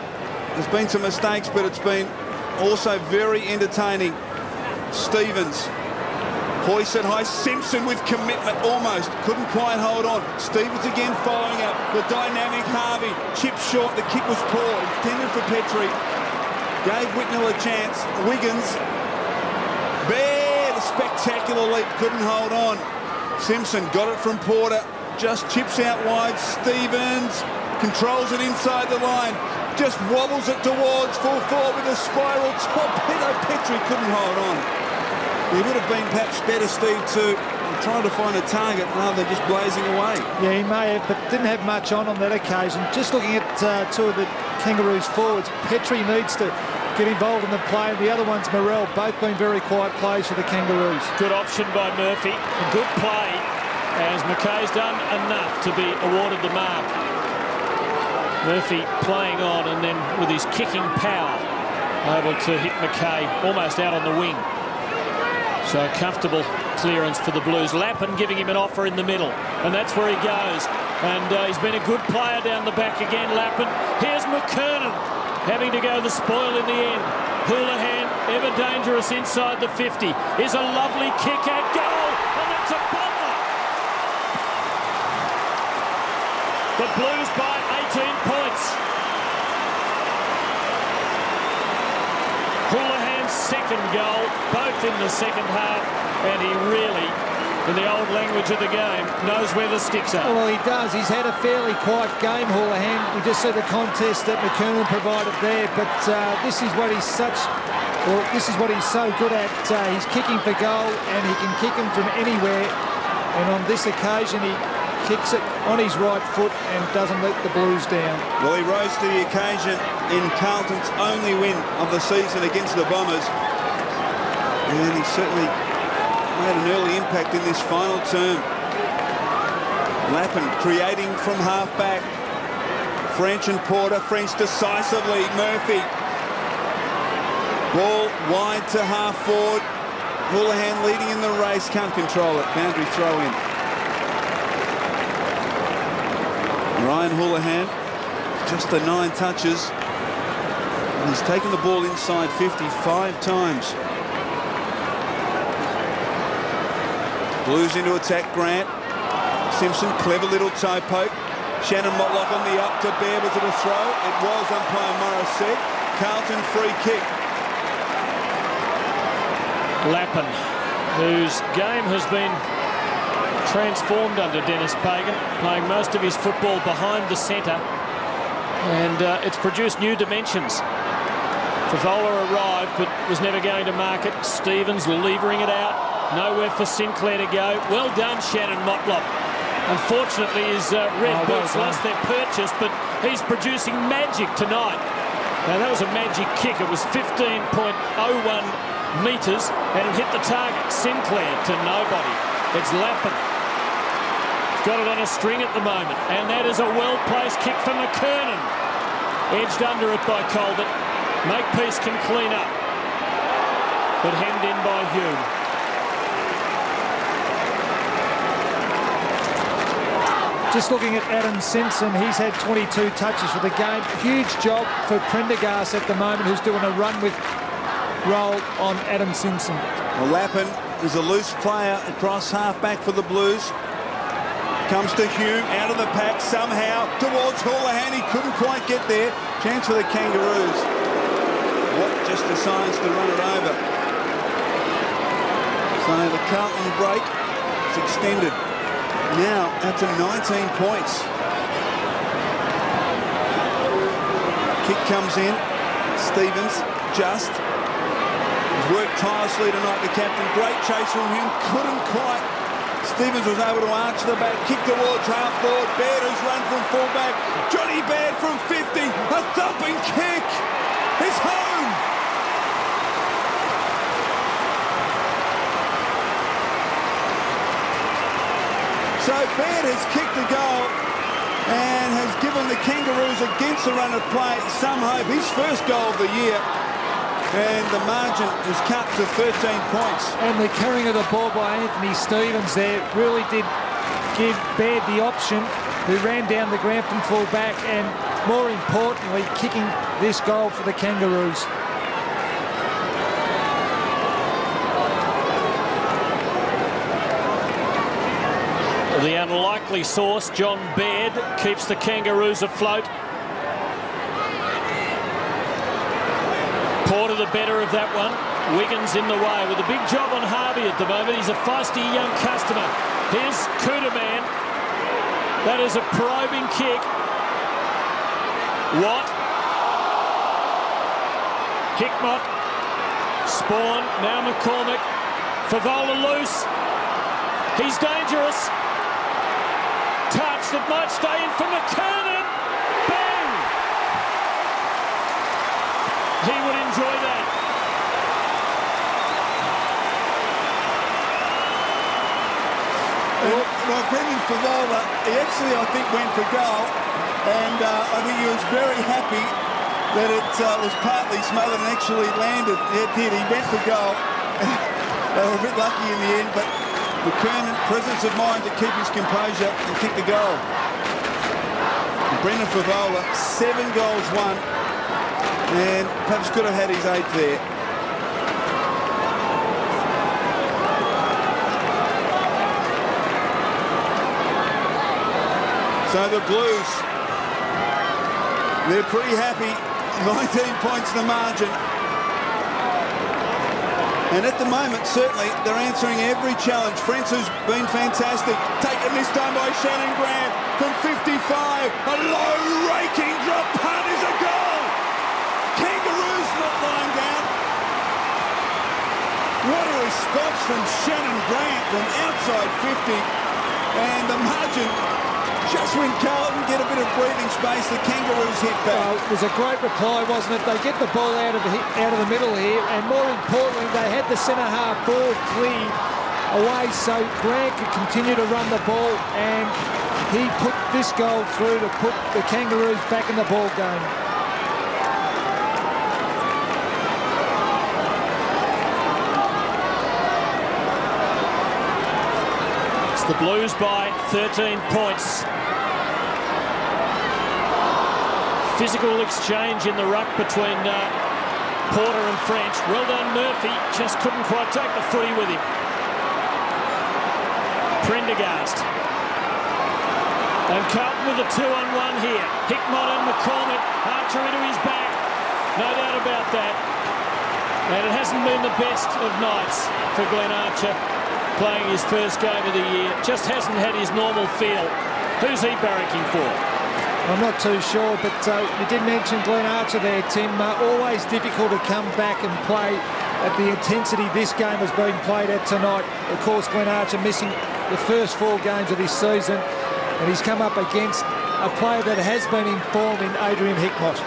There's been some mistakes, but it's been also very entertaining. Stevens hoisted high. Simpson with commitment, almost couldn't quite hold on. Stevens again following up. The dynamic Harvey chipped short. The kick was poor, intended for Petrie. Gave Whitnell a chance. Wiggins, Baird, a spectacular leap, couldn't hold on. Simpson got it from Porter, just chips out wide. Stevens controls it inside the line, just wobbles it towards full forward with a spiral torpedo. Petrie couldn't hold on. He would have been perhaps better, Steve, to trying to find a target rather than just blazing away. Yeah, he may have, but didn't have much on that occasion. Just looking at two of the Kangaroos forwards, Petrie needs to get involved in the play, and the other one's Morrell. Both been very quiet plays for the Kangaroos. Good option by Murphy. A good play, as McKay's done enough to be awarded the mark. Murphy playing on, and then with his kicking power, able to hit McKay almost out on the wing. So a comfortable clearance for the Blues. Lappin giving him an offer in the middle, and that's where he goes. And he's been a good player down the back again, Lappin. Here's McKernan having to go the spoil in the end. Houlihan, ever dangerous inside the 50. Is a lovely kick at goal, and that's a bomber. The Blues by 18 points. Houlihan's second goal, both in the second half, and he really, in the old language of the game, knows where the sticks are. Well, he does. He's had a fairly quiet game, Houlihan. We just see the contest that McKernan provided there, but this is what he's so good at. He's kicking for goal, and he can kick him from anywhere. And on this occasion, he kicks it on his right foot and doesn't let the Blues down. Well, he rose to the occasion in Carlton's only win of the season against the Bombers. And he certainly made an early impact in this final term. Lappin creating from half-back. French and Porter. French decisively. Murphy. Ball wide to half-forward. Houlihan leading in the race. Can't control it. Boundary throw in. Ryan Houlihan, just the 9 touches. And he's taken the ball inside 55 times. Blues into attack, Grant. Simpson, clever little toe poke. Shannon Motlock on the up to Baird. Was it a throw? It was, umpire Morris said. Carlton free kick. Lappin, whose game has been transformed under Dennis Pagan, playing most of his football behind the centre, and it's produced new dimensions. Favola arrived but was never going to mark it. Stevens levering it out, nowhere for Sinclair to go. Well done, Shannon Motlop. Unfortunately, his red boots lost their purchase, but he's producing magic tonight. Now that was a magic kick. It was 15.01 metres and it hit the target. Sinclair to nobody. It's Lappin. Got it on a string at the moment, and that is a well-placed kick for McKernan. Edged under it by Colbert. Makepeace can clean up, but hemmed in by Hume. Just looking at Adam Simpson, he's had 22 touches for the game. Huge job for Prendergast at the moment, who's doing a run with roll on Adam Simpson. Well, Lappin is a loose player across half-back for the Blues. Comes to Hume, out of the pack somehow, towards Houlihan. He couldn't quite get there. Chance for the Kangaroos. Watt just decides to run it over. So the Carlton break is extended. Now out to 19 points. Kick comes in. Stevens just. He's worked tirelessly tonight, the captain. Great chase from him. Couldn't quite. Stevens was able to arch the back, kick towards half forward. Baird has run from fullback. Johnny Baird from 50. A thumping kick. It's home. So Baird has kicked the goal and has given the Kangaroos against the run of play some hope. His first goal of the year, and the margin is cut to 13 points. And the carrying of the ball by Anthony Stevens there really did give Baird the option, who ran down the ground from full back, and more importantly, kicking this goal for the Kangaroos. The unlikely source, John Baird, keeps the Kangaroos afloat. Porter the better of that one. Wiggins in the way with a big job on Harvey at the moment. He's a feisty young customer. Here's Kuderman. That is a probing kick. Watt. Hickmott. Spawn. Now McCormick. Favola loose. He's dangerous. Touch that might stay in for McKernan. Bang! He would enjoy that. Well, Brendan Favola, he actually, I think, went for goal, and I think he was very happy that it was partly smothered and actually landed. It did. He went for goal. They were a bit lucky in the end, but McKernan, presence of mind to keep his composure and kick the goal. And Brendan Favola, 7 goals won, and perhaps could have had his 8th there. So the Blues, they're pretty happy. 19 points the margin. And at the moment, certainly, they're answering every challenge. Frentz, who's been fantastic, taken this time by Shannon Grant from 55. A low raking drop punt is a goal. Kangaroos not lying down. What a response from Shannon Grant from outside 50. And the margin, just when Carlton get a bit of breathing space, the Kangaroos hit back. It was a great reply, wasn't it? They get the ball out of the middle here, and more importantly, they had the centre-half ball cleared away so Grant could continue to run the ball, and he put this goal through to put the Kangaroos back in the ball game. It's the Blues by 13 points. Physical exchange in the ruck between Porter and French. Well done, Murphy. Just couldn't quite take the footy with him. Prendergast. And Carlton with a 2-on-1 here. Hickmott and McCormick. Archer into his back. No doubt about that. And it hasn't been the best of nights for Glenn Archer playing his first game of the year. Just hasn't had his normal feel. Who's he barracking for? I'm not too sure, but you did mention Glenn Archer there, Tim. Always difficult to come back and play at the intensity this game has been played at tonight. Of course, Glenn Archer missing the first 4 games of this season, and he's come up against a player that has been in form in Adrian Hickmott,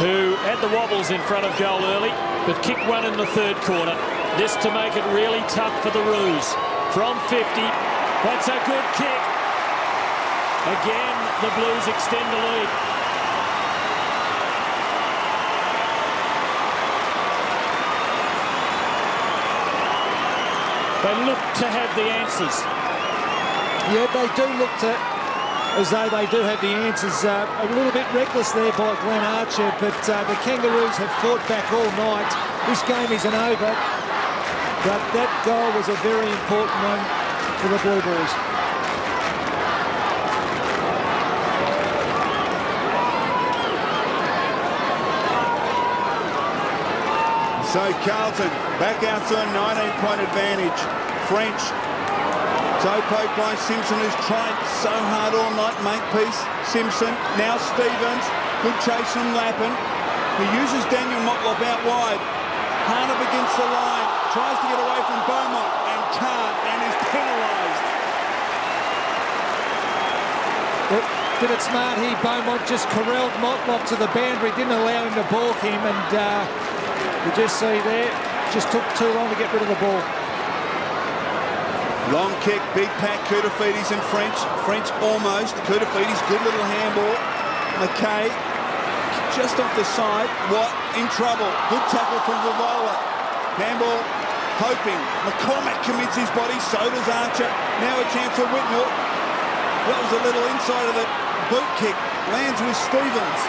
who had the wobbles in front of goal early, but kicked one in the 3rd quarter. This to make it really tough for the Roos. From 50, that's a good kick. Again, the Blues extend the lead. They look to have the answers. Yeah, they do look as though they do have the answers. A little bit reckless there by Glenn Archer, but the Kangaroos have fought back all night. This game isn't over, but that goal was a very important one for the Blue Bulls. So Carlton back out to a 19-point advantage. French. Topo by Simpson, who's tried so hard all night, Makepeace. Simpson, now Stevens. Good chase from Lappin. He uses Daniel Motlop out wide. Hard up against the line. Tries to get away from Beaumont and can't, and is penalised. Well, did it smart here. Beaumont just corralled Motlop to the boundary, didn't allow him to balk him, and you just see there, just took too long to get rid of the ball. Long kick, big pack, Koutafidis and French. French almost. Koutafidis, good little handball. McKay just off the side. Watt in trouble. Good tackle from Vavola. Handball, hoping. McCormack commits his body, so does Archer. Now a chance for Whitnell. That was a little inside of the boot kick. Lands with Stevens.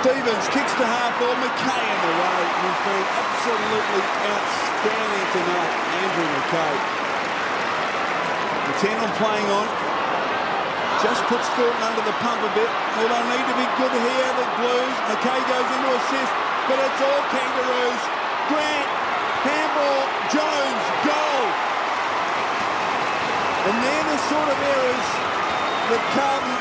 Stevens kicks to half forward. McKay in the way. He's been absolutely outstanding tonight, Andrew McKay. The 10 on playing on. Just puts Thornton under the pump a bit. Well, they'll need to be good here, the Blues. McKay goes into assist, but it's all Kangaroos. Grant, handball, Jones, goal. And they're the sort of errors that Carlton,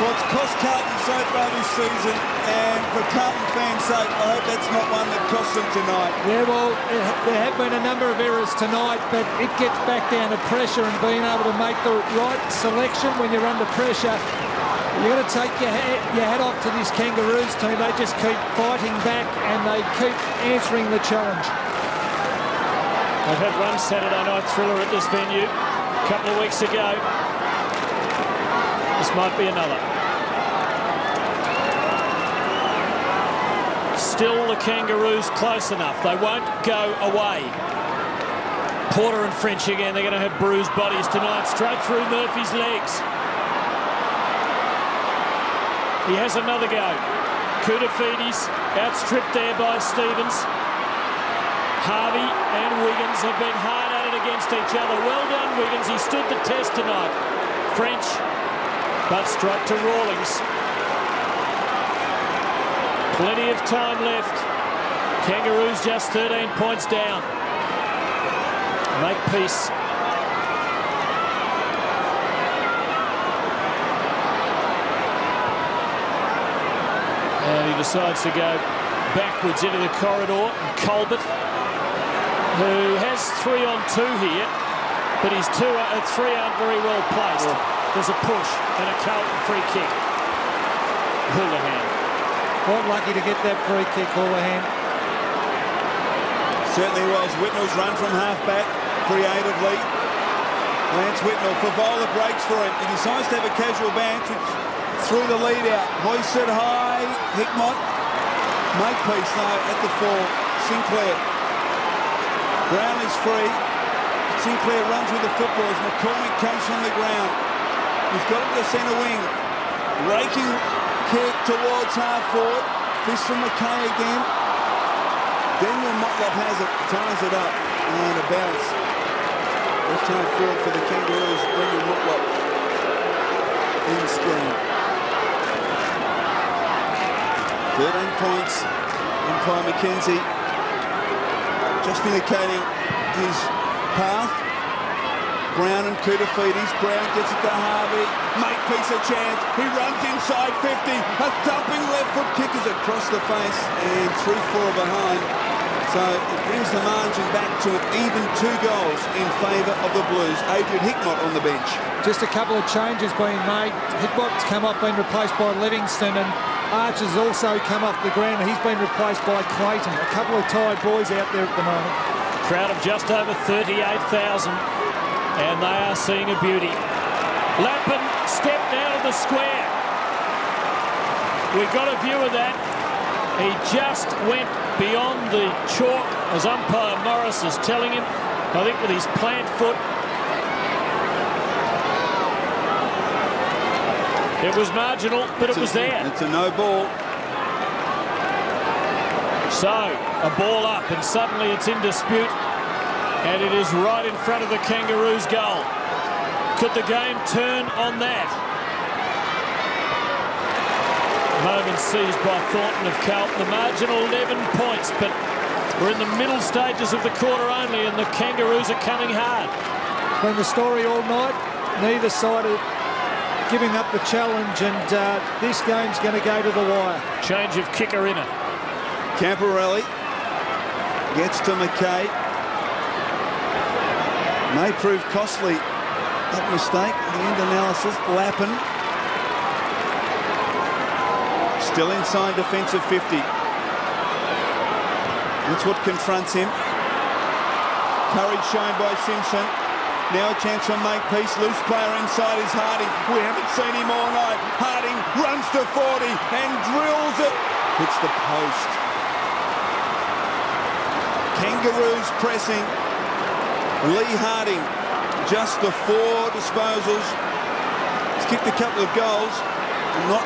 what's cost Carlton so far this season, and for Carlton fans' sake, I hope that's not one that costs them tonight. Yeah, well, there have been a number of errors tonight, but it gets back down to pressure and being able to make the right selection when you're under pressure. You've got to take your hat off to this Kangaroos team. They just keep fighting back and they keep answering the challenge. They've had one Saturday night thriller at this venue a couple of weeks ago. This might be another. Still the Kangaroos close enough. They won't go away. Porter and French again. They're going to have bruised bodies tonight. Straight through Murphy's legs. He has another go. Koutafidis outstripped there by Stevens. Harvey and Wiggins have been hard at it against each other. Well done, Wiggins. He stood the test tonight. French, but struck to Rawlings. Plenty of time left. Kangaroos just 13 points down. Make peace. And he decides to go backwards into the corridor. And Colbert, who has 3 on 2 here, but his 3 aren't very well placed. There's a push and a Carlton free kick. Houlihan. Quite lucky to get that free kick, Houlihan. Certainly was. Whitnell's run from half-back creatively. Lance Whitnell. Favola breaks for him. He decides to have a casual bounce, which threw the lead out. Hoisted high. Hickmott. Makepeace though at the 4. Sinclair. Brown is free. Sinclair runs with the football as McCormick comes from the ground. He's got it to the centre wing. Raking kick towards half forward. Fist from McKay again. Daniel Motlop has it, ties it up, and a bounce. Left half forward for the Kangaroos. Daniel Motlop in screen. 13 points. Umpire McKenzie just indicating his path. Brown and Koutafidis. Brown gets it to Harvey. Makepeace a chance. He runs inside 50. A dumping left foot kick is across the face and 3-4 behind. So it brings the margin back to an even 2 goals in favour of the Blues. Adrian Hickmott on the bench. Just a couple of changes being made. Hickmott's come up, been replaced by Livingston, and Archer's also come off the ground. He's been replaced by Clayton. A couple of tired boys out there at the moment. Crowd of just over 38,000. And they are seeing a beauty. Lappin stepped out of the square. We got a view of that. He just went beyond the chalk, as umpire Morris is telling him, I think with his plant foot. It was marginal, but it was there. It's a no ball. So, a ball up, and suddenly it's in dispute. And it is right in front of the Kangaroos' goal. Could the game turn on that? Moment seized by Thornton of Carlton. The margin 11 points, but we're in the middle stages of the quarter only, and the Kangaroos are coming hard. Been the story all night. Neither side are giving up the challenge, and this game's going to go to the wire. Change of kicker in it. Camporelli gets to McKay. May prove costly, that mistake. The end analysis, Lappin. Still inside defensive 50. That's what confronts him. Courage shown by Simpson. Now a chance for Makepeace. Loose player inside is Harding. We haven't seen him all night. Harding runs to 40 and drills it. Hits the post. Kangaroos pressing. Lee Harding, just the 4 disposals. He's kicked a couple of goals. Not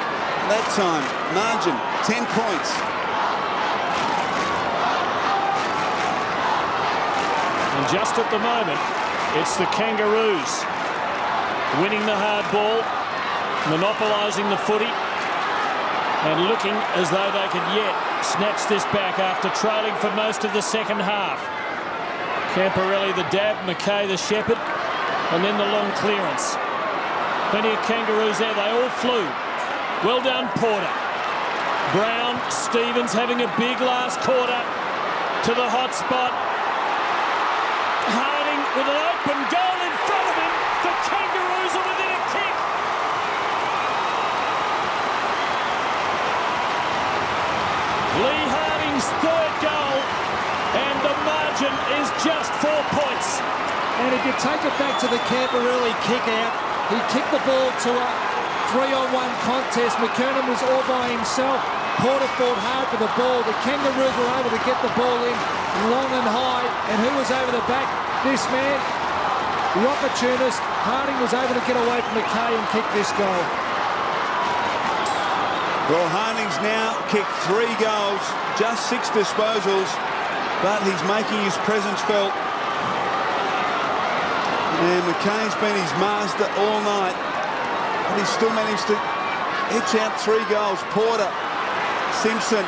that time. Margin, 10 points. And just at the moment, it's the Kangaroos winning the hard ball, monopolising the footy, and looking as though they could yet snatch this back after trailing for most of the second half. Camporelli the dab, Mackay the shepherd, and then the long clearance. Plenty of Kangaroos there, they all flew. Well done, Porter. Brown, Stevens having a big last quarter to the hot spot. Harding with an open goal in front of him. The Kangaroos are within a kick. Lee Harding's 3rd goal, and the margin is just 4 points. And if you take it back to the Camporelli kick out, he kicked the ball to a 3-on-1 contest. McKernan was all by himself. Porter fought hard for the ball. The Kangaroos were able to get the ball in long and high. And who was over the back? This man, the opportunist. Harding was able to get away from Mackay and kick this goal. Well, Harding's now kicked 3 goals, just 6 disposals, but he's making his presence felt. And Mackay's been his master all night, but he's still managed to hitch out 3 goals. Porter, Simpson,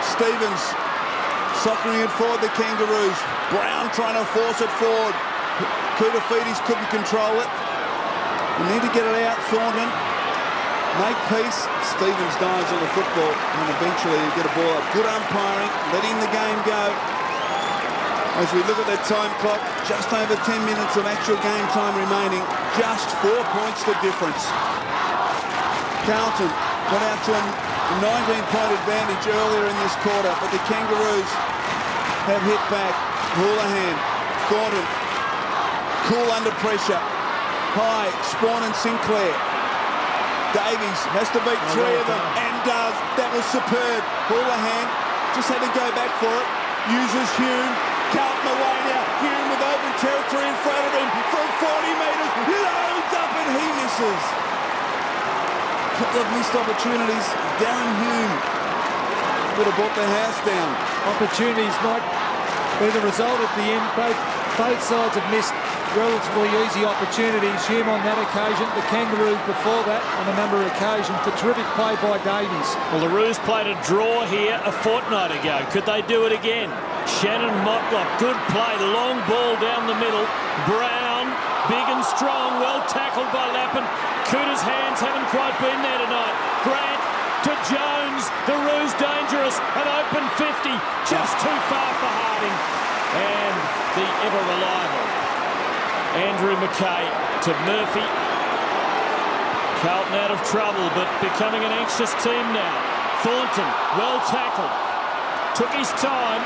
Stevens soccering it forward, the Kangaroos. Brown trying to force it forward. Koutafidis couldn't control it. We need to get it out, Thornton. Makepeace. Stevens dives on the football, and eventually you get a ball up. Good umpiring, letting the game go. As we look at that time clock, just over 10 minutes of actual game time remaining. Just 4 points the difference. Carlton got out to a 19-point advantage earlier in this quarter, but the Kangaroos have hit back. Houlihan, Thornton, cool under pressure. High, Spawn and Sinclair. Davies has to beat 3 of them, and does. That was superb. Houlihan just had to go back for it. Uses Hume. Carlton away now. Hume with open territory in front of him from 40 metres. Loads up and he misses. Couple of missed opportunities. Darren Hume would have brought the house down. Opportunities might be the result at the end. Both sides have missed relatively easy opportunities. Hume on that occasion, the Kangaroos before that on a number of occasions. The terrific play by Davies. Well, the Roos played a draw here a fortnight ago. Could they do it again? Shannon Motlop, good play, long ball down the middle. Brown, big and strong, well tackled by Lappin. Cooter's hands haven't quite been there tonight. Grant to Jones, the Roos dangerous, an open 50, just too far for Harding. And the ever-reliable Andrew Mackay to Murphy. Carlton out of trouble, but becoming an anxious team now. Thornton, well tackled. Took his time.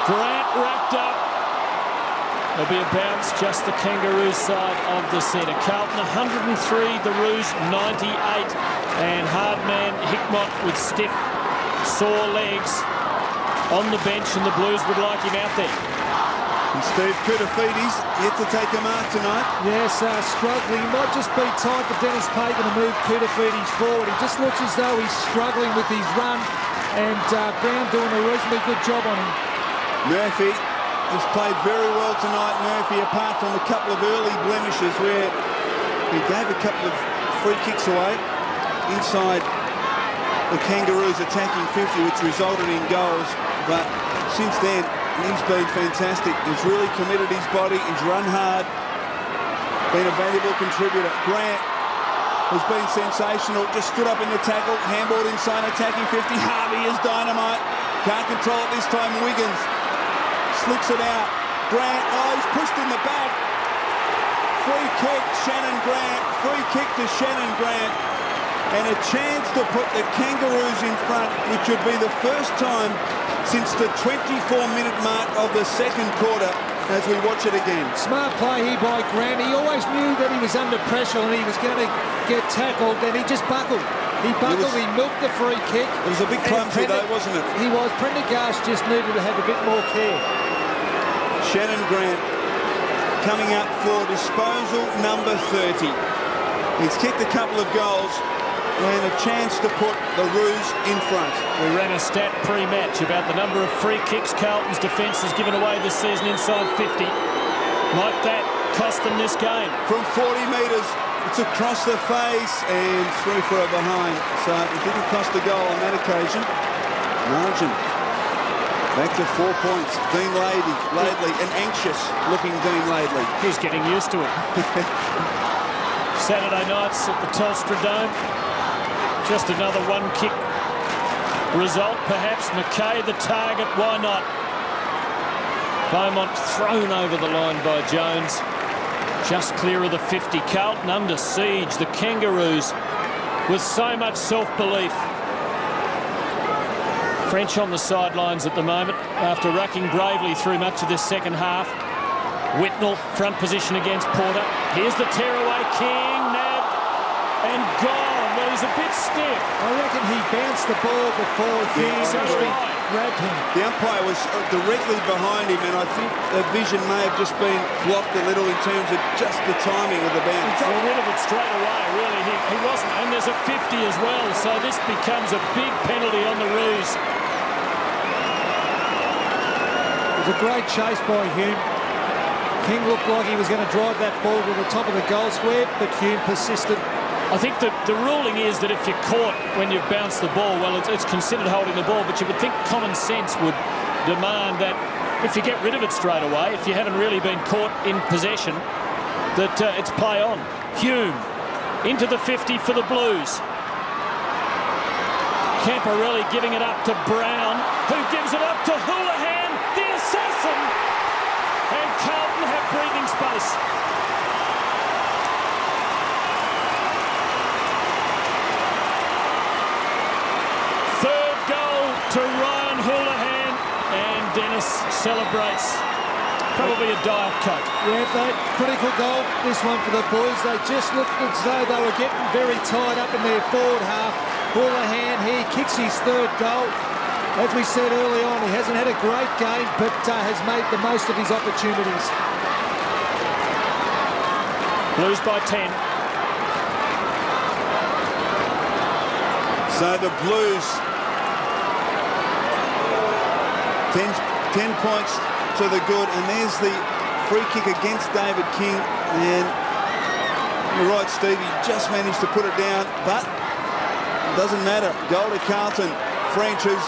Grant wrapped up. There'll be a bounce, just the Kangaroos side of the centre. Carlton 103, the Roos 98. And hard man Hickmott with stiff, sore legs on the bench, and the Blues would like him out there. And Steve Koutafidis yet to take a mark tonight. Yes, struggling. It might just be time for Dennis Pagan to move Koutafidis forward. He just looks as though he's struggling with his run, and Brown doing a reasonably good job on him. Murphy has played very well tonight, Murphy, apart from a couple of early blemishes where he gave a couple of free kicks away inside the Kangaroos attacking 50, which resulted in goals. But since then, he's been fantastic. He's really committed his body. He's run hard. Been a valuable contributor. Grant has been sensational. Just stood up in the tackle. Handballed inside, attacking 50. Harvey is dynamite. Can't control it this time. Wiggins slicks it out. Grant, he's pushed in the back. Free kick, Shannon Grant. Free kick to Shannon Grant. and a chance to put the Kangaroos in front, which would be the first time since the 24-minute mark of the second quarter as we watch it again. Smart play here by Grant. He always knew that he was under pressure and he was going to get tackled, and he just buckled. He buckled, he milked the free kick. It was a bit clumsy though, wasn't it? He was. Prendergast just needed to have a bit more care. Shannon Grant coming up for disposal number 30. He's kicked a couple of goals and a chance to put the Roos in front. We ran a stat pre-match about the number of free kicks Carlton's defence has given away this season inside 50. Might that cost them this game? From 40 metres, it's across the face and through for a behind. So it didn't cost a goal on that occasion. Margin back to 4 points. Dean Laidley, an anxious-looking Dean Laidley. He's getting used to it. Saturday nights at the Telstra Dome. Just another one-kick result, perhaps. McKay the target, why not? Beaumont thrown over the line by Jones. Just clear of the 50. Carlton under siege. The Kangaroos with so much self-belief. French on the sidelines at the moment after rucking bravely through much of this second half. Whitnell, front position against Porter. Here's the tearaway. King, nabbed and gone. Well, he's a bit stiff. I reckon he bounced the ball before he grabbed him. The umpire was directly behind him, and I think the vision may have just been blocked a little in terms of just the timing of the bounce. He got rid of it straight away, really. He wasn't, and there's a 50 as well, so this becomes a big penalty on the Roos. It was a great chase by Hume. King looked like he was going to drive that ball to the top of the goal square, but Hume persisted. I think that the ruling is that if you're caught when you've bounced the ball, well, it's considered holding the ball, but you would think common sense would demand that if you get rid of it straight away, if you haven't really been caught in possession, that it's play on. Hume into the 50 for the Blues. Camporelli giving it up to Brown, who gives it up to Houlihan, the assassin, and Carlton have breathing space. To Ryan Houlihan, and Dennis celebrates. Probably a Diet Coke. Yeah, that critical goal, this one for the boys. They just looked as though they were getting very tied up in their forward half. Houlihan, he kicks his third goal. As we said early on, he hasn't had a great game, but has made the most of his opportunities. Blues by 10. So the Blues 10 points to the good, and there's the free kick against David King, and you're right, Stevie, just managed to put it down, but it doesn't matter. Goal to Carlton. French has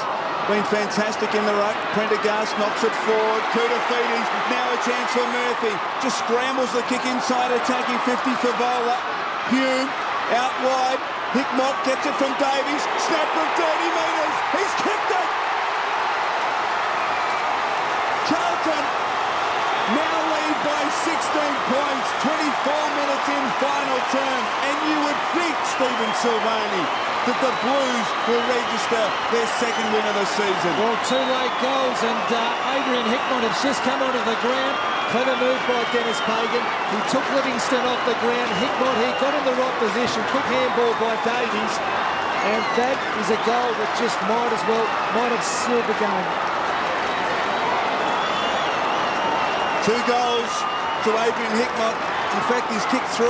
been fantastic in the ruck. Prendergast knocks it forward. Koutafidis, now a chance for Murphy. Just scrambles the kick inside, attacking 50 for Vola. Hume out wide. Hickmott gets it from Davies. Snap from 30 metres. He's kicked it. Carlton now lead by 16 points, 24 minutes in final term, and you would think, Stephen Silvani, that the Blues will register their second win of the season. Well, two late goals, and Adrian Hickmott has just come onto the ground. Clever move by Dennis Pagan. He took Livingston off the ground. Hickmott, he got in the right position. Quick handball by Davies, and that is a goal that just might have sealed the game. 2 goals to Adrian Hickmott. In fact, he's kicked 3.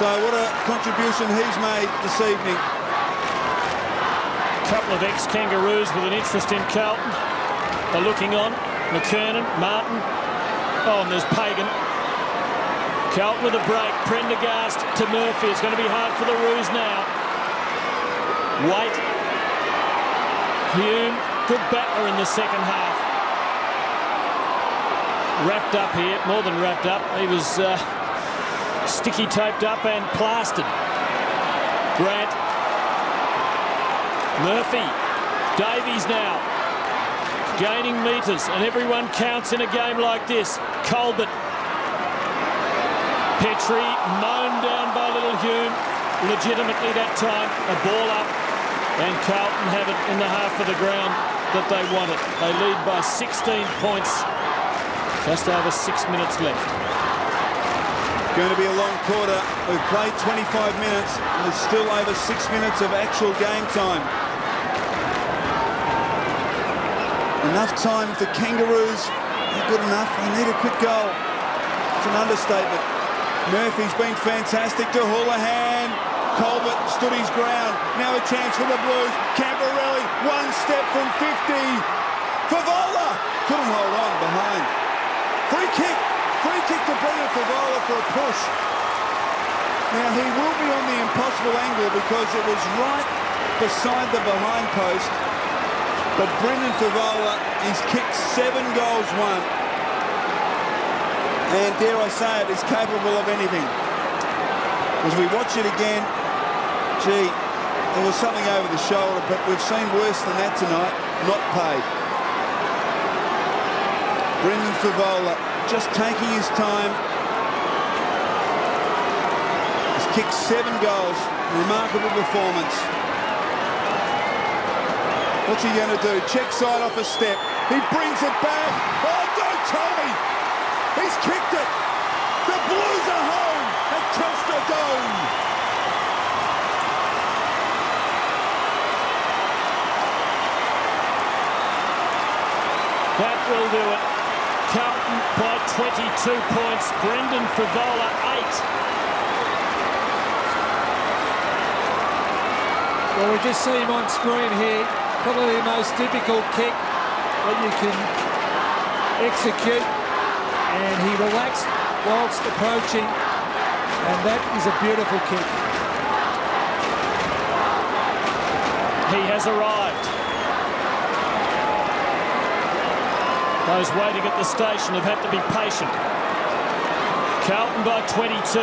So what a contribution he's made this evening. A couple of ex-Kangaroos with an interest in Carlton are looking on. McKernan, Martin. Oh, and there's Pagan. Carlton with a break. Prendergast to Murphy. It's going to be hard for the Roos now. Waite. Hume. Good battler in the second half. Wrapped up here, more than wrapped up. He was sticky taped up and plastered. Grant. Murphy. Davies now. Gaining metres, and everyone counts in a game like this. Colbert. Petrie mown down by little Hume. legitimately that time. A ball up, and Carlton have it in the half of the ground that they wanted. They lead by 16 points. Just over 6 minutes left. Going to be a long quarter. We've played 25 minutes. There's still over 6 minutes of actual game time. Enough time if the Kangaroos are good enough. They need a quick goal. It's an understatement. Murphy's been fantastic to Houlihan. Colbert stood his ground. Now a chance for the Blues. Camporelli, one step from 50. Favola couldn't hold on behind. Free kick to Brendan Favola for a push. Now he will be on the impossible angle because it was right beside the behind post. But Brendan Favola, he's kicked 7 goals, won. And dare I say it, is capable of anything. As we watch it again, gee, there was something over the shoulder, but we've seen worse than that tonight. Not paid. Brendan Favola just taking his time. He's kicked 7 goals. Remarkable performance. What's he going to do? Check side off a step. He brings it back. Oh, don't tell me! He's kicked it. The Blues are home at Telstra Dome. That will do it. Carlton by 22 points. Brendan Favola 8. Well, we just see him on screen here. Probably the most difficult kick that you can execute. And he relaxed whilst approaching. And that is a beautiful kick. He has arrived. Those waiting at the station have had to be patient. Carlton by 22.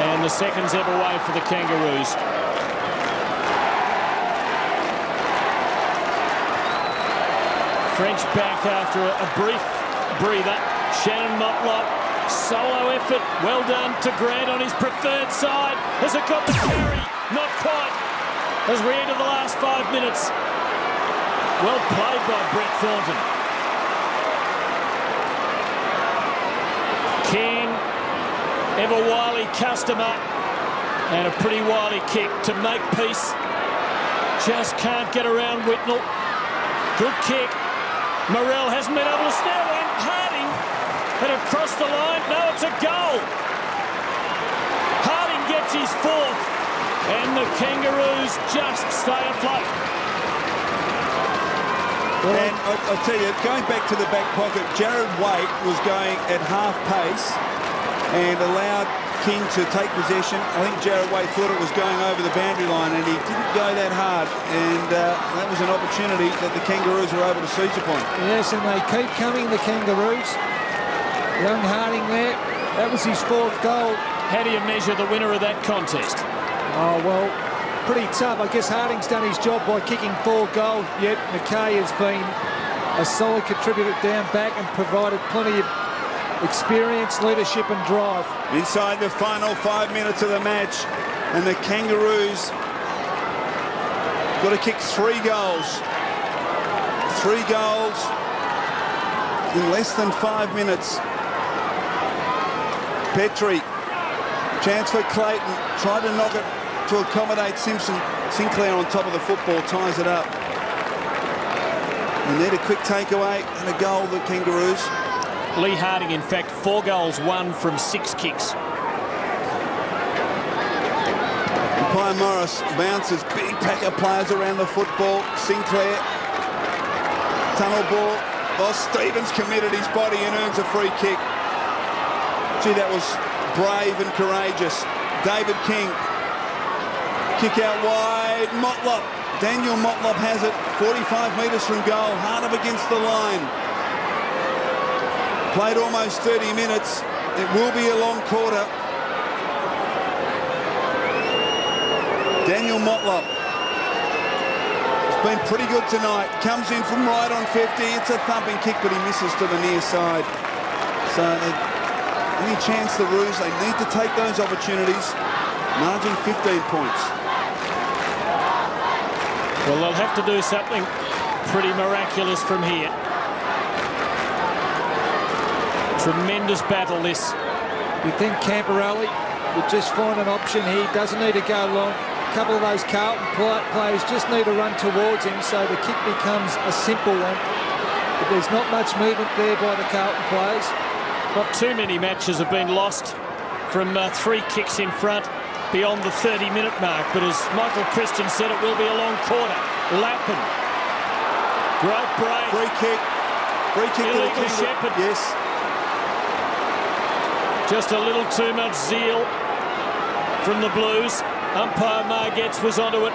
And the seconds ever way for the Kangaroos. French back after a brief breather. Shannon Motlop, solo effort. Well done to Grant on his preferred side. Has it got the carry? Not quite. As we enter the last 5 minutes. Well played by Brett Thornton. King, ever wily customer, and a pretty wily kick to make peace. Just can't get around Whitnell. Good kick. Morrell hasn't been able to snare one. Harding had it crossed the line. No, it's a goal. Harding gets his 4th, and the Kangaroos just stay afloat. And I'll tell you, going back to the back pocket, Jared Waite was going at half pace and allowed King to take possession. I think Jared Waite thought it was going over the boundary line, and he didn't go that hard. And that was an opportunity that the Kangaroos were able to seize upon. Yes, and they keep coming, the Kangaroos. Young Harding there. That was his 4th goal. How do you measure the winner of that contest? Oh, well, pretty tough. I guess Harding's done his job by kicking 4 goals, yet McKay has been a solid contributor down back and provided plenty of experience, leadership and drive. Inside the final 5 minutes of the match, and the Kangaroos got to kick 3 goals. 3 goals in less than 5 minutes. Petrie, chance for Clayton, tried to knock it to accommodate Simpson. Sinclair on top of the football ties it up. They need a quick takeaway and a goal, the Kangaroos. Lee Harding, in fact, 4 goals, 1 from 6 kicks. Umpire Morris bounces, big pack of players around the football. Sinclair, tunnel ball. Well, Stevens committed his body and earns a free kick. Gee, that was brave and courageous. David King, kick out wide. Motlop, Daniel Motlop has it. 45 metres from goal, hard up against the line. Played almost 30 minutes. It will be a long quarter. Daniel Motlop been pretty good tonight. Comes in from right on 50. It's a thumping kick, but he misses to the near side. So any chance the Roos, they need to take those opportunities. Margin 15 points. Well, they'll have to do something pretty miraculous from here. Tremendous battle this. You think Camporelli would just find an option here? Doesn't need to go long. A couple of those Carlton players just need to run towards him, so the kick becomes a simple one. But there's not much movement there by the Carlton players. Not too many matches have been lost from 3 kicks in front beyond the 30-minute mark. But as Michael Christian said, it will be a long quarter. Lappin. Great break. Free kick. Free kick. Illegal Shepherd. Yes. Just a little too much zeal from the Blues. Umpire Margetts was onto it.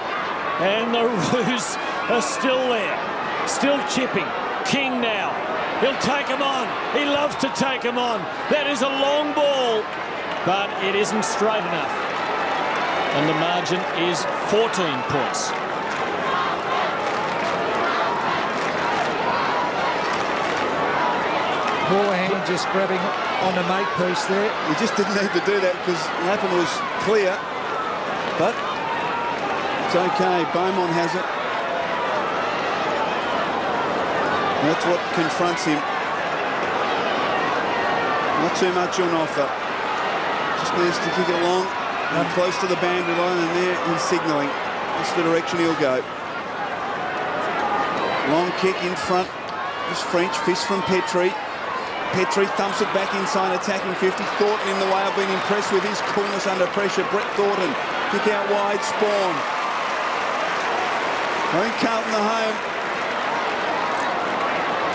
And the Roos are still there. Still chipping. King now. He'll take him on. He loves to take him on. That is a long ball. But it isn't straight enough. And the margin is 14 points. Houlihan just grabbing on the make piece there. He just didn't need to do that because Lappin was clear. But it's okay. Beaumont has it. That's what confronts him. Not too much on offer. Just needs to kick it along and close to the boundary line, and there he's signalling. That's the direction he'll go. Long kick in front. This French fist from Petrie. Petrie thumps it back inside, attacking 50. Thornton in the way. I've been impressed with his coolness under pressure. Brett Thornton, kick out wide, Spawn. I think Carlton are home.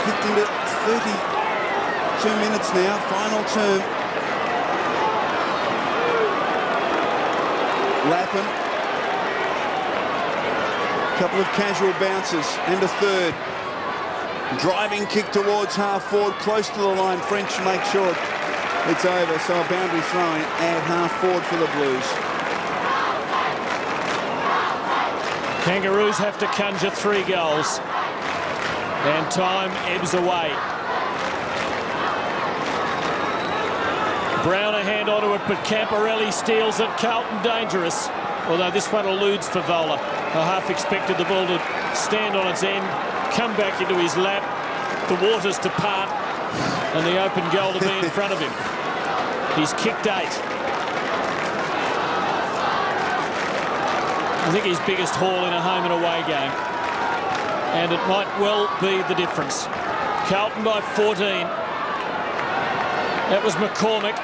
15 to 32 minutes now, final term. Lappin. A couple of casual bounces and a third. Driving kick towards half forward, close to the line. French make sure it's over, so a boundary throwing at half forward for the Blues. Kangaroos have to conjure 3 goals. And time ebbs away. Brown a hand onto it, but Camporelli steals it. Carlton dangerous. Although this one eludes Favola. I half expected the ball to stand on its end, come back into his lap, the waters to part, and the open goal to be in front of him. He's kicked 8. I think his biggest haul in a home and away game. And it might well be the difference. Carlton by 14. That was McCormick.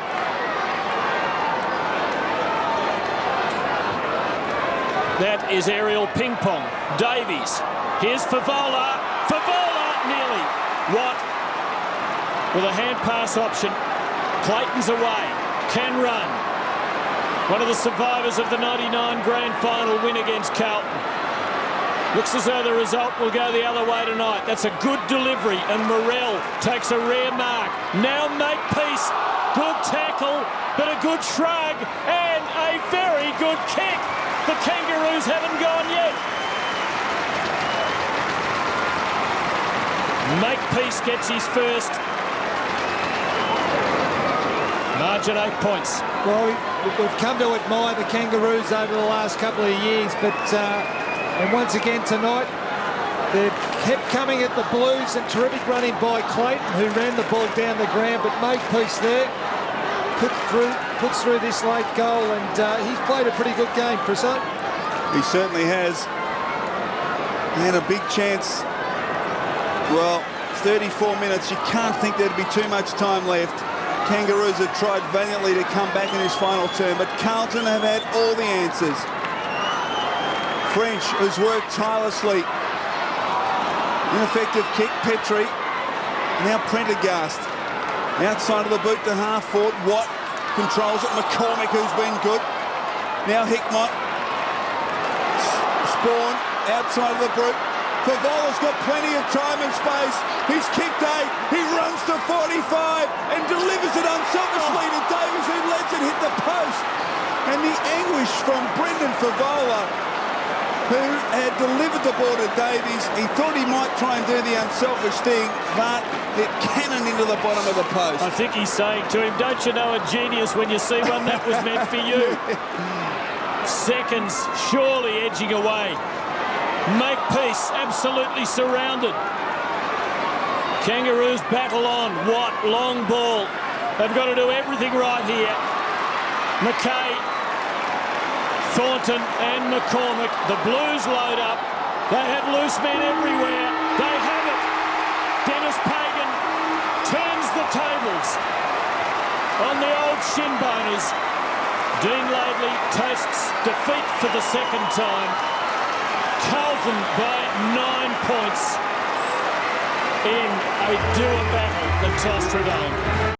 That is aerial ping pong. Davies. Here's Favola. Favola nearly. What? With a hand pass option. Clayton's away. Can run. One of the survivors of the 99 grand final win against Carlton. Looks as though the result will go the other way tonight. That's a good delivery, and Morrell takes a rare mark. Now Makepeace, good tackle, but a good shrug, and a very good kick. The Kangaroos haven't gone yet. Makepeace gets his first. Margin 8 points. Well, we've come to admire the Kangaroos over the last couple of years, but and once again tonight, they've kept coming at the Blues, and terrific running by Clayton, who ran the ball down the ground, but Makepeace there puts through this late goal, and he's played a pretty good game, Chriso. He certainly has. And a big chance. Well, 34 minutes, you can't think there'd be too much time left. Kangaroos have tried valiantly to come back in this final term, but Carlton have had all the answers. French, who's worked tirelessly. Ineffective kick, Petrie. Now Prendergast. Outside of the boot to half forward. Watt controls it. McCormick, who's been good. Now Hickmott. Spawn, outside of the boot. Favola's got plenty of time and space. He's kicked 8. He runs to 45 and delivers it unselfishly to Davies, who lets it hit the post. And the anguish from Brendan Favola. who had delivered the ball to Davies. He thought he might try and do the unselfish thing, but it cannoned into the bottom of the post. I think he's saying to him, don't you know a genius when you see one that was meant for you? Seconds surely edging away. Makepeace absolutely surrounded. Kangaroos battle on. Watt, long ball. They've got to do everything right here. McKay, Thornton and McCormick. The Blues load up. They have loose men everywhere. They have it. Dennis Pagan turns the tables on the old shin boners. Dean Laidley tastes defeat for the second time. Carlton by 9 points in a doer battle, the Telstra Dome.